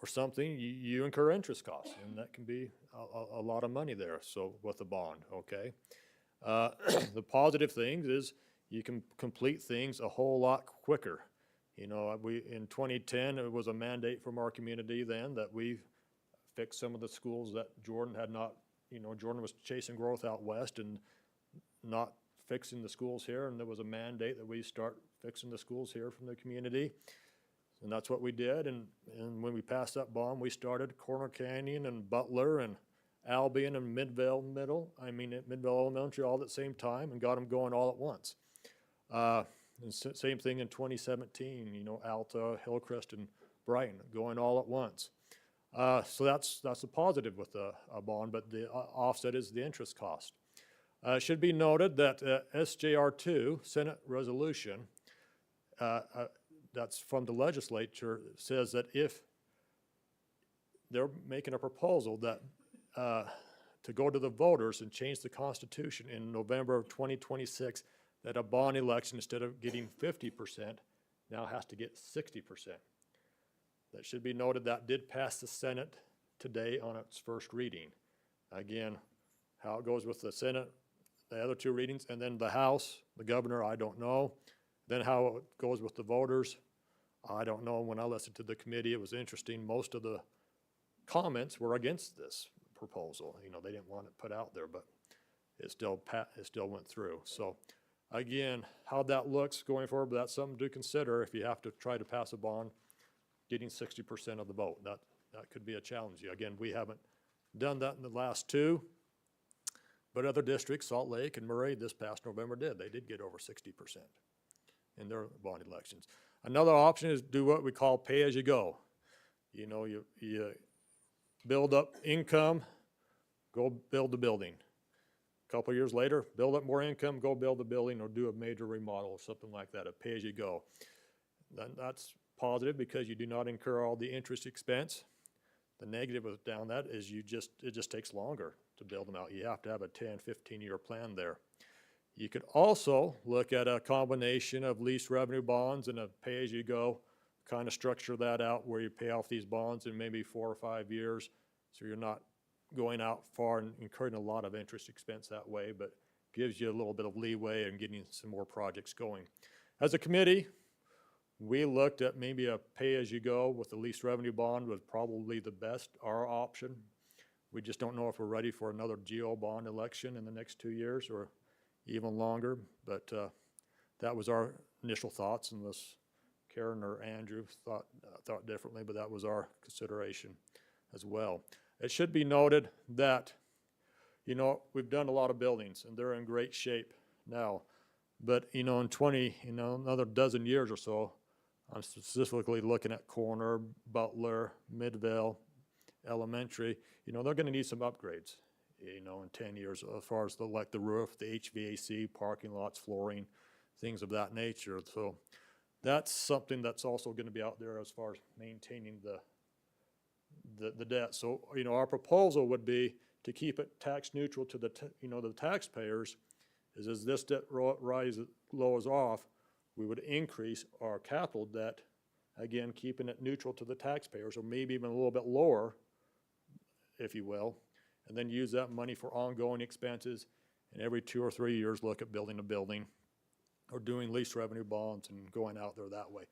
or something, you incur interest costs, and that can be a lot of money there. So with a bond, okay. The positive things is you can complete things a whole lot quicker. In 2010, it was a mandate from our community then that we fix some of the schools that Jordan had not, Jordan was chasing growth out west and not fixing the schools here, and there was a mandate that we start fixing the schools here from the community. And that's what we did, and when we passed that bond, we started Corner Canyon and Butler and Albion and Midvale Elementary all at the same time and got them going all at once. And same thing in 2017, Alta, Hillcrest, and Brighton going all at once. So that's a positive with a bond, but the offset is the interest cost. It should be noted that SJR2, Senate resolution, that's from the legislature, says that if they're making a proposal that to go to the voters and change the Constitution in November of 2026, that a bond election, instead of getting 50%, now has to get 60%. That should be noted that did pass the Senate today on its first reading. Again, how it goes with the Senate, the other two readings, and then the House, the governor, I don't know. Then how it goes with the voters, I don't know. When I listened to the committee, it was interesting. Most of the comments were against this proposal. They didn't want it put out there, but it still went through. So again, how that looks going forward, but that's something to consider if you have to try to pass a bond, getting 60% of the vote. That could be a challenge. Again, we haven't done that in the last two, but other districts, Salt Lake and Murray, this past November did. They did get over 60% in their bond elections. Another option is do what we call pay-as-you-go. You build up income, go build the building. A couple years later, build up more income, go build the building or do a major remodel or something like that, a pay-as-you-go. That's positive because you do not incur all the interest expense. The negative with down that is it just takes longer to build them out. You have to have a 10, 15-year plan there. You could also look at a combination of lease revenue bonds and a pay-as-you-go, kind of structure that out where you pay off these bonds in maybe 4 or 5 years, so you're not going out far and incurring a lot of interest expense that way, but gives you a little bit of leeway and getting some more projects going. As a committee, We looked at maybe a pay-as-you-go with the least revenue bond was probably the best, our option. We just don't know if we're ready for another GO bond election in the next 2 years or even longer, but that was our initial thoughts, unless Karen or Andrew thought differently, but that was our consideration as well. It should be noted that, you know, we've done a lot of buildings and they're in great shape now, but, you know, in another dozen years or so, I'm specifically looking at Corner, Butler, Midvale, Elementary, you know, they're gonna need some upgrades, you know, in 10 years, as far as like the roof, the HVAC, parking lots, flooring, things of that nature. So that's something that's also gonna be out there as far as maintaining the debt. So, you know, our proposal would be to keep it tax neutral to the taxpayers, is as this debt lowers off, we would increase our capital debt, again, keeping it neutral to the taxpayers, or maybe even a little bit lower, if you will, and then use that money for ongoing expenses, and every 2 or 3 years, look at building a building or doing lease revenue bonds and going out there that way.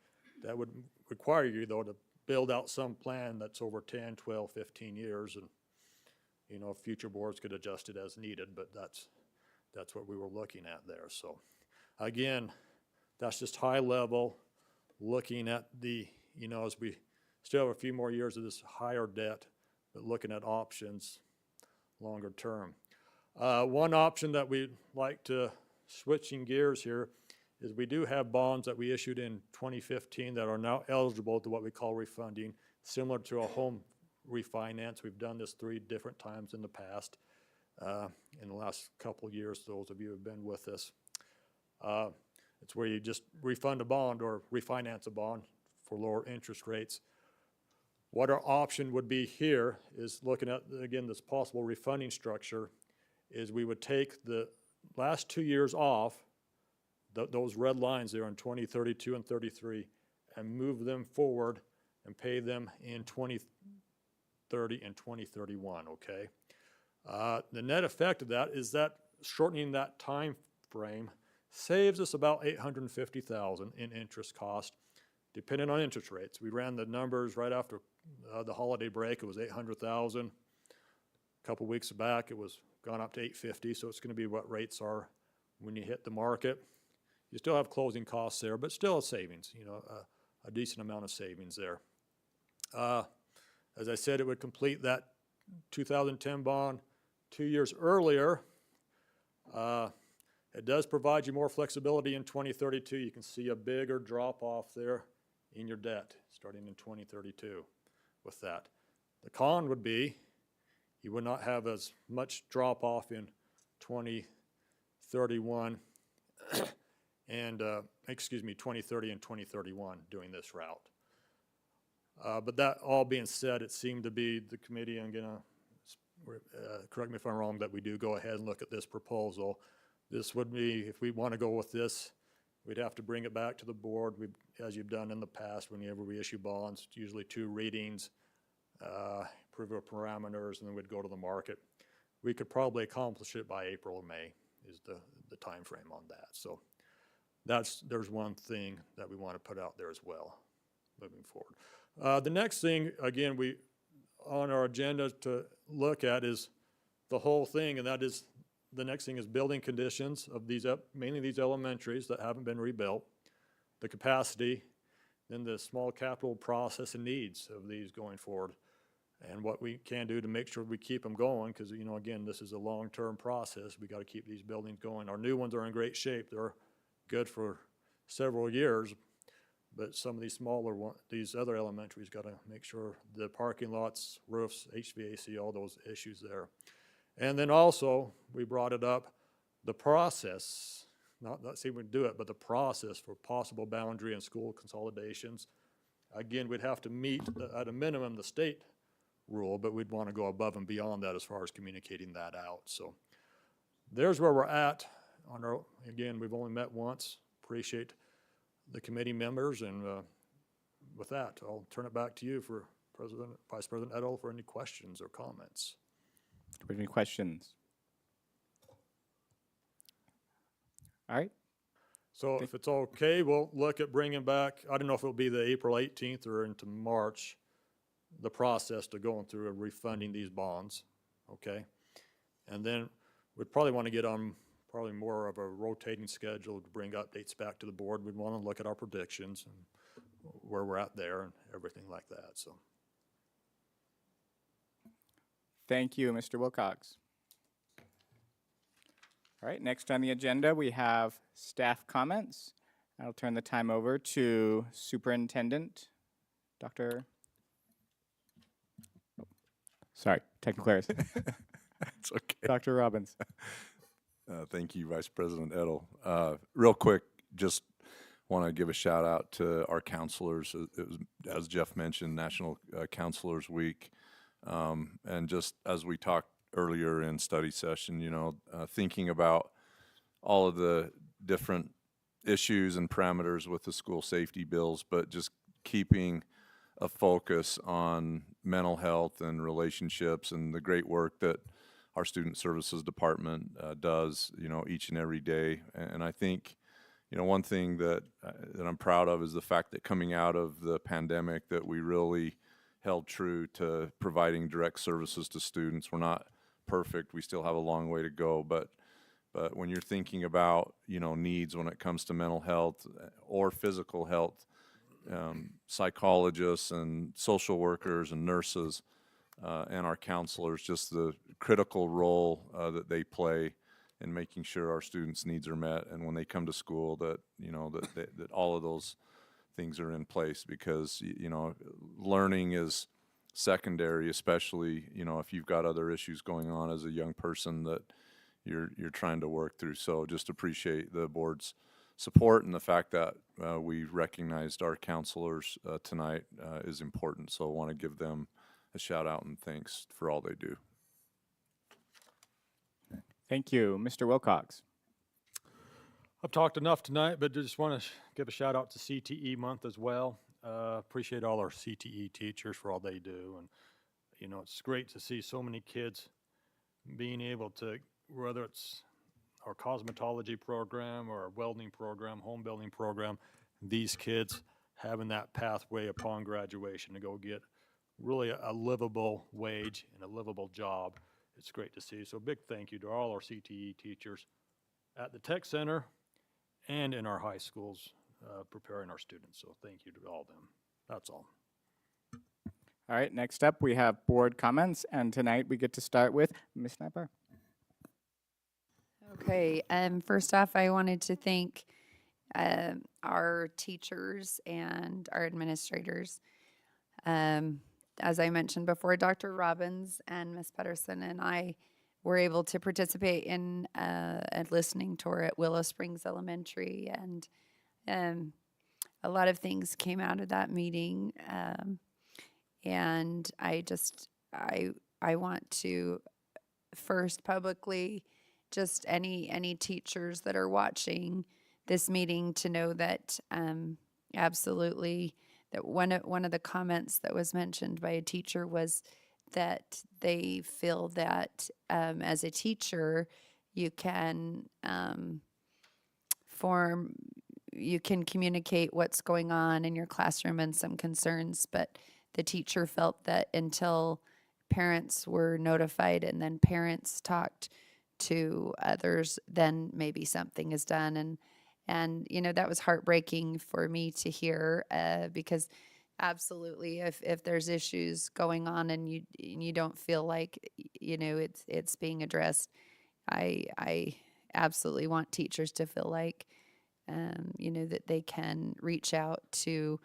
That would require you, though, to build out some plan that's over 10, 12, 15 years, and, you know, future boards could adjust it as needed, but that's what we were looking at there. So, again, that's just high level, looking at the, you know, as we still have a few more years of this higher debt, but looking at options longer term. One option that we'd like to, switching gears here, is we do have bonds that we issued in 2015 that are now eligible to what we call refunding, similar to a home refinance. We've done this 3 different times in the past, in the last couple of years, those of you who have been with us. It's where you just refund a bond or refinance a bond for lower interest rates. What our option would be here is looking at, again, this possible refunding structure, is we would take the last 2 years off, those red lines there in 2032 and 33, and move them forward and pay them in 2030 and 2031, okay? The net effect of that is that shortening that time frame saves us about $850,000 in interest cost, depending on interest rates. We ran the numbers right after the holiday break. It was $800,000. A couple weeks back, it was gone up to $850,000. So it's going to be what rates are when you hit the market. You still have closing costs there, but still a savings. You know, a decent amount of savings there. As I said, it would complete that 2010 bond 2 years earlier. It does provide you more flexibility in 2032. You can see a bigger drop off there in your debt starting in 2032 with that. The con would be you would not have as much drop off in 2031 and 2030 and 2031 doing this route. But that all being said, it seemed to be the committee, I'm gonna correct me if I'm wrong, that we do go ahead and look at this proposal. This would be, if we want to go with this, we'd have to bring it back to the board, as you've done in the past whenever we issue bonds, usually 2 readings, approve of parameters, and then we'd go to the market. We could probably accomplish it by April or May is the time frame on that. So there's one thing that we want to put out there as well moving forward. The next thing, again, on our agenda to look at is the whole thing, and that is, the next thing is building conditions of these, mainly these elementaries that haven't been rebuilt, the capacity, then the small capital process and needs of these going forward, and what we can do to make sure we keep them going, because, you know, again, this is a long-term process. We got to keep these buildings going. Our new ones are in great shape. They're good for several years, but some of these smaller ones, these other elementaries, got to make sure the parking lots, roofs, HVAC, all those issues there. And then also, we brought it up, the process, not see if we can do it, but the process for possible boundary and school consolidations. Again, we'd have to meet, at a minimum, the state rule, but we'd want to go above and beyond that as far as communicating that out. So there's where we're at. Again, we've only met once. Appreciate the committee members, and with that, I'll turn it back to you for Vice President Edel for any questions or comments. Do we have any questions? All right. So if it's okay, we'll look at bringing back, I don't know if it'll be the April 18th or into March, the process to going through and refunding these bonds, okay? And then we'd probably want to get on probably more of a rotating schedule to bring updates back to the board. We'd want to look at our predictions and where we're at there and everything like that, so. Thank you, Mr. Wilcox. All right, next on the agenda, we have staff comments. I'll turn the time over to Superintendent Dr. Sorry, technical errors. It's okay. Dr. Robbins. Thank you, Vice President Edel. Real quick, just want to give a shout out to our counselors. It was, as Jeff mentioned, National Counselors Week. And just as we talked earlier in study session, you know, thinking about all of the different issues and parameters with the school safety bills, but just keeping a focus on mental health and relationships and the great work that our student services department does, you know, each and every day. And I think, you know, one thing that I'm proud of is the fact that coming out of the pandemic that we really held true to providing direct services to students. We're not perfect. We still have a long way to go, but when you're thinking about, you know, needs when it comes to mental health or physical health, psychologists and social workers and nurses and our counselors, just the critical role that they play in making sure our students' needs are met, and when they come to school that, you know, that all of those things are in place, because, you know, learning is secondary, especially, you know, if you've got other issues going on as a young person that you're trying to work through. So just appreciate the board's support, and the fact that we recognized our counselors tonight is important. So I want to give them a shout out and thanks for all they do. Thank you. Mr. Wilcox. I've talked enough tonight, but just want to give a shout out to CTE month as well. Appreciate all our CTE teachers for all they do. And, you know, it's great to see so many kids being able to, whether it's our cosmetology program or our welding program, home building program, these kids having that pathway upon graduation to go get really a livable wage and a livable job. It's great to see. So big thank you to all our CTE teachers at the Tech Center and in our high schools preparing our students. So thank you to all of them. That's all. All right, next up we have board comments, and tonight we get to start with Ms. Sniper. Okay, first off, I wanted to thank our teachers and our administrators. As I mentioned before, Dr. Robbins and Ms. Pedersen and I were able to participate in a listening tour at Willow Springs Elementary, and a lot of things came out of that meeting. And I want to first publicly, just any teachers that are watching this meeting to know that absolutely that one of the comments that was mentioned by a teacher was that they feel that as a teacher you can communicate what's going on in your classroom and some concerns, but the teacher felt that until parents were notified and then parents talked to others, then maybe something is done. And you know, that was heartbreaking for me to hear, because absolutely, if there's issues going on and you don't feel like, you know, it's being addressed, I absolutely want teachers to feel like, you know, that they can reach out to,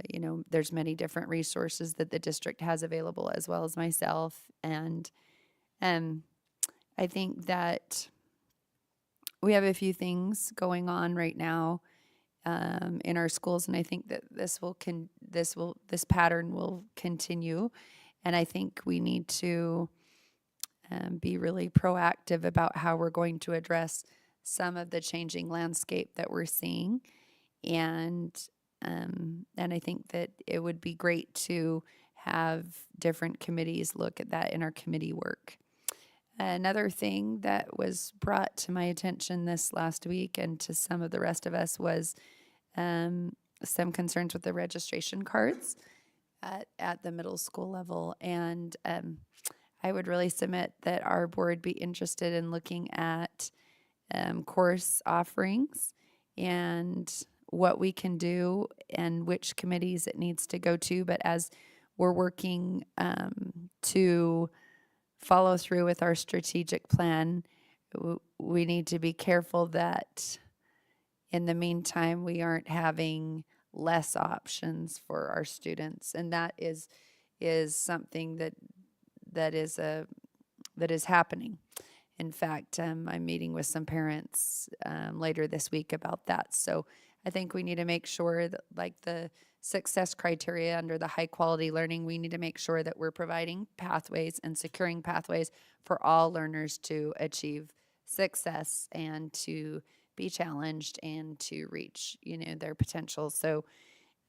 you know, there's many different resources that the district has available, as well as myself. And I think that we have a few things going on right now in our schools, and I think that this pattern will continue. And I think we need to be really proactive about how we're going to address some of the changing landscape that we're seeing. And I think that it would be great to have different committees look at that in our committee work. Another thing that was brought to my attention this last week and to some of the rest of us was some concerns with the registration cards at the middle school level. And I would really submit that our board be interested in looking at course offerings and what we can do and which committees it needs to go to. But as we're working to follow through with our strategic plan, we need to be careful that in the meantime, we aren't having less options for our students. And that is something that is happening. In fact, I'm meeting with some parents later this week about that. So I think we need to make sure that, like the success criteria under the high quality learning, we need to make sure that we're providing pathways and securing pathways for all learners to achieve success and to be challenged and to reach, their potential. So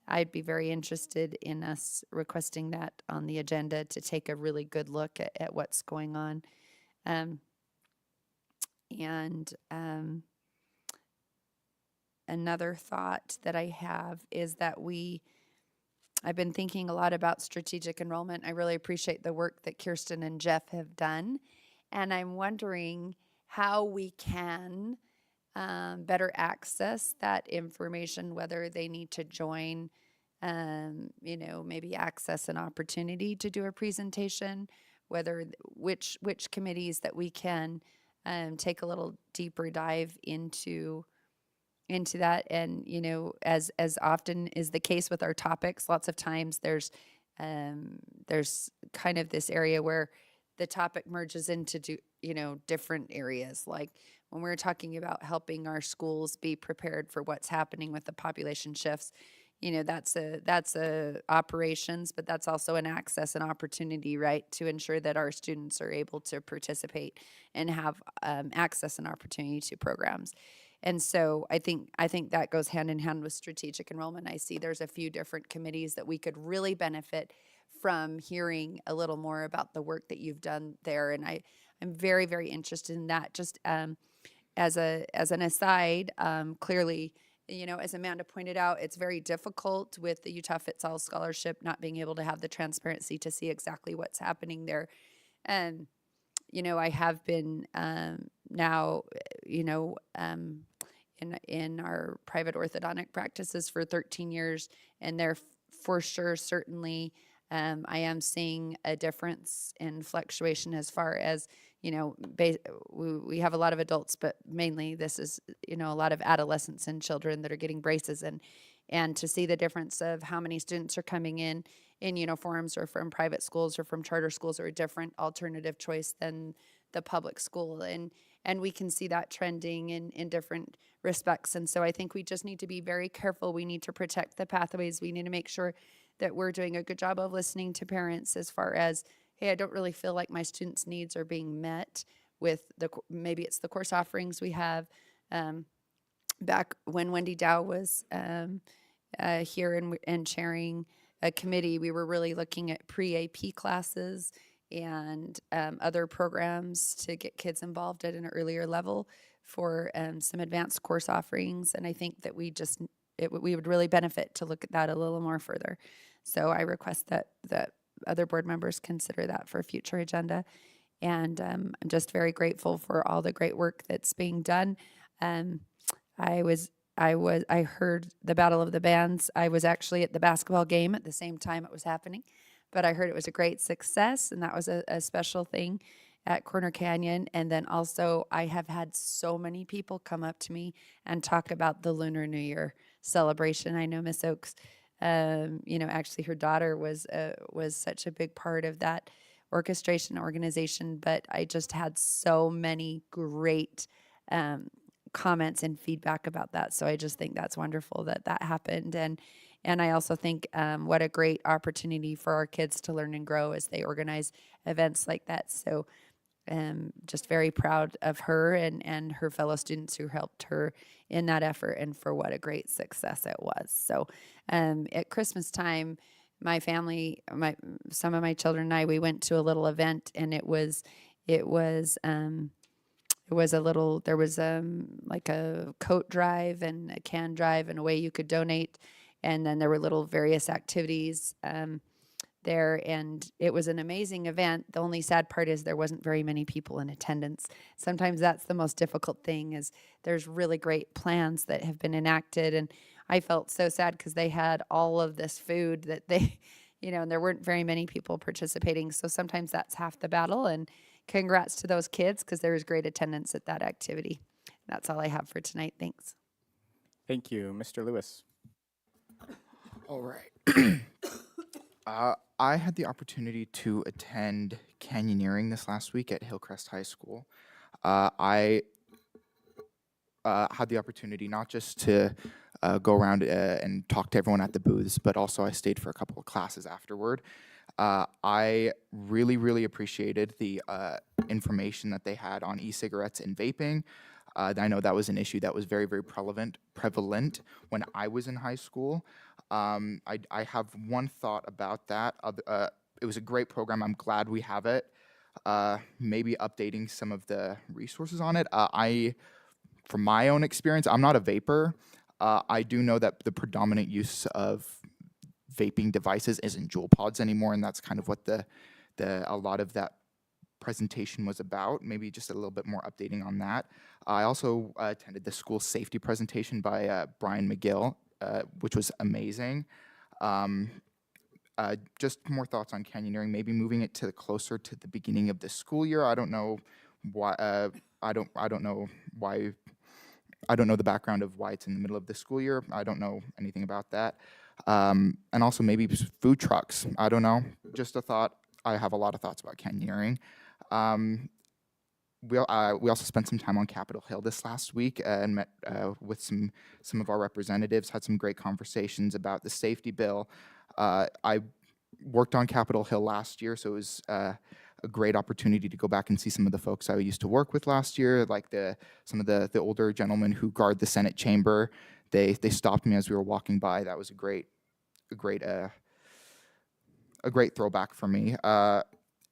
I'd be very interested in us requesting that on the agenda to take a really good look at what's going on. Another thought that I have is that I've been thinking a lot about strategic enrollment. I really appreciate the work that Kirsten and Jeff have done. And I'm wondering how we can better access that information, whether they need to join, maybe access an opportunity to do a presentation, which committees that we can take a little deeper dive into that. And as often is the case with our topics, lots of times there's kind of this area where the topic merges into different areas. Like when we're talking about helping our schools be prepared for what's happening with the population shifts, that's a operations, but that's also an access and opportunity, right, to ensure that our students are able to participate and have access and opportunity to programs. And so I think that goes hand in hand with strategic enrollment. I see there's a few different committees that we could really benefit from hearing a little more about the work that you've done there. And I'm very, very interested in that. Just as an aside, clearly, as Amanda pointed out, it's very difficult with the Utah Fits All Scholarship not being able to have the transparency to see exactly what's happening there. And I have been now, in our private orthodontic practices for 13 years, and there for sure, certainly, I am seeing a difference in fluctuation as far as, we have a lot of adults, but mainly this is, a lot of adolescents and children that are getting braces, and to see the difference of how many students are coming in uniforms or from private schools or from charter schools or a different alternative choice than the public school. And we can see that trending in different respects. And so I think we just need to be very careful. We need to protect the pathways. We need to make sure that we're doing a good job of listening to parents as far as, hey, I don't really feel like my students' needs are being met with maybe it's the course offerings we have. Back when Wendy Dow was here and chairing a committee, we were really looking at pre-AP classes and other programs to get kids involved at an earlier level for some advanced course offerings. And I think that we would really benefit to look at that a little more further. So I request that other board members consider that for a future agenda. And I'm just very grateful for all the great work that's being done. I heard the Battle of the Bands. I was actually at the basketball game at the same time it was happening, but I heard it was a great success, and that was a special thing at Corner Canyon. And then also I have had so many people come up to me and talk about the Lunar New Year celebration. I know Miss Oaks, actually her daughter was such a big part of that orchestration organization, but I just had so many great comments and feedback about that. So I just think that's wonderful that happened. And I also think what a great opportunity for our kids to learn and grow as they organize events like that. So just very proud of her and her fellow students who helped her in that effort, and for what a great success it was. So at Christmas time, my family, some of my children and I, we went to a little event, and it was It was there was like a coat drive and a can drive and a way you could donate. And then there were little various activities there, and it was an amazing event. The only sad part is there wasn't very many people in attendance. Sometimes that's the most difficult thing, is there's really great plans that have been enacted, and I felt so sad because they had all of this food that they, and there weren't very many people participating. So sometimes that's half the battle, and congrats to those kids because there was great attendance at that activity. That's all I have for tonight. Thanks. Thank you, Mr. Lewis. All right. I had the opportunity to attend canyoneering this last week at Hillcrest High School. I had the opportunity not just to go around and talk to everyone at the booths, but also I stayed for a couple of classes afterward. I really, really appreciated the information that they had on e-cigarettes and vaping. I know that was an issue that was very, very prevalent when I was in high school. I have one thought about that. It was a great program. I'm glad we have it. Maybe updating some of the resources on it. From my own experience, I'm not a vapor. I do know that the predominant use of vaping devices isn't Juul pods anymore, and that's kind of what a lot of that presentation was about. Maybe just a little bit more updating on that. I also attended the school safety presentation by Brian McGill, which was amazing. Just more thoughts on canyoneering, maybe moving it to closer to the beginning of the school year. I don't know why. I don't know why. I don't know the background of why it's in the middle of the school year. I don't know anything about that. And also maybe food trucks. I don't know. Just a thought. I have a lot of thoughts about canyoneering. We also spent some time on Capitol Hill this last week and met with some of our representatives, had some great conversations about the safety bill. I worked on Capitol Hill last year, so it was a great opportunity to go back and see some of the folks I used to work with last year, like some of the older gentlemen who guard the Senate chamber. They stopped me as we were walking by. That was a great throwback for me.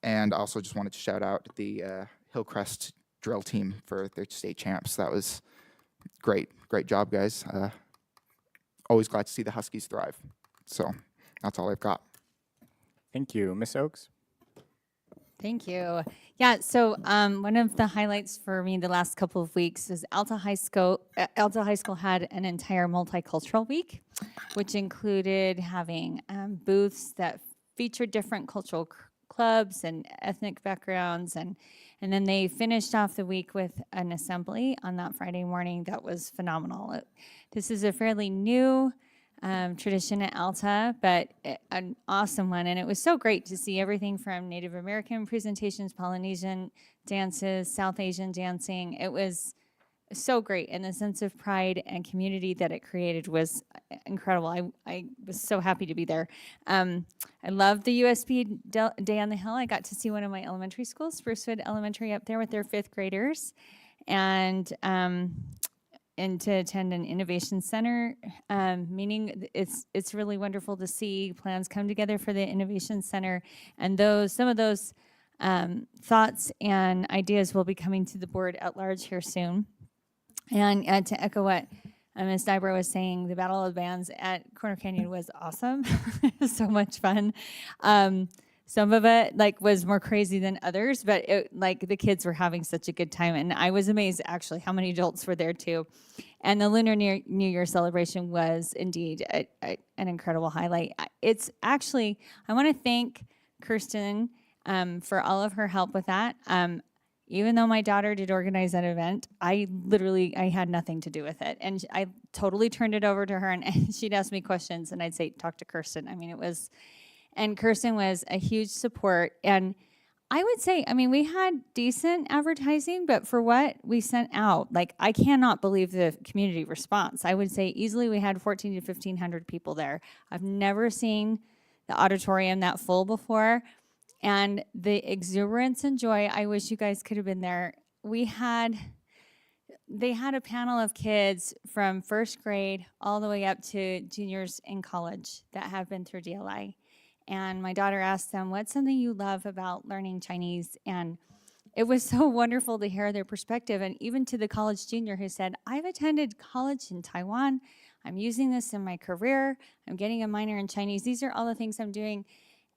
And also just wanted to shout out the Hillcrest drill team for their state champs. That was great job, guys. Always glad to see the Huskies thrive. So that's all I've got. Thank you, Miss Oakes. Thank you. Yeah, so one of the highlights for me the last couple of weeks is Alta High School had an entire multicultural week, which included having booths that featured different cultural clubs and ethnic backgrounds, and then they finished off the week with an assembly on that Friday morning that was phenomenal. This is a fairly new tradition at Alta, but an awesome one. And it was so great to see everything from Native American presentations, Polynesian dances, South Asian dancing. It was so great. And the sense of pride and community that it created was incredible. I was so happy to be there. I loved the USB Day on the Hill. I got to see one of my elementary schools, Sprucewood Elementary, up there with their 5th graders. And to attend an innovation center meeting. It's really wonderful to see plans come together for the innovation center, and some of those thoughts and ideas will be coming to the board at large here soon. And to echo what Ms. Dybra was saying, the Battle of the Bands at Corner Canyon was awesome. It was so much fun. Some of it was more crazy than others, but the kids were having such a good time. And I was amazed actually how many adults were there too. And the Lunar New Year celebration was indeed an incredible highlight. It's actually, I want to thank Kirsten for all of her help with that. Even though my daughter did organize that event, I had nothing to do with it. And I totally turned it over to her, and she'd ask me questions and I'd say, talk to Kirsten. And Kirsten was a huge support. And I would say, we had decent advertising, but for what we sent out, I cannot believe the community response. I would say easily we had 1,400 to 1,500 people there. I've never seen the auditorium that full before. And the exuberance and joy, I wish you guys could have been there. They had a panel of kids from 1st grade all the way up to juniors in college that have been through DLI. And my daughter asked them, what's something you love about learning Chinese? And it was so wonderful to hear their perspective. And even to the college junior who said, I've attended college in Taiwan. I'm using this in my career. I'm getting a minor in Chinese. These are all the things I'm doing.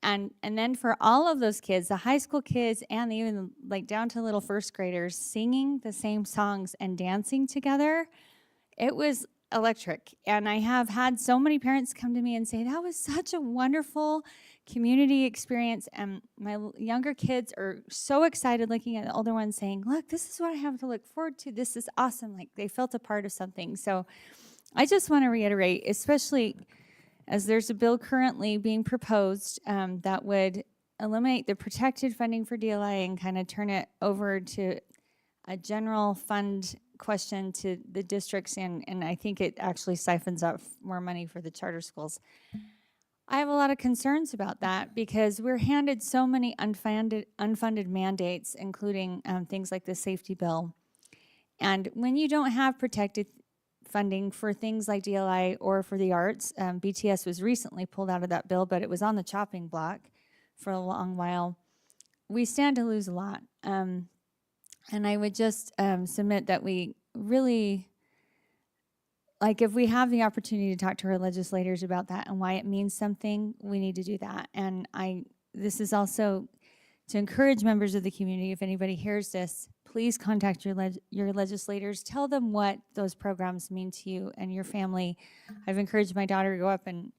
And then for all of those kids, the high school kids and even like down to little first graders singing the same songs and dancing together, it was electric. And I have had so many parents come to me and say, that was such a wonderful community experience. And my younger kids are so excited looking at the older ones saying, look, this is what I have to look forward to. This is awesome. Like they felt a part of something. So I just want to reiterate, especially as there's a bill currently being proposed that would eliminate the protected funding for DLI and kind of turn it over to a general fund question to the districts, and I think it actually siphons out more money for the charter schools. I have a lot of concerns about that because we're handed so many unfunded mandates, including things like the safety bill. And when you don't have protected funding for things like DLI or for the arts, BTS was recently pulled out of that bill, but it was on the chopping block for a long while. We stand to lose a lot. And I would just submit that we really, like if we have the opportunity to talk to our legislators about that and why it means something, we need to do that. And this is also to encourage members of the community, if anybody hears this, please contact your legislators. Tell them what those programs mean to you and your family. I've encouraged my daughter to go up and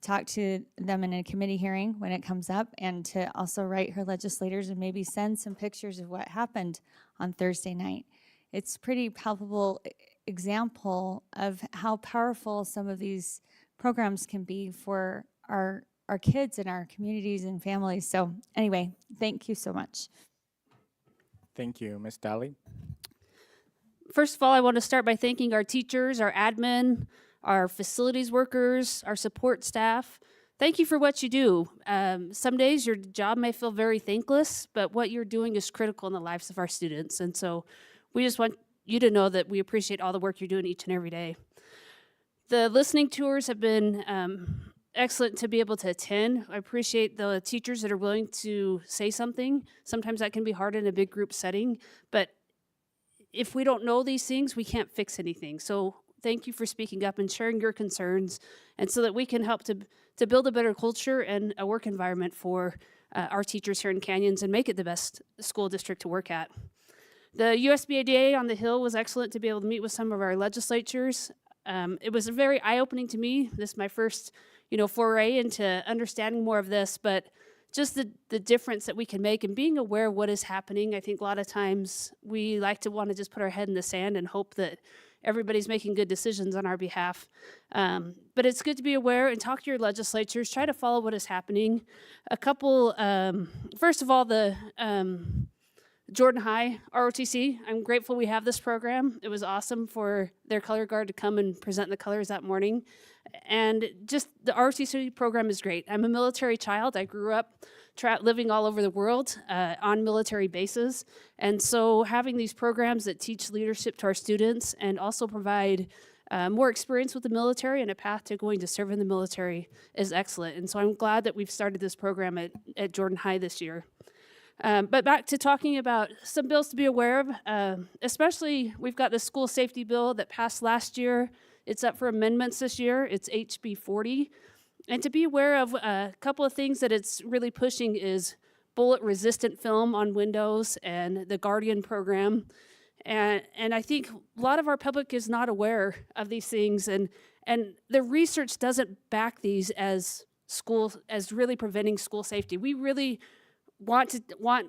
talk to them in a committee hearing when it comes up, and to also write her legislators and maybe send some pictures of what happened on Thursday night. It's pretty palpable example of how powerful some of these programs can be for our kids and our communities and families. So anyway, thank you so much. Thank you, Ms. Daly. First of all, I want to start by thanking our teachers, our admin, our facilities workers, our support staff. Thank you for what you do. Some days your job may feel very thankless, but what you're doing is critical in the lives of our students. And so we just want you to know that we appreciate all the work you're doing each and every day. The listening tours have been excellent to be able to attend. I appreciate the teachers that are willing to say something. Sometimes that can be hard in a big group setting, but if we don't know these things, we can't fix anything. So thank you for speaking up and sharing your concerns, and so that we can help to build a better culture and a work environment for our teachers here in Canyons and make it the best school district to work at. The USBA Day on the Hill was excellent to be able to meet with some of our legislatures. It was very eye-opening to me. This is my first foray into understanding more of this, but just the difference that we can make and being aware of what is happening. I think a lot of times we like to want to just put our head in the sand and hope that everybody's making good decisions on our behalf. But it's good to be aware and talk to your legislatures, try to follow what is happening. First of all, the Jordan High ROTC, I'm grateful we have this program. It was awesome for their color guard to come and present the colors that morning. And just the ROTC program is great. I'm a military child. I grew up living all over the world on military bases. And so having these programs that teach leadership to our students and also provide more experience with the military and a path to going to serve in the military is excellent. And so I'm glad that we've started this program at Jordan High this year. But back to talking about some bills to be aware of, especially we've got the school safety bill that passed last year. It's up for amendments this year. It's HB 40. And to be aware of a couple of things that it's really pushing is bullet-resistant film on windows and the Guardian program. And I think a lot of our public is not aware of these things, and the research doesn't back these as really preventing school safety. We really want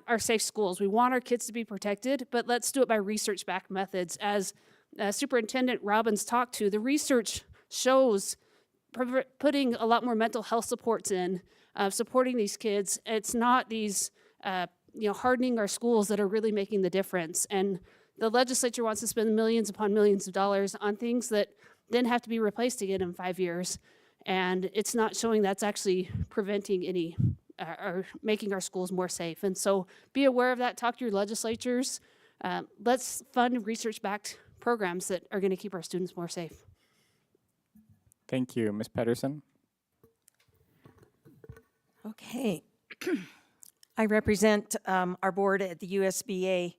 our safe schools. We want our kids to be protected, but let's do it by research-backed methods. As Superintendent Robbins talked to, the research shows putting a lot more mental health supports in, supporting these kids. It's not these, hardening our schools that are really making the difference. And the legislature wants to spend millions upon millions of dollars on things that then have to be replaced again in 5 years. And it's not showing that's actually preventing any or making our schools more safe. And so be aware of that. Talk to your legislatures. Let's fund research-backed programs that are going to keep our students more safe. Thank you, Ms. Pedersen. Okay. I represent our board at the USBA,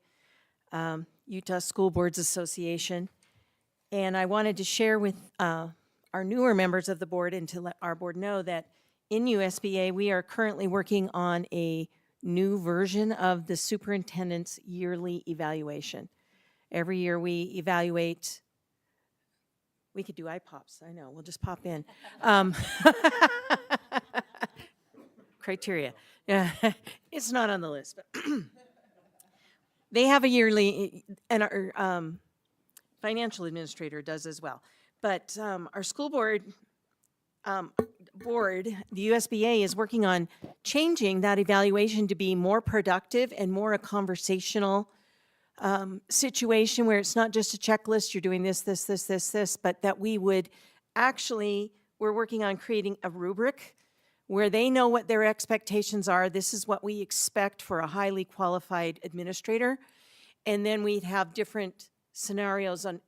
Utah School Boards Association. And I wanted to share with our newer members of the board and to let our board know that in USBA, we are currently working on a new version of the superintendent's yearly evaluation. Every year we evaluate, we could do iPops, I know, we'll just pop in. Criteria, yeah, it's not on the list, but they have a yearly, and our financial administrator does as well. But our school board, the USBA is working on changing that evaluation to be more productive and more a conversational situation where it's not just a checklist, you're doing this, but that we would actually, we're working on creating a rubric where they know what their expectations are. This is what we expect for a highly qualified administrator. And then we'd have different scenarios on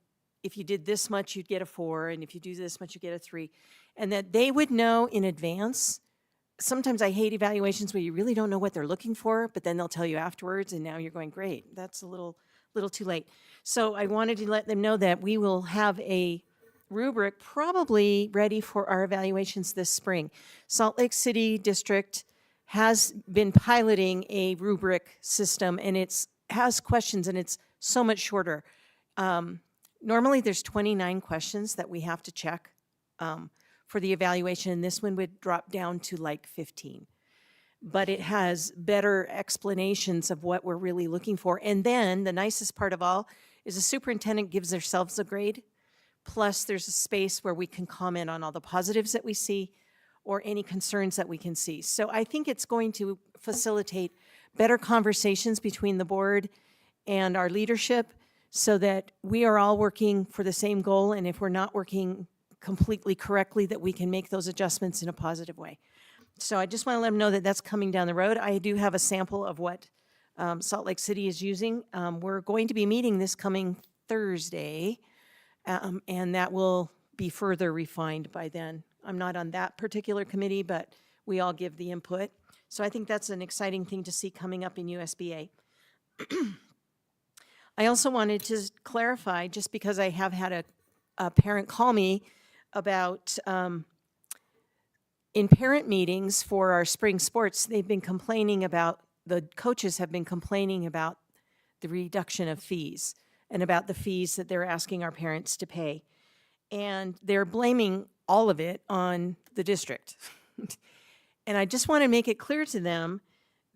if you did this much, you'd get a 4, and if you do this much, you get a 3. And that they would know in advance. Sometimes I hate evaluations where you really don't know what they're looking for, but then they'll tell you afterwards, and now you're going, great, that's a little too late. So I wanted to let them know that we will have a rubric probably ready for our evaluations this spring. Salt Lake City District has been piloting a rubric system, and it's has questions, and it's so much shorter. Normally, there's 29 questions that we have to check for the evaluation, and this one would drop down to like 15. But it has better explanations of what we're really looking for. And then the nicest part of all is the superintendent gives themselves a grade, plus there's a space where we can comment on all the positives that we see or any concerns that we can see. So I think it's going to facilitate better conversations between the board and our leadership so that we are all working for the same goal, and if we're not working completely correctly, that we can make those adjustments in a positive way. So I just want to let them know that that's coming down the road. I do have a sample of what Salt Lake City is using. We're going to be meeting this coming Thursday, and that will be further refined by then. I'm not on that particular committee, but we all give the input. So I think that's an exciting thing to see coming up in USBA. I also wanted to clarify, just because I have had a parent call me about, in parent meetings for our spring sports, they've been complaining about, the coaches have been complaining about the reduction of fees and about the fees that they're asking our parents to pay. And they're blaming all of it on the district. And I just want to make it clear to them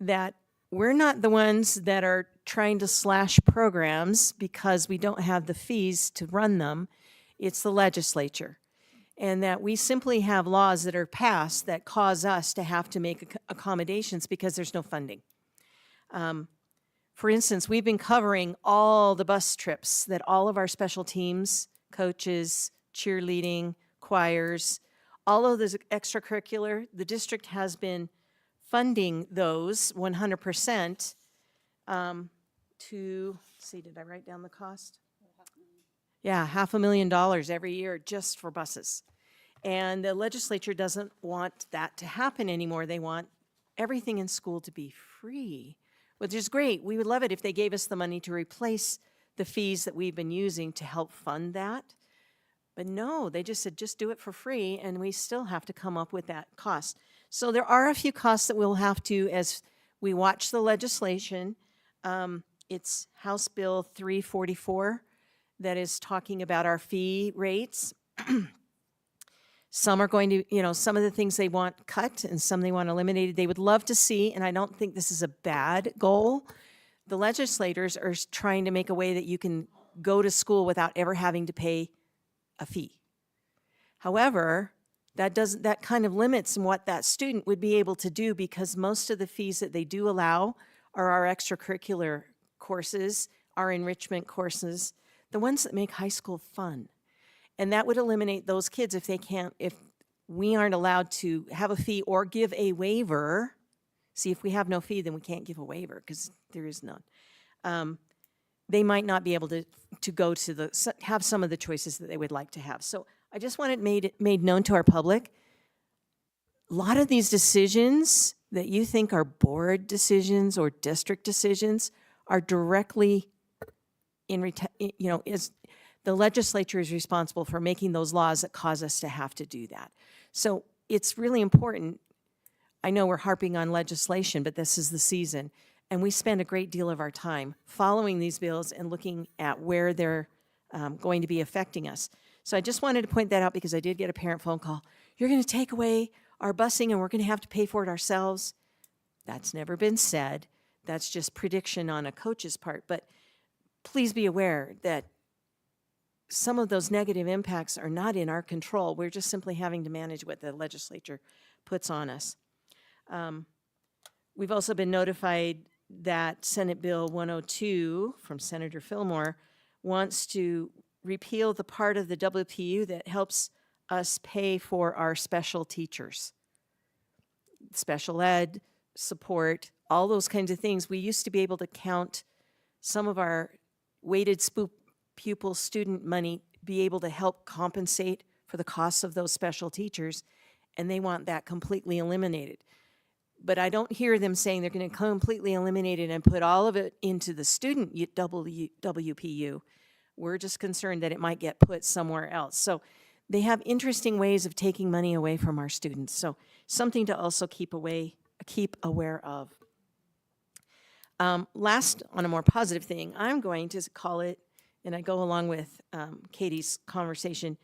that we're not the ones that are trying to slash programs because we don't have the fees to run them. It's the legislature. And that we simply have laws that are passed that cause us to have to make accommodations because there's no funding. For instance, we've been covering all the bus trips that all of our special teams, coaches, cheerleading, choirs, all of those extracurricular, the district has been funding those 100% to, let's see, did I write down the cost? Yeah, $500,000 every year just for buses. And the legislature doesn't want that to happen anymore. They want everything in school to be free, which is great. We would love it if they gave us the money to replace the fees that we've been using to help fund that. But no, they just said, just do it for free, and we still have to come up with that cost. So there are a few costs that we'll have to, as we watch the legislation. It's House Bill 344 that is talking about our fee rates. Some are going to, some of the things they want cut and some they want eliminated. They would love to see, and I don't think this is a bad goal, the legislators are trying to make a way that you can go to school without ever having to pay a fee. However, that kind of limits what that student would be able to do, because most of the fees that they do allow are our extracurricular courses, our enrichment courses, the ones that make high school fun. And that would eliminate those kids if we aren't allowed to have a fee or give a waiver. See, if we have no fee, then we can't give a waiver because there is none. They might not be able to go to have some of the choices that they would like to have. So I just want it made known to our public. lot of these decisions that you think are board decisions or district decisions are directly is the legislature is responsible for making those laws that cause us to have to do that. So it's really important. I know we're harping on legislation, but this is the season. And we spend a great deal of our time following these bills and looking at where they're going to be affecting us. So I just wanted to point that out because I did get a parent phone call. You're going to take away our busing and we're going to have to pay for it ourselves. That's never been said. That's just prediction on a coach's part. But please be aware that some of those negative impacts are not in our control. We're just simply having to manage what the legislature puts on us. We've also been notified that Senate Bill 102 from Senator Fillmore wants to repeal the part of the WPU that helps us pay for our special teachers. Special ed, support, all those kinds of things. We used to be able to count some of our weighted pupil student money, be able to help compensate for the costs of those special teachers, and they want that completely eliminated. But I don't hear them saying they're going to completely eliminate it and put all of it into the student WPU. We're just concerned that it might get put somewhere else. So they have interesting ways of taking money away from our students. So something to also keep aware of. Last, on a more positive thing, I'm going to call it, and I go along with Katie's conversation,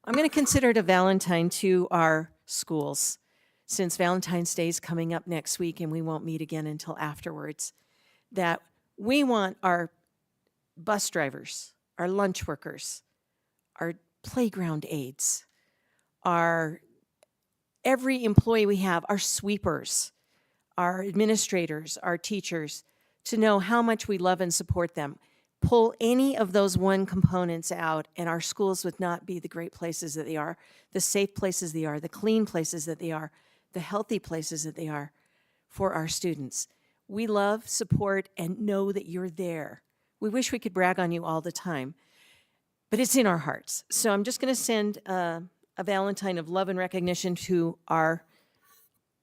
I'm going to consider it a Valentine to our schools, since Valentine's Day is coming up next week and we won't meet again until afterwards, that we want our bus drivers, our lunch workers, our playground aides, every employee we have, our sweepers, our administrators, our teachers, to know how much we love and support them. Pull any of those one components out and our schools would not be the great places that they are, the safe places they are, the clean places that they are, the healthy places that they are for our students. We love, support, and know that you're there. We wish we could brag on you all the time, but it's in our hearts. So I'm just going to send a Valentine of love and recognition to our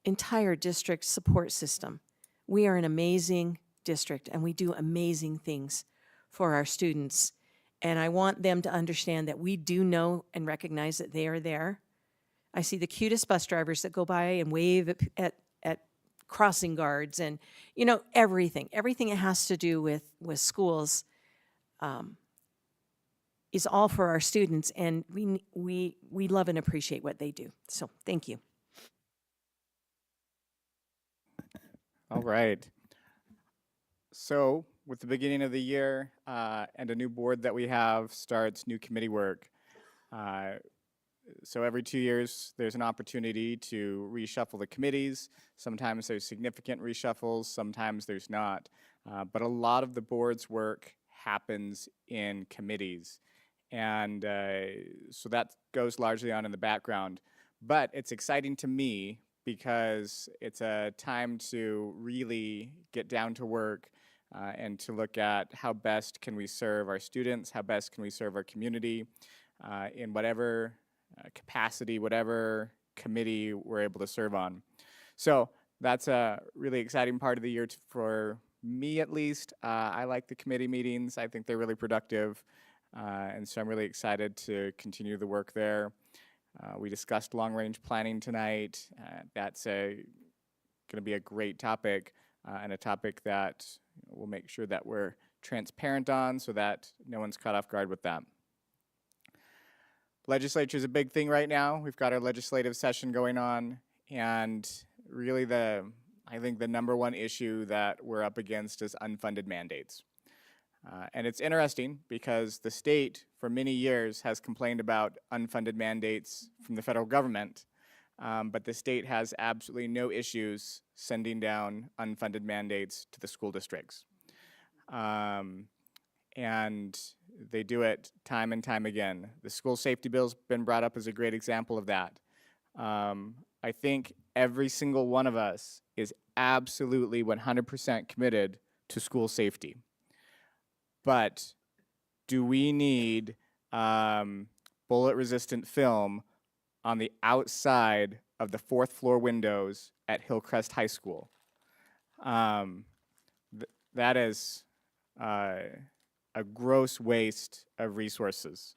entire district support system. We are an amazing district and we do amazing things for our students. And I want them to understand that we do know and recognize that they are there. I see the cutest bus drivers that go by and wave at crossing guards and, everything that has to do with schools is all for our students, and we love and appreciate what they do. So thank you. All right. So with the beginning of the year and a new board that we have starts new committee work. So every 2 years, there's an opportunity to reshuffle the committees. Sometimes there's significant reshuffles, sometimes there's not. But a lot of the board's work happens in committees. And so that goes largely on in the background. But it's exciting to me because it's a time to really get down to work and to look at how best can we serve our students, how best can we serve our community in whatever capacity, whatever committee we're able to serve on. So that's a really exciting part of the year for me, at least. I like the committee meetings. I think they're really productive. And so I'm really excited to continue the work there. We discussed long-range planning tonight. That's going to be a great topic and a topic that we'll make sure that we're transparent on so that no one's caught off guard with that. Legislature is a big thing right now. We've got our legislative session going on, and really I think the number one issue that we're up against is unfunded mandates. And it's interesting because the state for many years has complained about unfunded mandates from the federal government, but the state has absolutely no issues sending down unfunded mandates to the school districts. And they do it time and time again. The school safety bill's been brought up as a great example of that. I think every single one of us is absolutely 100% committed to school safety. But do we need bullet-resistant film on the outside of the fourth floor windows at Hillcrest High School. That is a gross waste of resources.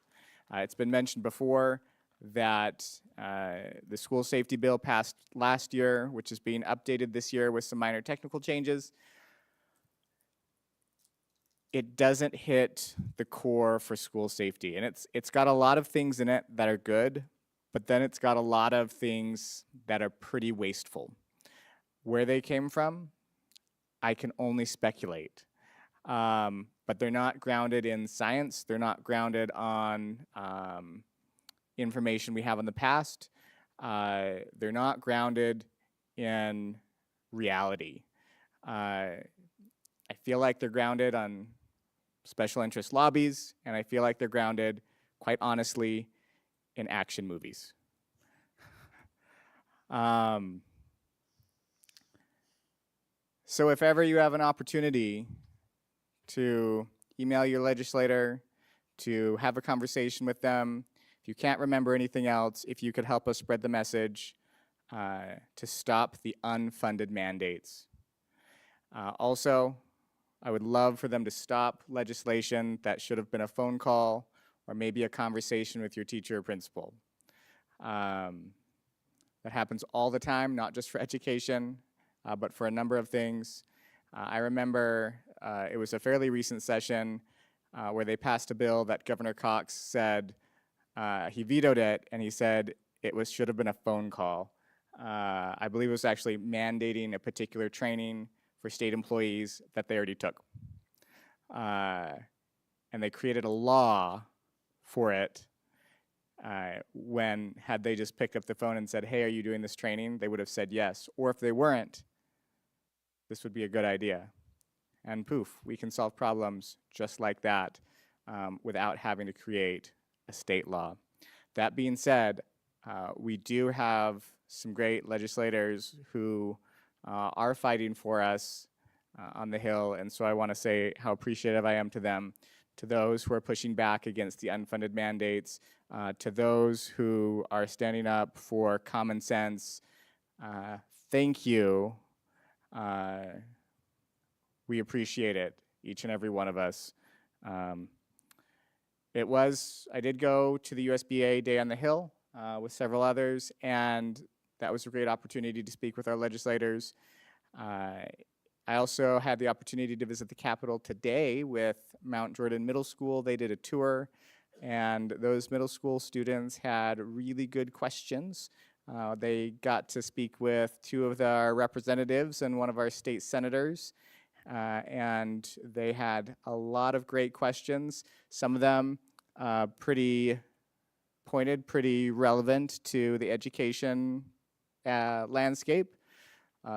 It's been mentioned before that the school safety bill passed last year, which is being updated this year with some minor technical changes. It doesn't hit the core for school safety, and it's got a lot of things in it that are good, but then it's got a lot of things that are pretty wasteful. Where they came from, I can only speculate. But they're not grounded in science. They're not grounded on information we have in the past. They're not grounded in reality. I feel like they're grounded on special interest lobbies, and I feel like they're grounded, quite honestly, in action movies. So if ever you have an opportunity to email your legislator, to have a conversation with them, if you can't remember anything else, if you could help us spread the message to stop the unfunded mandates. Also, I would love for them to stop legislation that should have been a phone call or maybe a conversation with your teacher or principal. That happens all the time, not just for education, but for a number of things. I remember it was a fairly recent session where they passed a bill that Governor Cox said, he vetoed it, and he said it should have been a phone call. I believe it was actually mandating a particular training for state employees that they already took. And they created a law for it when, had they just picked up the phone and said, hey, are you doing this training? They would have said yes. Or if they weren't, this would be a good idea. And poof, we can solve problems just like that without having to create a state law. That being said, we do have some great legislators who are fighting for us on the Hill, and so I want to say how appreciative I am to them, to those who are pushing back against the unfunded mandates, to those who are standing up for common sense. Thank you. We appreciate it, each and every one of us. I did go to the USBA Day on the Hill with several others, and that was a great opportunity to speak with our legislators. I also had the opportunity to visit the Capitol today with Mount Jordan Middle School. They did a tour, and those middle school students had really good questions. They got to speak with two of our representatives and one of our state senators, and they had a lot of great questions. Some of them pretty pointed, pretty relevant to the education landscape.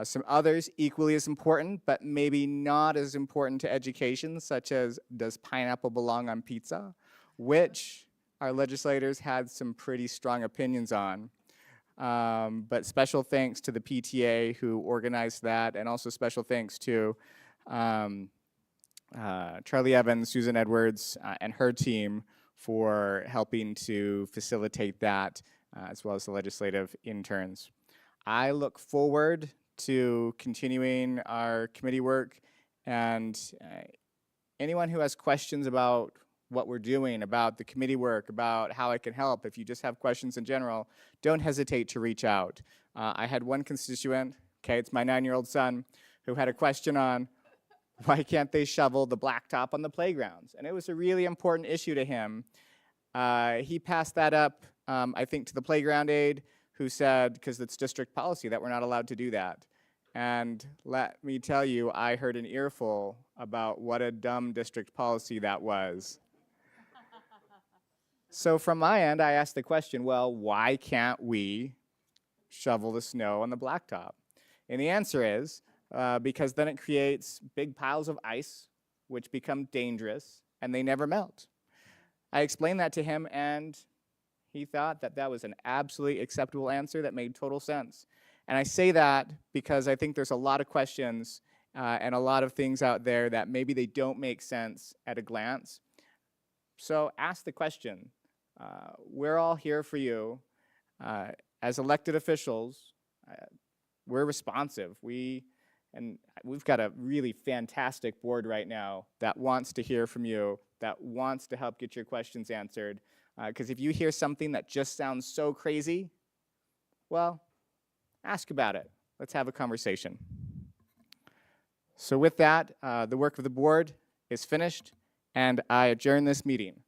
Some others equally as important, but maybe not as important to education, such as, does pineapple belong on pizza? Which our legislators had some pretty strong opinions on. But special thanks to the PTA who organized that, and also special thanks to Charlie Evans, Susan Edwards, and her team for helping to facilitate that, as well as the legislative interns. I look forward to continuing our committee work, and anyone who has questions about what we're doing, about the committee work, about how I can help, if you just have questions in general, don't hesitate to reach out. I had one constituent, okay, it's my 9-year-old son, who had a question on why can't they shovel the blacktop on the playgrounds? And it was a really important issue to him. He passed that up, I think, to the playground aide, who said, because it's district policy, that we're not allowed to do that. And let me tell you, I heard an earful about what a dumb district policy that was. So from my end, I asked the question, well, why can't we shovel the snow on the blacktop? And the answer is, because then it creates big piles of ice, which become dangerous, and they never melt. I explained that to him, and he thought that that was an absolutely acceptable answer that made total sense. And I say that because I think there's a lot of questions and a lot of things out there that maybe they don't make sense at a glance. So ask the question. We're all here for you. as elected officials, we're responsive. We've got a really fantastic board right now that wants to hear from you, that wants to help get your questions answered. Because if you hear something that just sounds so crazy, well, ask about it. Let's have a conversation. So with that, the work of the board is finished, and I adjourn this meeting.